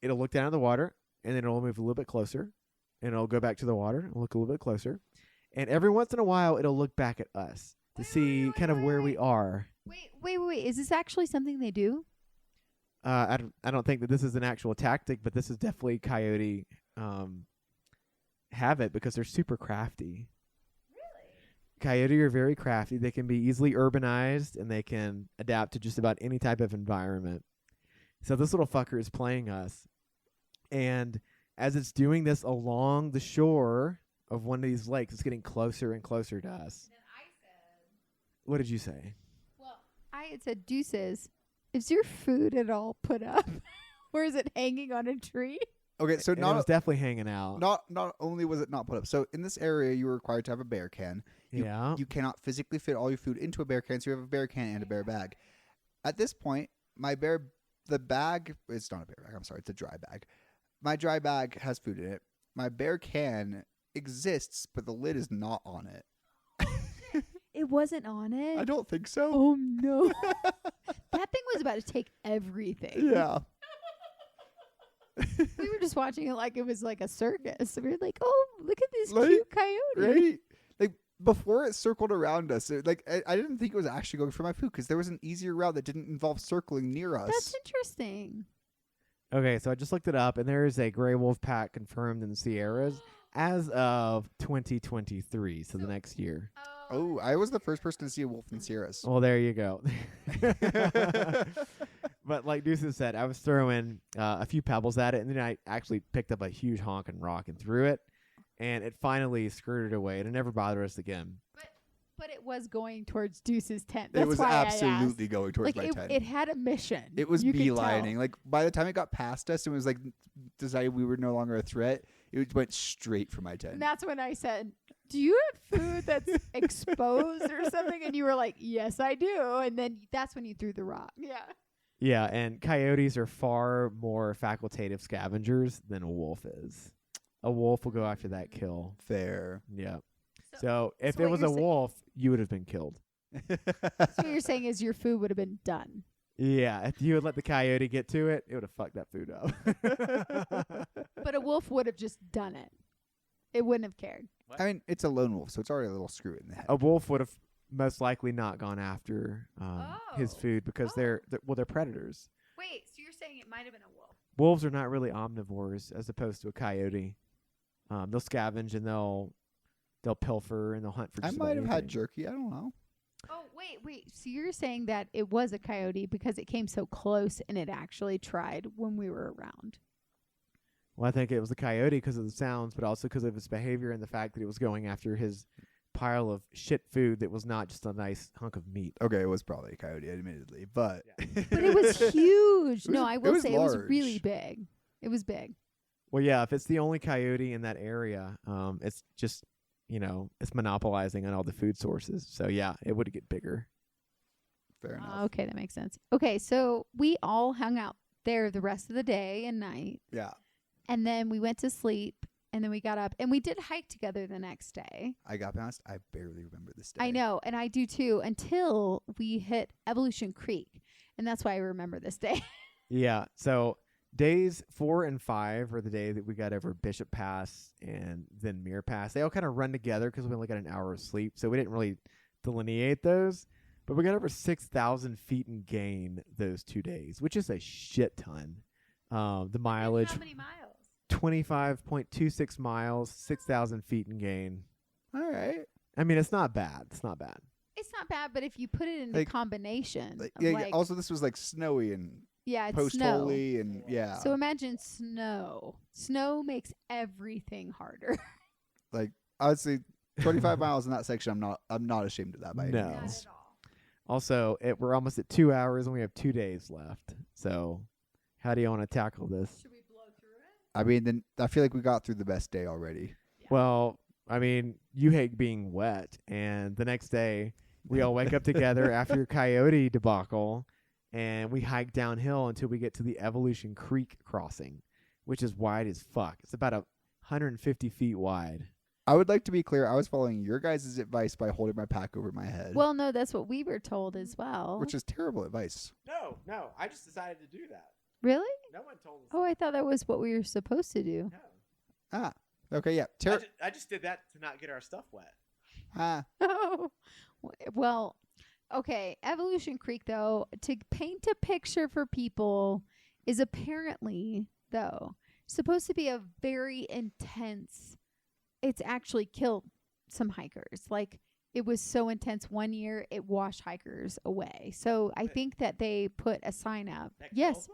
it'll look down at the water, and then it'll move a little bit closer. And it'll go back to the water and look a little bit closer. And every once in a while, it'll look back at us to see kind of where we are. Wait. Is this actually something they do? I don't think that this is an actual tactic, but this is definitely coyote habit because they're super crafty. Really? Coyote are very crafty. They can be easily urbanized, and they can adapt to just about any type of environment. So this little fucker is playing us. And as it's doing this along the shore of one of these lakes, it's getting closer and closer to us. Then I said... What did you say? Well, I had said, Deuces, is your food at all put up? Or is it hanging on a tree? Okay, so it was definitely hanging out. Not only was it not put up, so in this area you were required to have a bear can. You cannot physically fit all your food into a bear can, so you have a bear can and a bear bag. At this point, the bag, it's not a bear bag, I'm sorry, it's a dry bag. My dry bag has food in it. My bear can exists, but the lid is not on it. It wasn't on it? I don't think so. Oh, no. That thing was about to take everything. Yeah. We were just watching it like it was like a circus. We were like, oh, look at this Like, cute coyote. Right? Like, before it circled around us, I didn't think it was actually going for my food because there was an easier route that didn't involve circling near us. That's interesting. Okay, so I just looked it up, and there is a gray wolf pack confirmed in the Sierras as of 2023, so the next year. Oh, I was the first person to see a wolf in Sierras. Well, there you go. But like Deuces said, I was throwing a few pebbles at it, and then I actually picked up a huge honking rock and threw it, and it finally skirted away, and it never bothered us again. But it was going towards Deuce's tent. It That's was why I absolutely asked. going towards Like my tent. it had a mission. It was You could tell. beelining. Like, by the time it got past us and was like decided we were no longer a threat, it went straight for my tent. And that's when I said, do you have food that's exposed or something? And you were like, yes, I do. And then that's when you threw the rock. Yeah. Yeah, and coyotes are far more facultative scavengers than a wolf is. A wolf will go after that kill. Fair. Yeah. So if so it what was you're a wolf, you would have been killed. So what you're saying is your food would have been done. Yeah, if you had let the coyote get to it, it would have fucked that food up. But a wolf would have just done it. It wouldn't have cared. I mean, it's a lone wolf, so it's already a little screw in the head. A wolf would have most likely not gone after his food because they're predators. Wait, so you're saying it might have been a wolf? Wolves are not really omnivores as opposed to a coyote. They'll scavenge and they'll pilfer and they'll hunt for. I Just might have about had anything. jerky. I don't know. Oh, wait. So you're saying that it was a coyote because it came so close and it actually tried when we were around. Well, I think it was the coyote because of the sounds, but also because of its behavior and the fact that it was going after his pile of shit food that was not just a nice hunk of meat. Okay, it was probably a coyote, admittedly, but But it was huge. It No, was- I it will was say it was large. really big. It was big. Well, yeah, if it's the only coyote in that area, it's just, it's monopolizing on all the food sources. So, yeah, it would get bigger. fair enough. Okay, that makes sense. Okay, so we all hung out there the rest of the day and night. Yeah, And then we went to sleep. And then we got up. And we did hike together the next day. I got honest. I barely remember this day. I know. And I do too. Until we hit Evolution Creek. And that's why I remember this day. Yeah, so days 4 and 5 are the day that we got over Bishop Pass and then Muir Pass. They all kind of run together because we only got an hour of sleep, so we didn't really delineate those. But we got over 6,000 feet in gain those 2 days, which is a shit ton. The mileage, How many miles? 25.26 miles, 6,000 feet in gain. All right. I mean, it's not bad. It's not bad. It's not bad, but if you put it in Like- combination. of Yeah. like, Also, this was like snowy and yeah, it's post snow. holy, and yeah. So imagine snow. Snow makes everything harder. Like, I would say 25 miles in that section. I'm not ashamed of that by any No. means. all. Also, we're almost at 2 hours and we have 2 days left. So, how do you want to tackle this? Should we blow through it? I mean, then I feel like we got through the best day already. Well, I mean, you hate being wet, and the next day we all wake up together after your coyote debacle, and we hike downhill until we get to the Evolution Creek crossing, which is wide as fuck. It's about 150 feet wide. I would like to be clear. I was following your guys' advice by holding my pack over my head. Well, no, that's what we were told as well. Which is terrible advice. No, I just decided to do that. Really? No one told us. Oh, I thought that was what we were supposed to do. No. Ah. Okay, yeah. I just did that to not get our stuff wet. Ah. Oh, well, okay. Evolution Creek, though, to paint a picture for people, is apparently, though, supposed to be a very intense. It's actually killed some hikers. Like, it was so intense. One year, it washed hikers away. So I think that they put a sign up. Yes.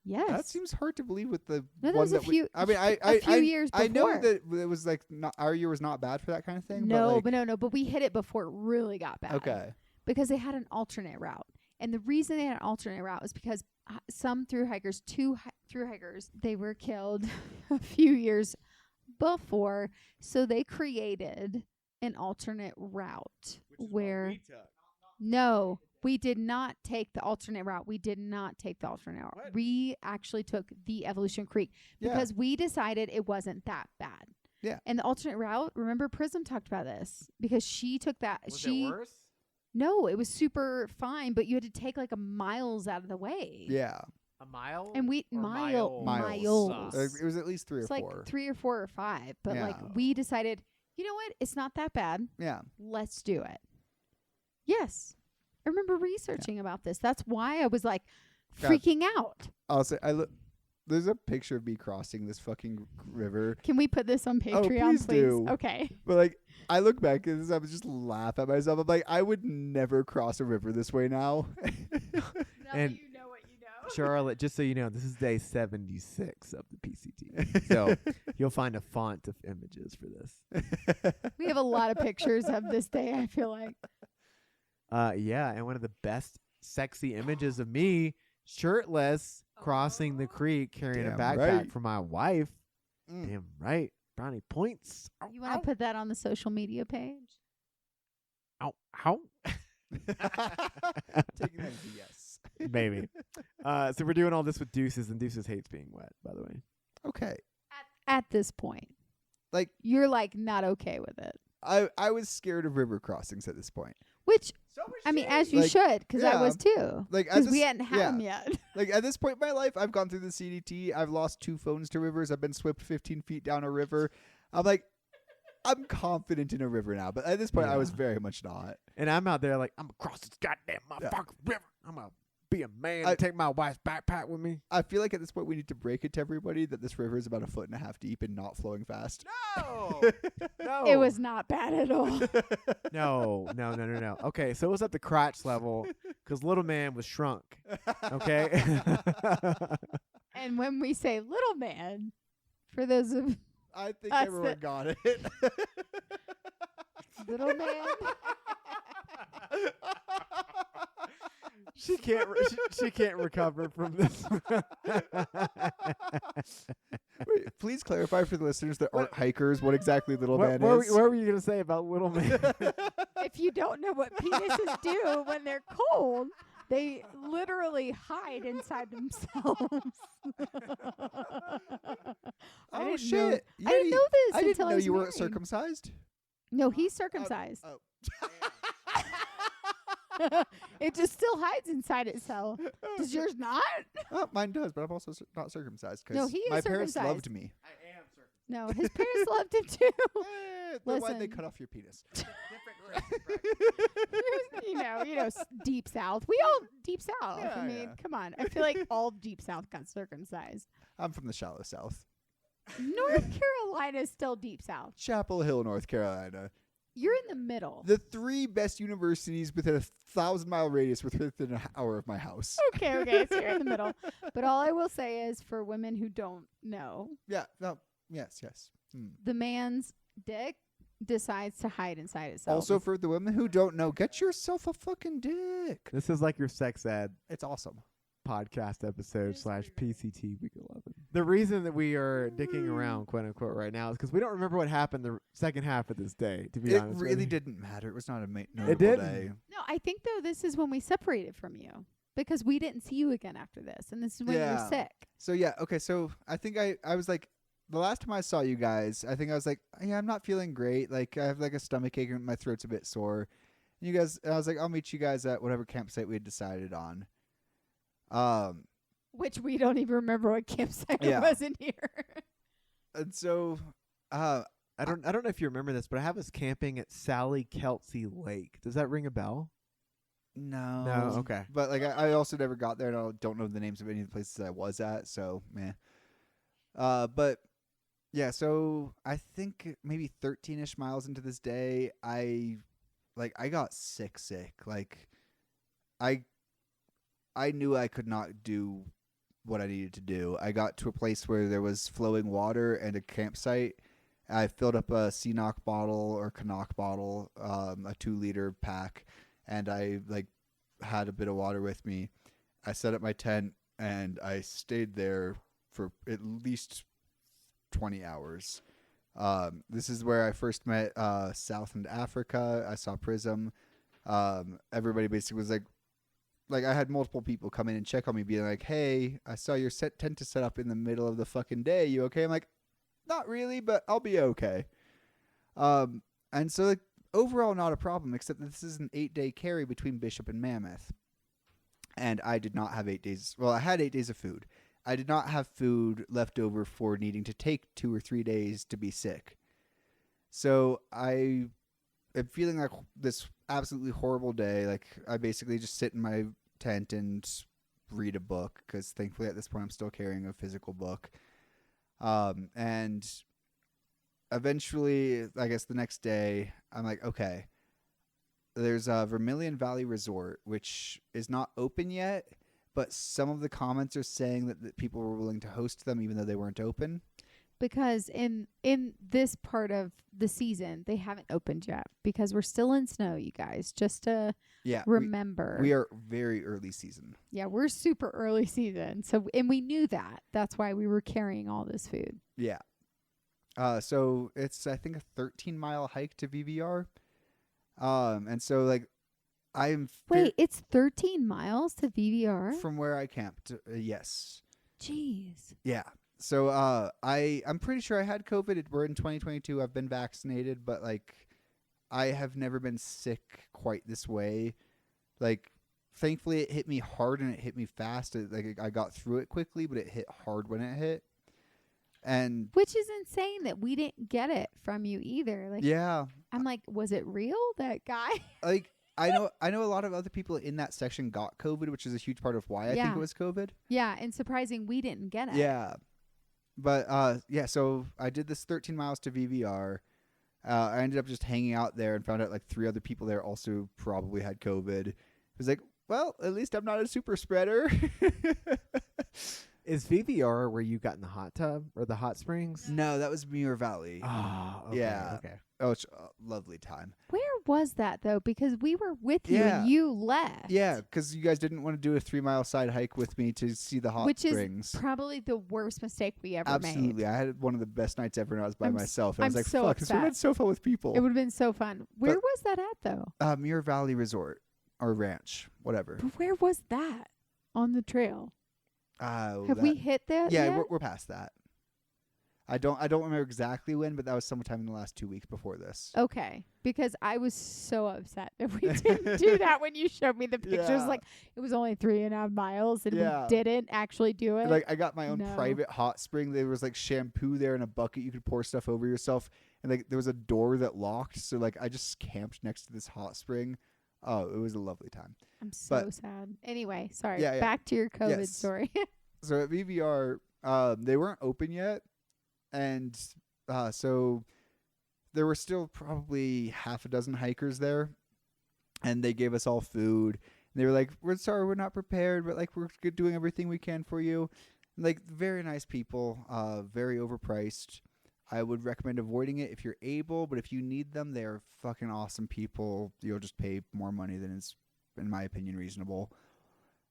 Yes. That seems hard to believe with the No, that one was a that few- I mean, a few years I know before. that it was like not our year was not bad for that kind of thing. No, but like, no. But we hit it before it really got bad. okay. Because they had an alternate route. And the reason they had an alternate route was because some through hikers, through hikers, they were killed a few years before. So they created an alternate route where no, we did not take the alternate route. We did not take the alternate route. We actually took the Evolution Creek Yeah. because we decided it wasn't that bad. Yeah. And the alternate route, remember Prism talked about this because she took that. Was it worse? No, it was super fine, but you had to take like a miles out of the way. Yeah. A mile? And we Or miles. It was at least 3 It's or like 4. 3 or 4 or 5. But Yeah. like we decided, you know what? It's not that bad. Yeah. Let's do it. Yes. I remember researching about this. That's why I was like freaking out. I'll say there's a picture of me crossing this fucking river. Can we put this on Patreon, please do. Okay. But like I look back at this, I would just laugh at myself. I'm like, I would never cross a river this way now. And you know what you know. Charlotte, just so you know, this is day 76 of the PCT. So you'll find a font of images for this. We have a lot of pictures of this day, I feel like. Yeah, and one of the best sexy images of me shirtless crossing the creek carrying Damn a backpack right. for my wife. Mm. Damn right. Brownie points. Ow, You want to put that on the social media page? ow, ow. Taking that as a yes. Maybe. So we're doing all this with Deuces, and Deuces hates being wet, by the way. Okay. At this point. Like You're like not okay with it. I was scared of river crossings at this point. Which, So was I mean, as you Like, should, because I yeah. was too. Like at Because we this- hadn't had yeah. them yet. Like at this point in my life, I've gone through the CDT. I've lost 2 phones to rivers. I've been swept 15 feet down a river. I'm like, I'm confident in a river now. But at this point, I was Yeah. very much not. And I'm out there like, I'm going to cross this goddamn motherfucking river. I'm going to be a man I- and take my wife's backpack with me. I feel like at this point, we need to break it to everybody that this river is about 1.5 feet deep and not flowing fast. No. No. It was not bad at all. No. Okay, so it was at the crotch level because little man was shrunk. Okay. And when we say little man, for those of I think Us everyone that- got it. little man, she can't. She can't recover from this. Wait, please clarify for the listeners that aren't hikers what exactly little man what is. were you gonna say about little man? if you don't know what penises do when they're cold, they literally hide inside themselves. I Oh didn't shit! Know, I didn't know this I didn't until know I was you weren't married. circumcised. No, he's circumcised. Oh. It just still hides inside itself. Does yours not? Oh, mine does, but I'm also not circumcised because No, he is my parents circumcised. loved me. I am circumcised. No, his parents loved him too. Then why'd they Listen. cut off your penis? Deep South. We all deep South. Yeah, I mean, yeah. come on. I feel like all deep South got circumcised. I'm from the shallow South. North Carolina is still deep South. Chapel Hill, North Carolina. You're in the middle. The 3 best universities within a 1,000-mile radius within an hour of my house. Okay, so you're in the middle. But all I will say is for women who don't know, Yeah. No. Yes. Hmm. the man's dick decides to hide inside itself. Also, for the women who don't know, get yourself a fucking dick. This is like your sex ed It's awesome. podcast episode / PCT week 11. The reason that we are dicking around, quote unquote, right now is because we don't remember what happened the second half of this day. To be It honest, with really you. didn't matter. It was not a notable didn't. day. No, I think though this is when we separated from you because we didn't see you again after this, and this is when you Yeah. were sick. So yeah, okay. So I think I was like, the last time I saw you guys, I think I was like, yeah, I'm not feeling great. Like I have like a stomach ache and my throat's a bit sore. And you guys, I was like, I'll meet you guys at whatever campsite we had decided on. Which we don't even remember what campsite Yeah. it was in here. And so, I don't know if you remember this, but I have us camping at Sally Kelsey Lake. Does that ring a bell? no, No, okay. But like, I also never got there, and I don't know the names of any of the places I was at. So, meh. But yeah, so I think maybe 13-ish miles into this day, I got sick. Like, I knew I could not do what I needed to do. I got to a place where there was flowing water and a campsite. I filled up a CNOC bottle or Canuck bottle, a 2-liter pack, and I had a bit of water with me. I set up my tent and I stayed there for at least 20 hours. This is where I first met Southland Africa. I saw Prism. Everybody basically was like I had multiple people come in and check on me being like, hey, I saw your tent to set up in the middle of the fucking day. You okay? I'm like, not really, but I'll be okay. And so like overall not a problem, except that this is an 8-day carry between Bishop and Mammoth. And I did not have 8 days. Well, I had 8 days of food. I did not have food left over for needing to take 2 or 3 days to be sick. So I am feeling like this absolutely horrible day. Like I basically just sit in my tent and read a book, because thankfully at this point I'm still carrying a physical book. And eventually, I guess the next day, I'm like, okay, there's a Vermilion Valley Resort, which is not open yet, but some of the comments are saying that people were willing to host them even though they weren't open. Because in this part of the season, they haven't opened yet because we're still in snow, you guys, just to remember. We are very early season. Yeah, we're super early season. So, and we knew that. That's why we were carrying all this food. Yeah. So it's, I think, a 13-mile hike to VVR. And so like Wait, it's 13 miles to VVR? From where I camped. Yes. Jeez. Yeah. So I'm pretty sure I had COVID. We're in 2022. I've been vaccinated, but like I have never been sick quite this way. Like thankfully it hit me hard and it hit me fast. I got through it quickly, but it hit hard when it hit. And which is insane that we didn't get it from you either. Like, yeah. I'm like, was it real, that guy? Like I know a lot of other people in that section got COVID, which is a huge part of why I think it was COVID. Yeah, and surprising we didn't get it. Yeah. But yeah, so I did this 13 miles to VVR. I ended up just hanging out there and found out like 3 other people there also probably had COVID. It was like, well, at least I'm not a super spreader. Is VVR where you got in the hot tub or the hot springs? No, that was Muir Valley. Oh, okay, yeah. Okay. Oh, it's a lovely time. Where was that, though? Because we were with you and you left. Yeah, because you guys didn't want to do a 3-mile side hike with me to see the hot springs. Which is probably the worst mistake we ever made. Absolutely. I had one of the best nights ever when I was by myself. I was like, so fuck, this would have been so fun with people. It would have been so fun. Where was that at, though? Muir Valley Resort or Ranch, whatever. But where was that on the trail? Have we hit that Yeah, yet? we're past that. I don't remember exactly when, but that was sometime in the last 2 weeks before this. Okay, because I was so upset that we didn't do that when you showed me the pictures. Yeah. Like it was only 3.5 miles, and we didn't actually do it. Like I got my own private hot spring. There was like shampoo there in a bucket. You could pour stuff over yourself, and like there was a door that locked. So like I just camped next to this hot spring. Oh, it was a lovely time. I'm so sad. Anyway, sorry. Yeah. Back to your COVID story. So at VVR, they weren't open yet. And so there were still probably half a dozen hikers there. And they gave us all food. And they were like, we're sorry, we're not prepared, but like we're doing everything we can for you. And, like very nice people, very overpriced. I would recommend avoiding it if you're able, but if you need them, they're fucking awesome people. You'll just pay more money than is, in my opinion, reasonable.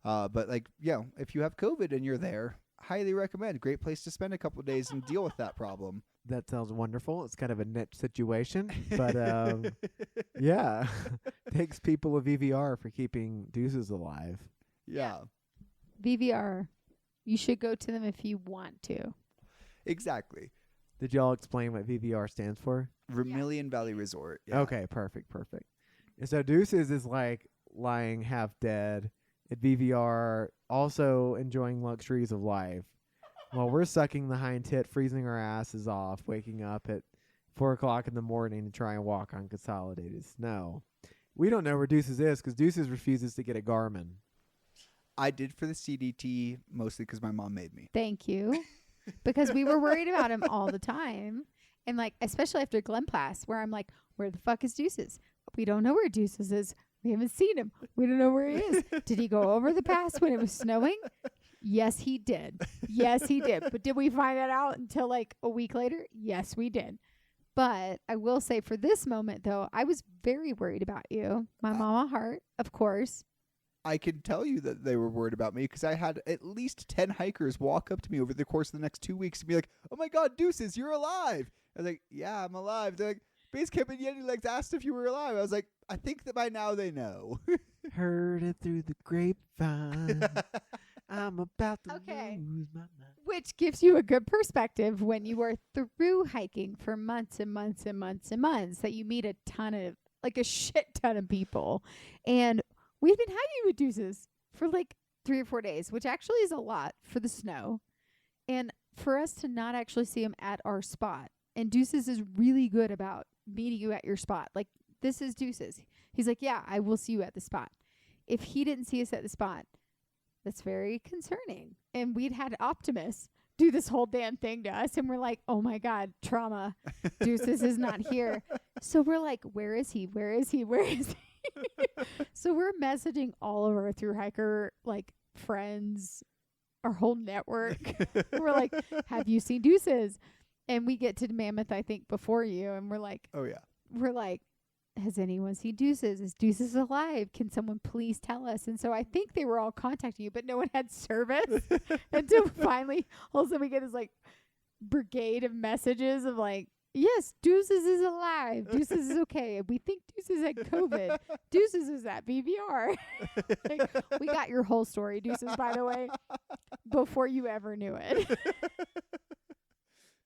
But like, yeah, if you have COVID and you're there, highly recommend. Great place to spend a couple of days and deal with that problem. That sounds wonderful. It's kind of a niche situation, but yeah, thanks people of VVR for keeping Deuces alive. Yeah. VVR, you should go to them if you want to. Exactly. Did y'all explain what VVR stands for? Vermilion Valley Resort. Yeah. Okay, perfect. And so Deuces is like lying half dead at VVR, also enjoying luxuries of life, while we're sucking the hind tit, freezing our asses off, waking up at 4 o'clock in the morning to try and walk on consolidated snow. We don't know where Deuces is because Deuces refuses to get a Garmin. I did for the CDT mostly because my mom made me. Thank you. Because we were worried about him all the time. And like, especially after Glen Pass, where I'm like, where the fuck is Deuces? We don't know where Deuces is. We haven't seen him. We don't know where he is. Did he go over the pass when it was snowing? Yes, he did. Yes, he did. But did we find that out until like a week later? Yes, we did. But I will say for this moment, though, I was very worried about you. My mama heart, of course. I can tell you that they were worried about me because I had at least 10 hikers walk up to me over the course of the next 2 weeks and be like, oh my God, Deuces, you're alive. I was like, yeah, I'm alive. They're like, Basecamp and Yeti Legs asked if you were alive. I was like, I think that by now they know. Heard it through the grapevine. I'm about to Okay. lose my mind. Which gives you a good perspective when you are through hiking for months and months and months and months that you meet a shit ton of people. And we've been hiking with Deuces for like 3 or 4 days, which actually is a lot for the snow. And for us to not actually see him at our spot. And Deuces is really good about meeting you at your spot. Like, this is Deuces. He's like, yeah, I will see you at the spot. If he didn't see us at the spot, that's very concerning. And we'd had Optimus do this whole damn thing to us. And we're like, oh, my God, trauma. Deuces is not here. So we're like, where is he? Where is he? Where is he? So we're messaging all of our thru hiker, like, friends, our whole network. We're like, have you seen Deuces? And we get to Mammoth, I think, before you. And we're like, Oh, yeah. we're like, has anyone seen Deuces? Is Deuces alive? Can someone please tell us? And so I think they were all contacting you, but no one had service until finally, all of a sudden we get this like brigade of messages of like, yes, Deuces is alive. Deuces is okay. We think Deuces had COVID. Deuces is at BBR. Like, we got your whole story, Deuces, by the way, before you ever knew it.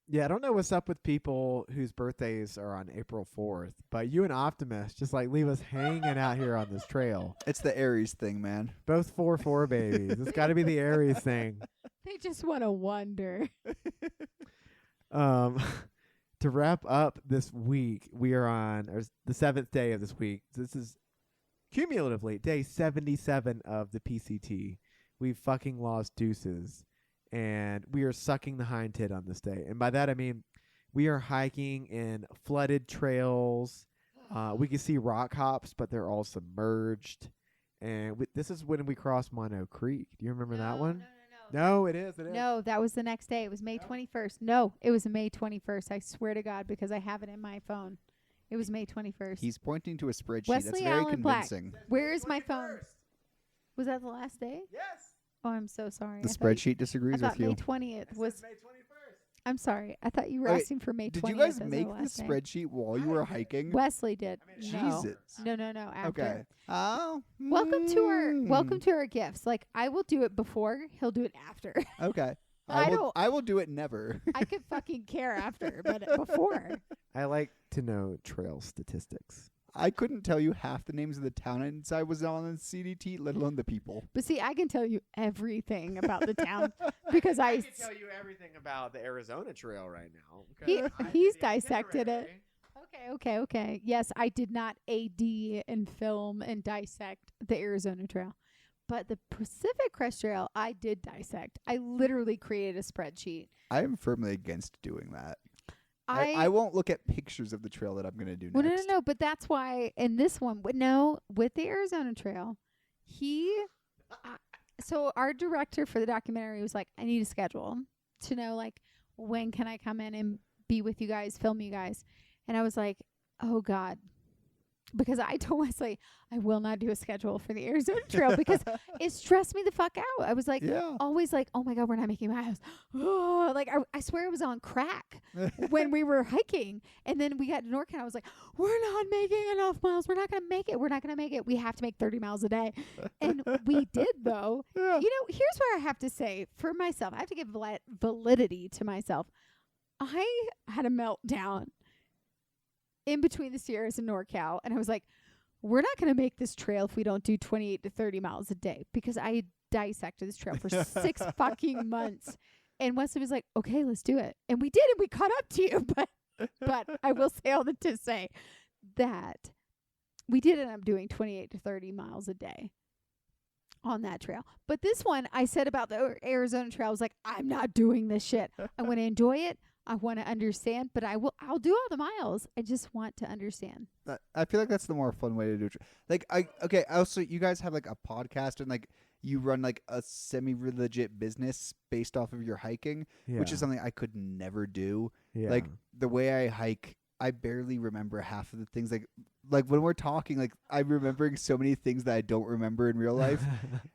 Yeah, I don't know what's up with people whose birthdays are on April 4th, but you and Optimus just like leave us hanging out here on this trail. It's the Aries thing, man. Both 4-4 babies. It's got to be the Aries thing. They just want to wonder. To wrap up this week, we are on the 7th day of this week. This is cumulatively day 77 of the PCT. We've fucking lost Deuces. And we are sucking the hind tit on this day. And by that, I mean we are hiking in flooded trails. We can see rock hops, but they're all submerged. And this is when we crossed Mono Creek. Do you remember that one? No, it is. No, that was the next day. It was May 21st. No, it was May 21st. I swear to God, because I have it in my phone. It was May 21st. He's pointing to a spreadsheet. Wesley That's very Allen Black. convincing. Where is my phone? Was that the last day? Yes. Oh, I'm so sorry. The spreadsheet disagrees I with thought you. May 20th was. May 21st. I'm sorry. I thought you were Okay, asking for May 20th. Did you guys as our make last the day. spreadsheet while you were hiking? Wesley did. No. Jesus. No. After. Okay. Oh. Welcome to our gifts. Like, I will do it before. He'll do it after. Okay. I I will do it never. I could fucking care after, but before. I like to know trail statistics. I couldn't tell you half the names of the town I was on in CDT, let alone the people. But see, I can tell you everything about the town because I can tell you everything about the Arizona Trail right now. he's dissected it. Okay. Yes, I did not AD and film and dissect the Arizona Trail. But the Pacific Crest Trail, I did dissect. I literally created a spreadsheet. I am firmly against doing that. I won't look at pictures of the trail that I'm going to do next. No. But that's why in this one, with the Arizona Trail, so our director for the documentary was like, I need a schedule to know, like, when can I come in and be with you guys, film you guys. And I was like, oh, God. Because I told Wesley, I will not do a schedule for the Arizona Trail because it stressed me the fuck out. I was like, always like, oh my God, we're not making miles. Oh, like I swear it was on crack when we were hiking. And then we got to NorCal. I was like, we're not making enough miles. We're not going to make it. We're not going to make it. We have to make 30 miles a day. And we did, though. Yeah. You know, here's where I have to say for myself, I have to give validity to myself. I had a meltdown in between the Sierras and NorCal. And I was like, we're not going to make this trail if we don't do 28 to 30 miles a day, because I dissected this trail for 6 fucking months. And Wesley was like, okay, let's do it. And we did, and we caught up to you. But I will say all that to say that we did end up doing 28 to 30 miles a day on that trail. But this one, I said about the Arizona Trail, I was like, I'm not doing this shit. I want to enjoy it. I want to understand, but I'll do all the miles. I just want to understand. I feel like that's the more fun way to do it. Also, you guys have like a podcast and like you run like a semi-legit business based off of your hiking, which is something I could never do. Yeah. Like the way I hike, I barely remember half of the things. Like when we're talking, like I'm remembering so many things that I don't remember in real life.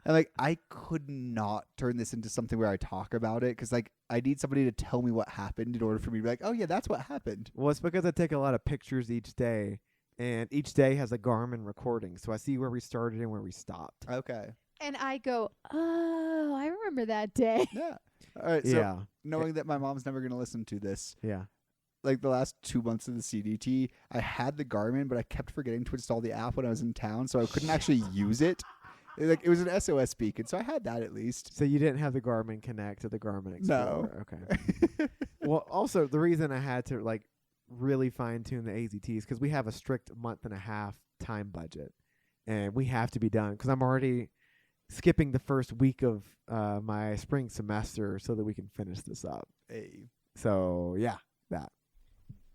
And like I could not turn this into something where I talk about it, because like I need somebody to tell me what happened in order for me to be like, oh yeah, that's what happened. Well, it's because I take a lot of pictures each day, and each day has a Garmin recording, so I see where we started and where we stopped. Okay. And I go, oh, I remember that day. Yeah. All right. So Yeah. knowing that my mom's never going to listen to this, Yeah. like the last 2 months of the CDT, I had the Garmin, but I kept forgetting to install the app when I was in town, so I couldn't actually use it. It was an SOS beacon, so I had that at least. So you didn't have the Garmin Connect to the Garmin Explorer. No. Okay. Well, also the reason I had to like really fine tune the AZTs because we have a strict month and a half time budget, and we have to be done because I'm already skipping the first week of my spring semester so that we can finish this up. Hey. So yeah, that.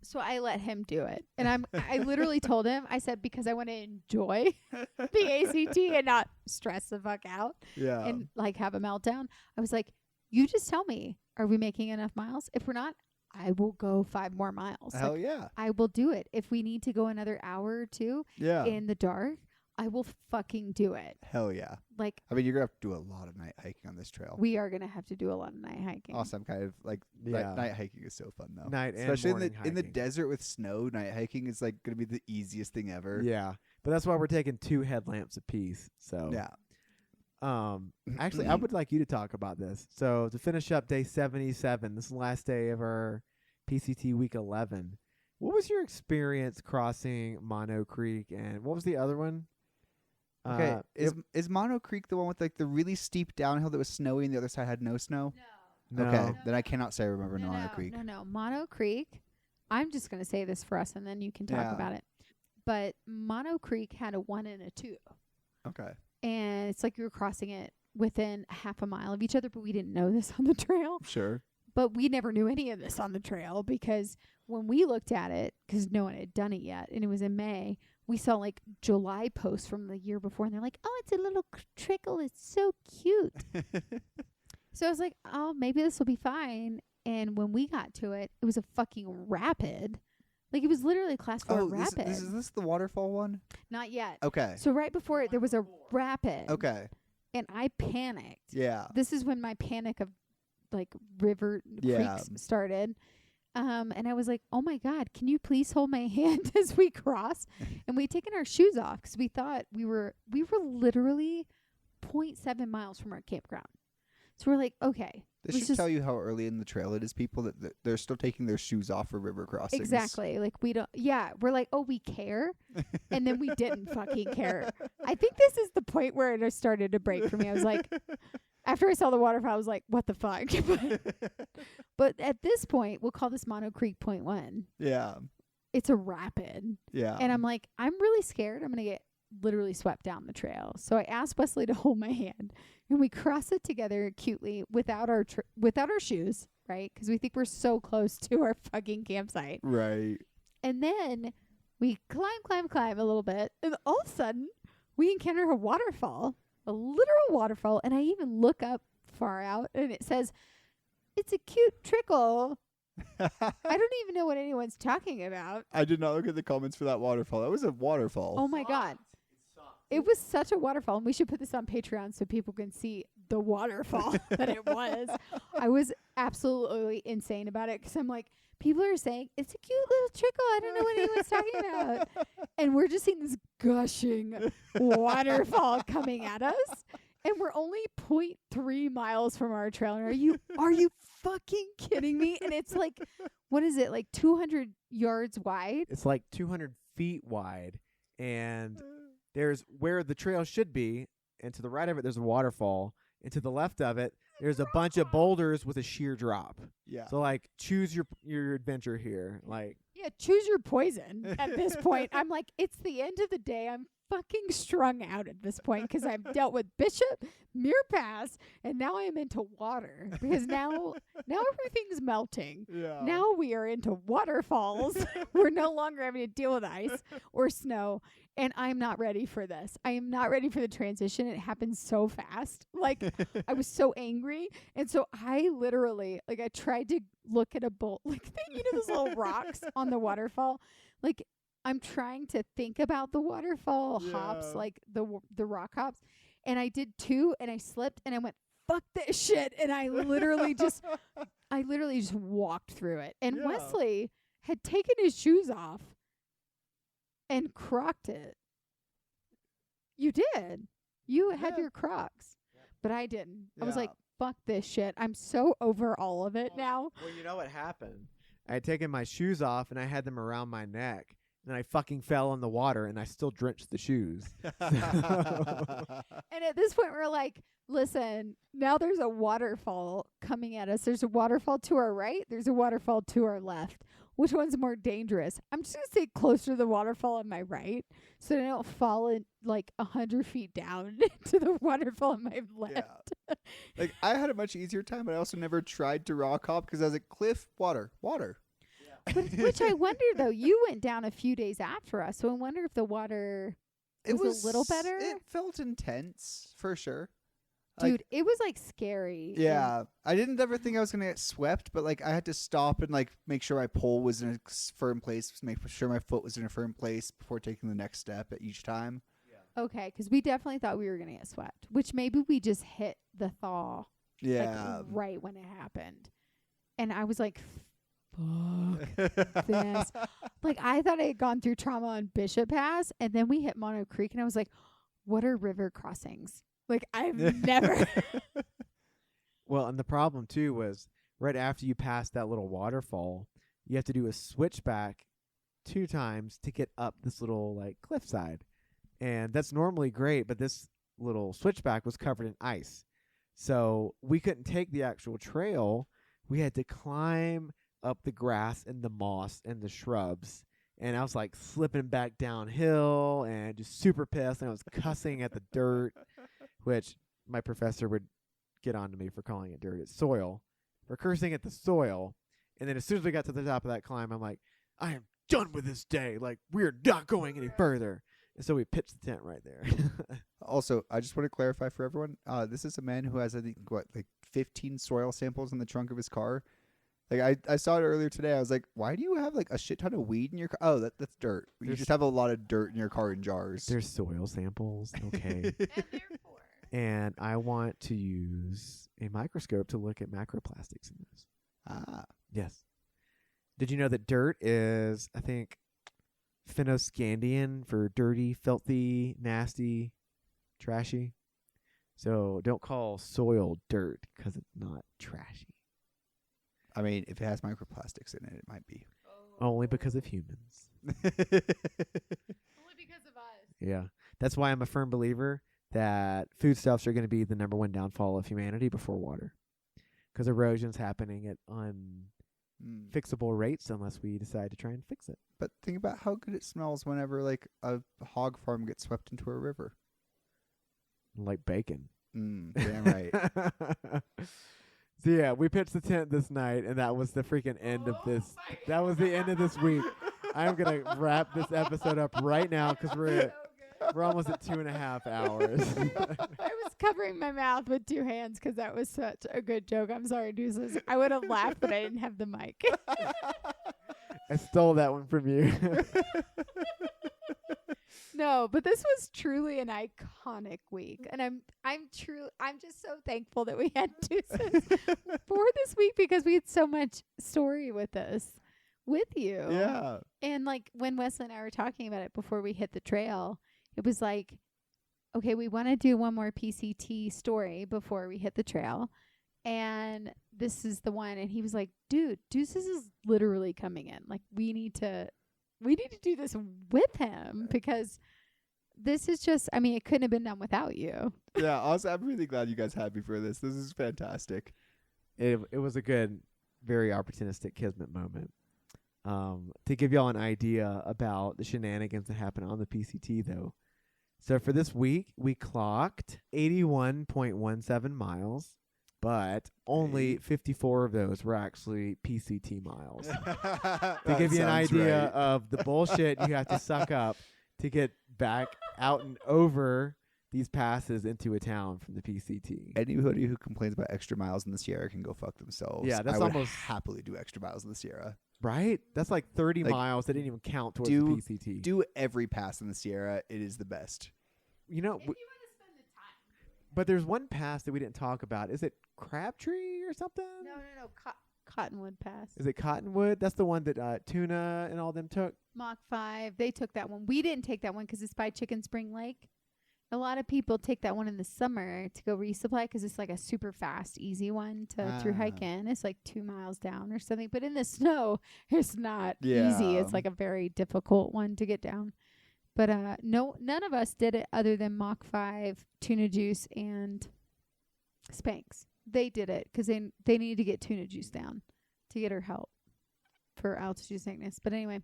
So I let him do it. And I literally told him, I said, because I want to enjoy the ACT and not stress the fuck out Yeah. and like have a meltdown. I was like, you just tell me, are we making enough miles? If we're not, I will go 5 more miles. Hell like, yeah. I will do it. If we need to go another hour or 2 Yeah. in the dark, I will fucking do it. Hell yeah. Like, I mean, you're going to have to do a lot of night hiking on this trail. we are going to have to do a lot of night hiking. Awesome. Kind of like Yeah. night hiking is so fun though. Night and especially morning in the hiking. desert with snow. Night hiking is like going to be the easiest thing ever. Yeah, but that's why we're taking 2 headlamps apiece. So Yeah. Actually, I would like you to talk about this. So to finish up day 77, this is the last day of our PCT week 11. What was your experience crossing Mono Creek, and what was the other one? Okay. Is Mono Creek the one with like the really steep downhill that was snowy and the other side had no snow? No. Okay. Then I cannot say I remember No, Mono Creek. No. Mono Creek. I'm just going to say this for us, and then you can talk Yeah. about it. But Mono Creek had a 1 and a 2. Okay. And it's like we were crossing it within half a mile of each other, but we didn't know this on the trail. Sure. But we never knew any of this on the trail because when we looked at it, because no one had done it yet, and it was in May, we saw like July posts from the year before, and they're like, oh, it's a little trickle. It's so cute. So I was like, oh, maybe this will be fine. And when we got to it, it was a fucking rapid. Like, it was literally a class 4 rapid. Is this the waterfall one? Not yet. Okay. So right before it, there was a rapid. Okay. And I panicked. Yeah. This is when my panic of like river creeks started. And I was like, oh my God, can you please hold my hand as we cross? And we'd taken our shoes off because we thought we were literally 0.7 miles from our campground. So we're like, okay. This should tell you how early in the trail it is, people, that they're still taking their shoes off for river crossings. Exactly. Like, we don't, we're like, oh, we care. And then we didn't fucking care. I think this is the point where it started to break for me. I was like, after I saw the waterfall, I was like, what the fuck? But at this point, we'll call this Mono Creek Point 1. Yeah. It's a rapid. Yeah. And I'm like, I'm really scared. I'm going to get literally swept down the trail. So I asked Wesley to hold my hand, and we cross it together cutely without our shoes, right? Because we think we're so close to our fucking campsite. Right. And then we climb a little bit, and all of a sudden we encounter a waterfall, a literal waterfall. And I even look up far out, and it says, it's a cute trickle. I don't even know what anyone's talking about. I did not look at the comments for that waterfall. That was a waterfall. Oh my God. It was such a waterfall, and we should put this on Patreon so people can see the waterfall that it was. I was absolutely insane about it because I'm like, people are saying, it's a cute little trickle. I don't know what anyone's talking about. And we're just seeing this gushing waterfall coming at us. And we're only 0.3 miles from our trail. And are you fucking kidding me? And it's like, what is it, like 200 yards wide? It's like 200 feet wide, and there's where the trail should be, and to the right of it, there's a waterfall, and to the left of it, there's a bunch of boulders with a sheer drop. Yeah. So, like, choose your adventure here. Like, Yeah, choose your poison at this point. I'm like, it's the end of the day. I'm fucking strung out at this point because I've dealt with Bishop, Muir Pass, and now I am into water because now everything's melting. Yeah. Now we are into waterfalls. We're no longer having to deal with ice or snow, and I'm not ready for this. I am not ready for the transition. It happened so fast. Like, I was so angry, and so I literally, like, I tried to look at a bowl, like, those little rocks on the waterfall. Like, I'm trying to think about the waterfall hops, like the rock hops. And I did 2, and I slipped, and I went, fuck this shit. And I literally just walked through it. And Wesley had taken his shoes off and crocked it. You did. You had Yeah. your Crocs, but I didn't. I was Yeah. like, fuck this shit. I'm so over all of it now. Well, you know what happened? I had taken my shoes off and I had them around my neck, and I fucking fell in the water, and I still drenched the shoes. And at this point, we're like, listen, now there's a waterfall coming at us. There's a waterfall to our right. There's a waterfall to our left. Which one's more dangerous? I'm just going to stay closer to the waterfall on my right so that I don't fall in like 100 feet down to the waterfall on my left. Yeah. Like, I had a much easier time, but I also never tried to rock hop because I was like, cliff, water. But, which I wonder, though, you went down a few days after us. So I wonder if the water was a little better. It felt intense, for sure. Dude, it was like scary. Yeah, I didn't ever think I was gonna get swept, but like I had to stop and like make sure my pole was in a firm place, make sure my foot was in a firm place before taking the next step at each time. Okay, because we definitely thought we were going to get swept, which maybe we just hit the thaw Yeah, like, right when it happened. And I was like, fuck this. Like, I thought I had gone through trauma on Bishop Pass, and then we hit Mono Creek, and I was like, what are river crossings? Like, I've never. Well, and the problem too was right after you pass that little waterfall, you have to do a switchback 2 times to get up this little like cliffside. And that's normally great, but this little switchback was covered in ice. So we couldn't take the actual trail. We had to climb up the grass and the moss and the shrubs. And I was like slipping back downhill and just super pissed. And I was cussing at the dirt, which my professor would get on to me for calling it dirt. It's soil. For cursing at the soil. And then as soon as we got to the top of that climb, I'm like, I am done with this day. Like, we're not going any further. And so we pitched the tent right there. Also, I just want to clarify for everyone. This is a man who has, I think, 15 soil samples in the trunk of his car. Like I saw it earlier today. I was like, why do you have like a shit ton of weed in your car? Oh, that's dirt. You just have a lot of dirt in your car in jars. There's soil samples, okay. And therefore. And I want to use a microscope to look at macroplastics in this. Ah. Yes. Did you know that dirt is, I think, Phenoscandian for dirty, filthy, nasty, trashy? So don't call soil dirt because it's not trashy. I mean, if it has microplastics in it, it might be. Only because of humans. Only because of us. Yeah. That's why I'm a firm believer that foodstuffs are going to be the #1 downfall of humanity before water. Because erosion's happening at unfixable rates unless we decide to try and fix it. But think about how good it smells whenever like a hog farm gets swept into a river. Like bacon. Damn right. So yeah, we pitched the tent this night, and that was the freaking end of this. That was the end of this week. I'm going to wrap this episode up right now because we're almost at 2.5 hours. I was covering my mouth with 2 hands because that was such a good joke. I'm sorry, Deuces. I would have laughed, but I didn't have the mic. I stole that one from you. No, but this was truly an iconic week, and I'm just so thankful that we had Deuces for this week because we had so much story with us, with you. Yeah. And like when Wesley and I were talking about it before we hit the trail, it was like, okay, we want to do one more PCT story before we hit the trail. And this is the one. And he was like, dude, Deuces is literally coming in. Like, we need to do this with him because this is just, I mean, it couldn't have been done without you. Yeah. Also, I'm really glad you guys had me for this. This is fantastic. It was a good, very opportunistic Kismet moment. To give y'all an idea about the shenanigans that happened on the PCT, though. So for this week, we clocked 81.17 miles, but only 54 of those were actually PCT miles. To give you an idea of the bullshit you have to suck up to get back out and over these passes into a town from the PCT. Anybody who complains about extra miles in the Sierra can go fuck themselves. Yeah, that's I would almost happily do extra miles in the Sierra. Right? That's like 30 Like, miles that didn't even count towards the PCT. Do every pass in the Sierra. It is the best. You know, If you want to spend the time. but there's one pass that we didn't talk about. Is it Crabtree or something? No. Cottonwood Pass. Is it Cottonwood? That's the one that Tuna and all them took. Mach 5. They took that one. We didn't take that one because it's by Chicken Spring Lake. A lot of people take that one in the summer to go resupply because it's like a super fast, easy one to through hike in. It's like 2 miles down or something. But in the snow, it's not easy. It's like a very difficult one to get down. But none of us did it other than Mach 5, tuna juice, and Spanx. They did it because they needed to get tuna juice down to get her help for altitude sickness. But anyway,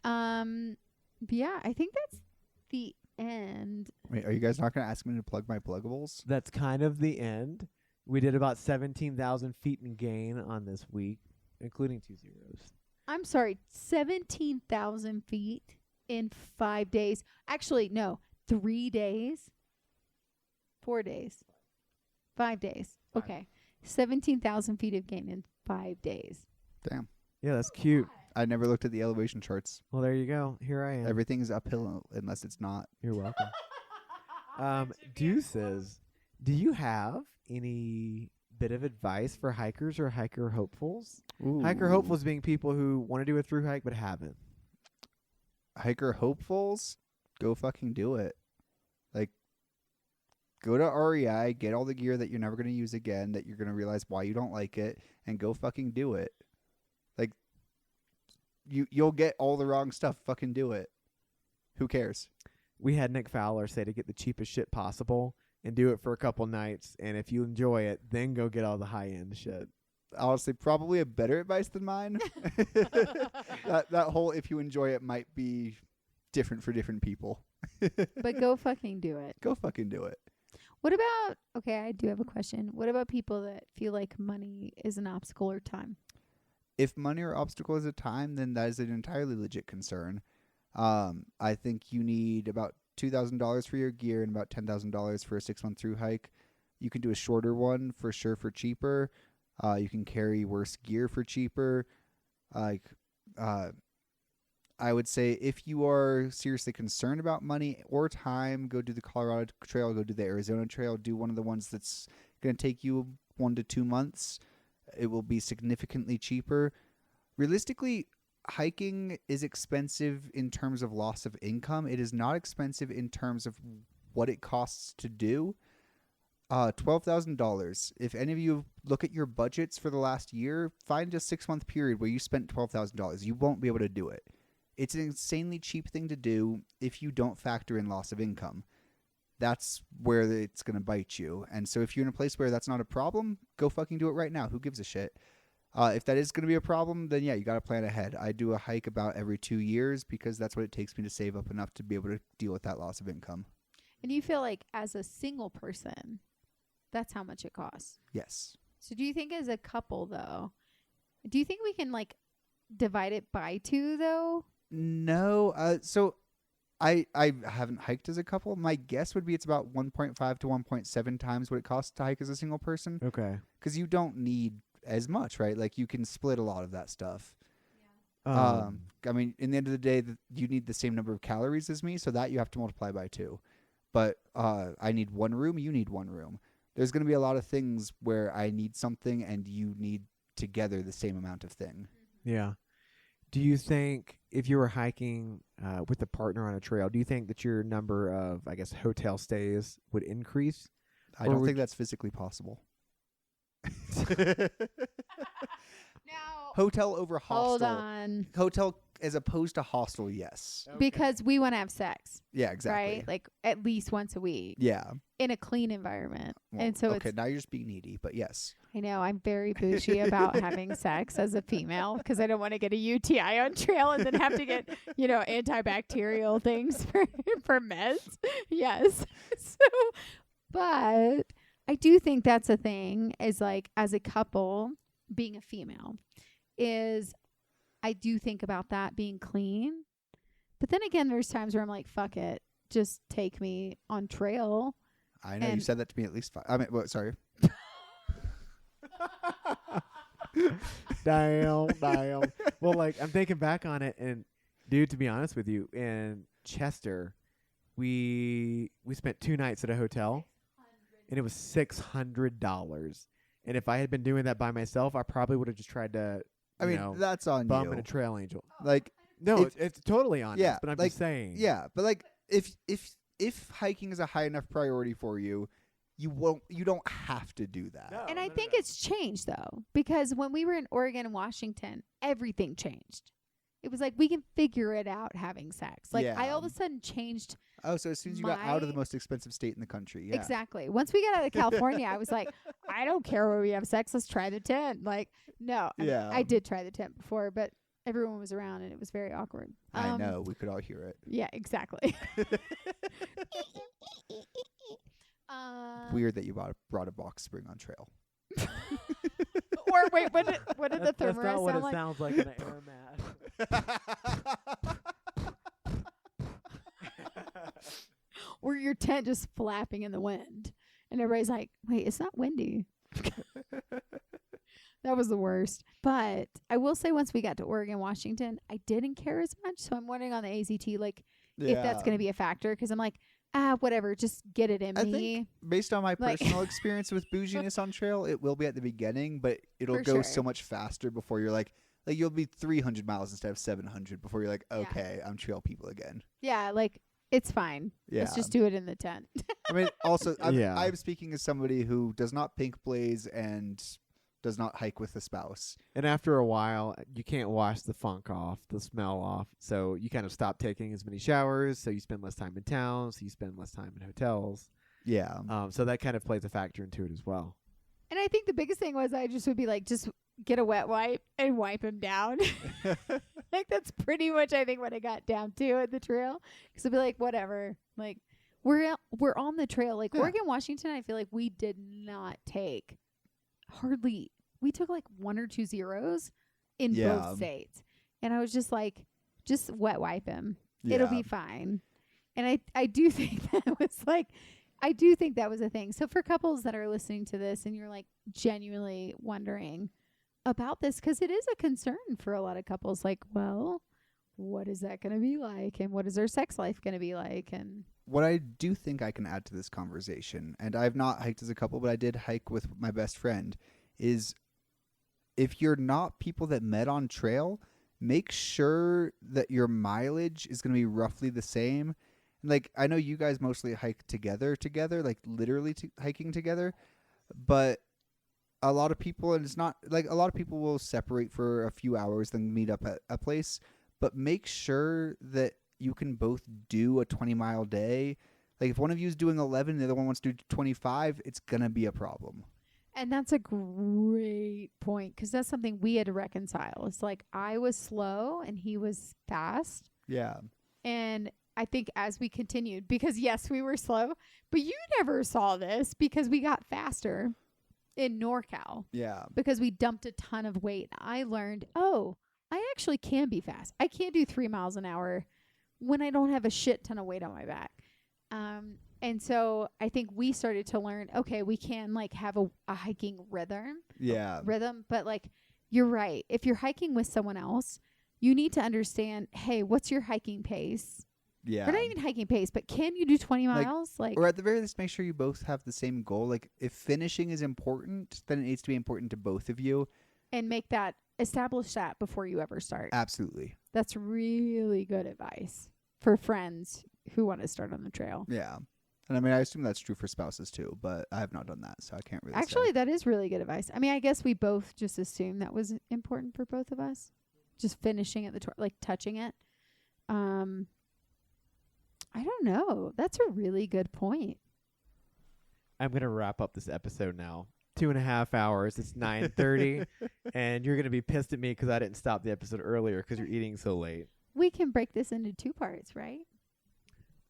yeah, I think that's the end. Wait, are you guys not going to ask me to plug my pluggables? That's kind of the end. We did about 17,000 feet in gain on this week, including 2 zeros. I'm sorry, 17,000 feet in 5 days. Actually, no, 3 days. 4 days. 5 days. Okay. 17,000 feet of gain in 5 days. Damn. Yeah, that's cute. I never looked at the elevation charts. Well, there you go. Here I am. Everything's uphill unless it's not. You're welcome. Deuces, do you have any bit of advice for hikers or hiker hopefuls? Ooh. Hiker hopefuls being people who want to do a through hike but haven't. Hiker hopefuls, go fucking do it. Like, go to REI, get all the gear that you're never going to use again, that you're going to realize why you don't like it, and go fucking do it. Like, you'll get all the wrong stuff. Fucking do it. Who cares? We had Nick Fowler say to get the cheapest shit possible and do it for a couple nights, and if you enjoy it, then go get all the high-end shit. Honestly, probably a better advice than mine. that whole if you enjoy it might be different for different people. But go fucking do it. Go fucking do it. What about, okay, I do have a question. What about people that feel like money is an obstacle or time? If money or obstacle is a time, then that is an entirely legit concern. I think you need about $2,000 for your gear and about $10,000 for a 6-month through hike. You can do a shorter one for sure for cheaper. You can carry worse gear for cheaper. I would say if you are seriously concerned about money or time, go do the Colorado Trail, go do the Arizona Trail, do one of the ones that's going to take you 1 to 2 months. It will be significantly cheaper. Realistically, hiking is expensive in terms of loss of income. It is not expensive in terms of what it costs to do. $12,000. If any of you look at your budgets for the last year, find a 6-month period where you spent $12,000. You won't be able to do it. It's an insanely cheap thing to do if you don't factor in loss of income. That's where it's going to bite you. And so if you're in a place where that's not a problem, go fucking do it right now. Who gives a shit? If that is going to be a problem, then yeah, you got to plan ahead. I do a hike about every 2 years because that's what it takes me to save up enough to be able to deal with that loss of income. And you feel like as a single person, that's how much it costs? Yes. So do you think as a couple, though, do you think we can, like, divide it by 2, though? No. So I haven't hiked as a couple. My guess would be it's about 1.5 to 1.7 times what it costs to hike as a single person. Okay. Because you don't need as much, right? Like, you can split a lot of that stuff. Yeah. I mean, in the end of the day, you need the same number of calories as me, so that you have to multiply by 2. But I need 1 room, you need 1 room. There's going to be a lot of things where I need something and you need together the same amount of thing. Yeah. Do you think if you were hiking with a partner on a trail, do you think that your number of, I guess, hotel stays would increase? I don't think that's physically possible. Now, Hotel over hostel. hold on. Hotel as opposed to hostel, yes. Okay. Because we want to have sex, Yeah, exactly. right? Like, at least once a week Yeah. in a clean environment. Well, And so okay, it's, now you're just being needy, but yes. I know, I'm very bougie about having sex as a female because I don't want to get a UTI on trail and then have to get, antibacterial things for meds. Yes. So, but I do think that's a thing is like as a couple being a female is I do think about that being clean. But then again, there's times where I'm like, fuck it. Just take me on trail. I know you And- said that to me at least 5. I mean, sorry. Damn. Well, like, I'm thinking back on it, and, dude, to be honest with you, in Chester, we spent 2 nights at a hotel, and it was $600. And if I had been doing that by myself, I probably would have just tried to, I mean, that's on bum you. in a trail angel. Like, No, If- it's totally honest, yeah, but I'm like, just saying. yeah, but like if if hiking is a high enough priority for you, you don't have to do that. No. And I think it's changed, though, because when we were in Oregon and Washington, everything changed. It was like we can figure it out having sex. Like I all of a sudden changed. Oh, so as soon as you got out of the most expensive state in the country. Yeah. Exactly. Once we got out of California, I was like, I don't care where we have sex. Let's try the tent. Like, no. I did try the tent before, but everyone was around and it was very awkward. I know. We could all hear it. Yeah, exactly. Weird that you brought a box spring on trail. Or wait, what did the thermorest That's not what sound it like? sounds like in an air mat. Or your tent just flapping in the wind. And everybody's like, wait, it's not windy. That was the worst. But I will say once we got to Oregon, Washington, I didn't care as much. So I'm wondering on the AZT, like, if that's going to be a factor. Because I'm like, whatever, just get it in me. Think based on my personal experience with bouginess on trail, it will be at the beginning, but it'll go so much faster before you're like you'll be 300 miles instead of 700 before you're like, okay, I'm trail people again. Yeah, like, it's fine. Yeah. Let's just do it in the tent. I mean, also, I'm speaking as somebody who does not pink blaze and does not hike with a spouse. And after a while, you can't wash the funk off, the smell off. So you kind of stop taking as many showers. So you spend less time in town. So you spend less time in hotels. Yeah. So that kind of plays a factor into it as well. And I think the biggest thing was I just would be like, just get a wet wipe and wipe him down. Like, that's pretty much, I think, what I got down to at the trail. Because I'd be like, whatever. Like, we're on the trail. Like, Oregon, Washington, I feel like we did not take we took like 1 or 2 zeros in both states. And I was just like, just wet wipe him. Yeah. It'll be fine. And I do think that was like, I do think that was a thing. So for couples that are listening to this and you're like genuinely wondering about this, because it is a concern for a lot of couples, like, well, what is that going to be like? And what is their sex life going to be like? And what I do think I can add to this conversation, and I've not hiked as a couple, but I did hike with my best friend, is if you're not people that met on trail, make sure that your mileage is going to be roughly the same. Like, I know you guys mostly hike together, like literally hiking together, but a lot of people, and it's not like a lot of people will separate for a few hours, then meet up at a place, but make sure that you can both do a 20-mile day. Like, if one of you is doing 11 and the other one wants to do 25, it's going to be a problem. And that's a great point, because that's something we had to reconcile. It's like I was slow and he was fast. Yeah. And I think as we continued, because yes, we were slow, but you never saw this because we got faster in NorCal. Yeah. Because we dumped a ton of weight. I learned, I actually can be fast. I can't do 3 miles an hour when I don't have a shit ton of weight on my back. And so I think we started to learn, okay, we can like have a hiking rhythm. Yeah. But like, you're right. If you're hiking with someone else, you need to understand, hey, what's your hiking pace? Yeah. Or not even hiking pace, but can you do 20 miles? Or at the very least, make sure you both have the same goal. Like, if finishing is important, then it needs to be important to both of you. And establish that before you ever start. Absolutely. That's really good advice for friends who want to start on the trail. Yeah. And I mean, I assume that's true for spouses too, but I have not done that, so I can't really Actually, that is really good advice. I mean, I guess we both just assumed that was important for both of us. Just finishing at the like touching it. I don't know. That's a really good point. I'm going to wrap up this episode now. 2.5 hours. It's 9:30, and you're going to be pissed at me because I didn't stop the episode earlier because you're eating so late. We can break this into 2 parts, right?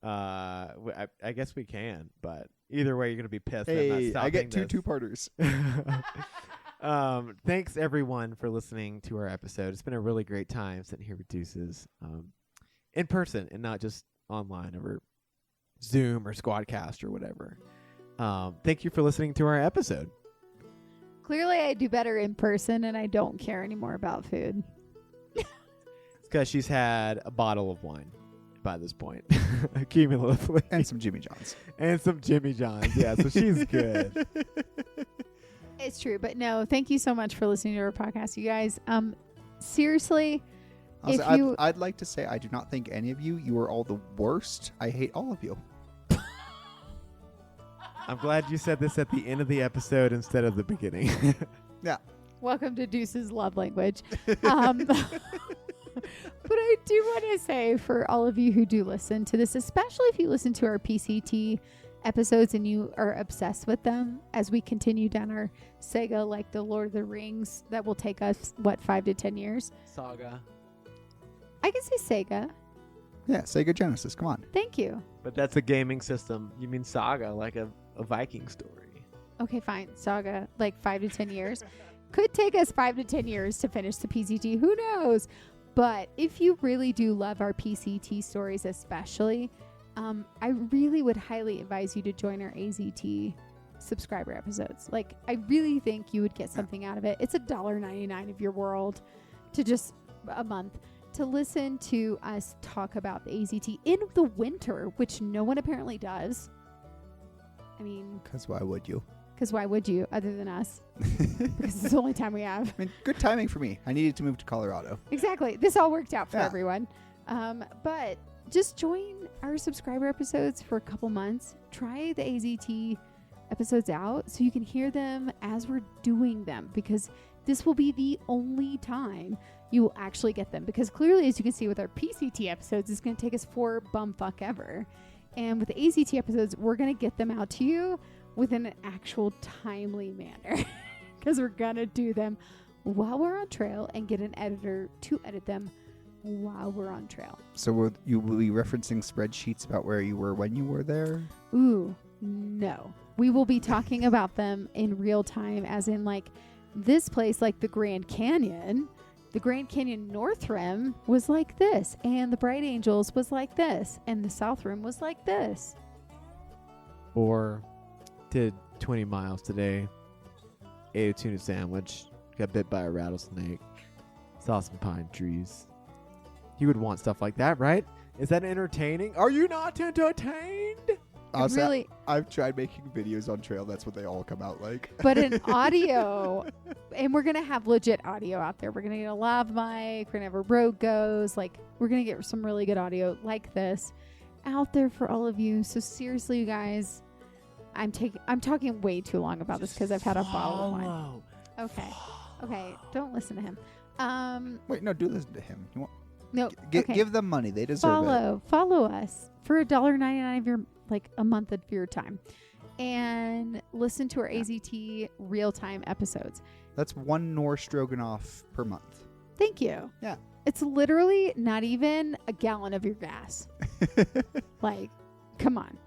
I guess we can, but either way, you're going to be pissed. Hey, I'm not stopping I get this. 2 two-parters. Thanks everyone for listening to our episode. It's been a really great time sitting here with Deuces, in person and not just online over Zoom or Squadcast or whatever. Thank you for listening to our episode. Clearly, I do better in person, and I don't care anymore about food. It's because she's had a bottle of wine by this point, cumulatively. And some Jimmy John's. Yeah, so she's good. It's true, but no, thank you so much for listening to our podcast, you guys. Seriously, Also, I'd like to say I do not think any of you. You are all the worst. I hate all of you. I'm glad you said this at the end of the episode instead of the beginning. Welcome to Deuces love language. But I do want to say for all of you who do listen to this, especially if you listen to our PCT episodes and you are obsessed with them as we continue down our saga like the Lord of the Rings that will take us, 5 to 10 years? Saga. I can say Sega. Yeah, Sega Genesis. Come on. Thank you. But that's a gaming system. You mean saga, like a Viking story. Okay, fine. Saga, like 5 to 10 years. Could take us 5 to 10 years to finish the PCT. Who knows? But if you really do love our PCT stories especially, I really would highly advise you to join our AZT subscriber episodes. Like, I really think you would get something out of it. It's $1.99 of your world to just a month to listen to us talk about the AZT in the winter, which no one apparently does. I mean, Because why would you? because why would you other than us? Because it's the only time we have. I mean, good timing for me. I needed to move to Colorado. Exactly. This all worked out for Yeah. everyone. But just join our subscriber episodes for a couple months. Try the AZT episodes out so you can hear them as we're doing them, because this will be the only time you will actually get them. Because clearly, as you can see with our PCT episodes, it's going to take us for bumfuck ever. And with the AZT episodes, we're going to get them out to you within an actual timely manner, because we're going to do them while we're on trail and get an editor to edit them while we're on trail. So will you be referencing spreadsheets about where you were when you were there? Ooh, no. We will be talking about them in real time, as in like this place, like the Grand Canyon. The Grand Canyon North Rim was like this, and the Bright Angels was like this, and the South Rim was like this. Or did 20 miles today, ate a tuna sandwich, got bit by a rattlesnake, saw some pine trees. You would want stuff like that, right? Is that entertaining? Are you not entertained? Honestly, Really, I've tried making videos on trail. That's what they all come out like. but in audio, and we're going to have legit audio out there. We're going to get a lav mic. We're going to have a Rode Goes. Like, we're going to get some really good audio like this out there for all of you. So seriously, you guys, I'm talking way too long about this because I've had a bottle of wine. Okay. Don't listen to him. Wait, no, do listen to him. You want, No, okay. Give them money. They deserve it. Follow us for $1.99 of your, like, a month of your time, and listen to our AZT real time episodes. That's one Norse Stroganoff per month. Thank you. Yeah. It's literally not even a gallon of your gas. Like, come on.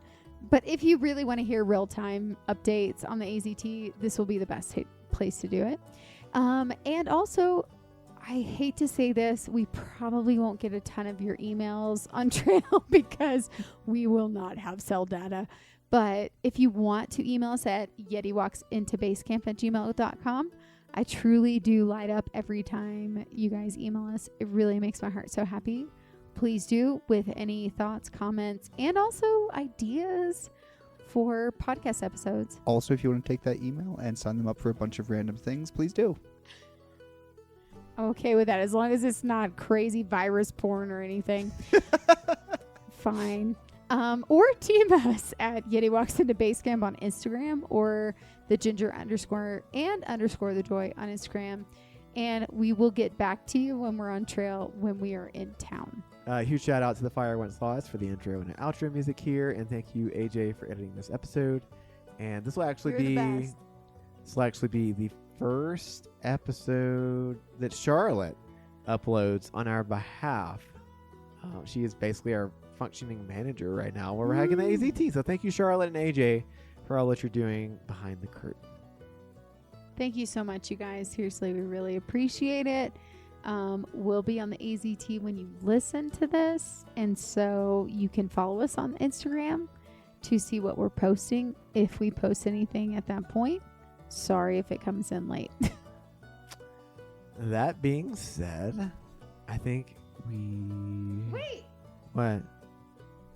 But if you really want to hear real time updates on the AZT, this will be the best place to do it. And also, I hate to say this, we probably won't get a ton of your emails on trail because we will not have cell data. But if you want to email us at yetiwalksintobasecamp@gmail.com, I truly do light up every time you guys email us. It really makes my heart so happy. Please do, with any thoughts, comments, and also ideas for podcast episodes. Also, if you want to take that email and sign them up for a bunch of random things, please do. I'm okay with that, as long as it's not crazy virus porn or anything. Fine. Or team us at Yeti Walks into Basecamp on Instagram, or the Ginger _ the Joy on Instagram. And we will get back to you when we're on trail, when we are in town. Huge shout out to the Fire Wenceslas for the intro and outro music here, and thank you, AJ, for editing this episode. And this will actually be the first episode that Charlotte uploads on our behalf. She is basically our functioning manager right now while we're hacking the AZT. So thank you, Charlotte and AJ, for all that you're doing behind the curtain. Thank you so much, you guys. Seriously, we really appreciate it. We'll be on the AZT when you listen to this, and so you can follow us on Instagram to see what we're posting, if we post anything at that point. Sorry if it comes in late. That being said, I think we... Wait. What?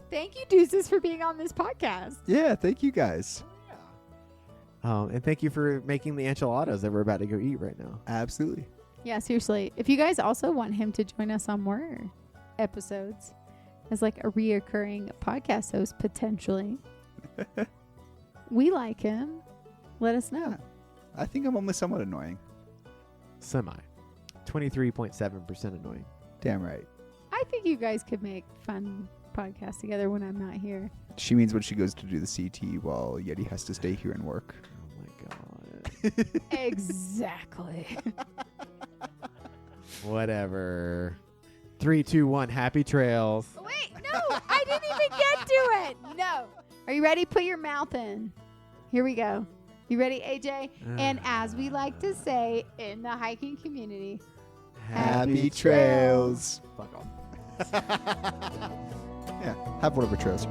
Thank you, Deuces, for being on this podcast. Yeah, thank you guys. And thank you for making the enchiladas that we're about to go eat right now. Absolutely. Yeah, seriously. If you guys also want him to join us on more episodes as like a reoccurring podcast host, potentially, we like him. Let us know. Yeah. I think I'm only somewhat annoying. Semi. 23.7% annoying. Damn right. I think you guys could make fun podcasts together when I'm not here. She means when she goes to do the CT while Yeti has to stay here and work. Oh my god. Exactly. Whatever. 3, 2, 1. Happy trails. Wait, no, I didn't even get to it. No. Are you ready? Put your mouth in. Here we go. You ready, AJ? And as we like to say in the hiking community, Happy trails. Fuck off. Yeah, have whatever trails.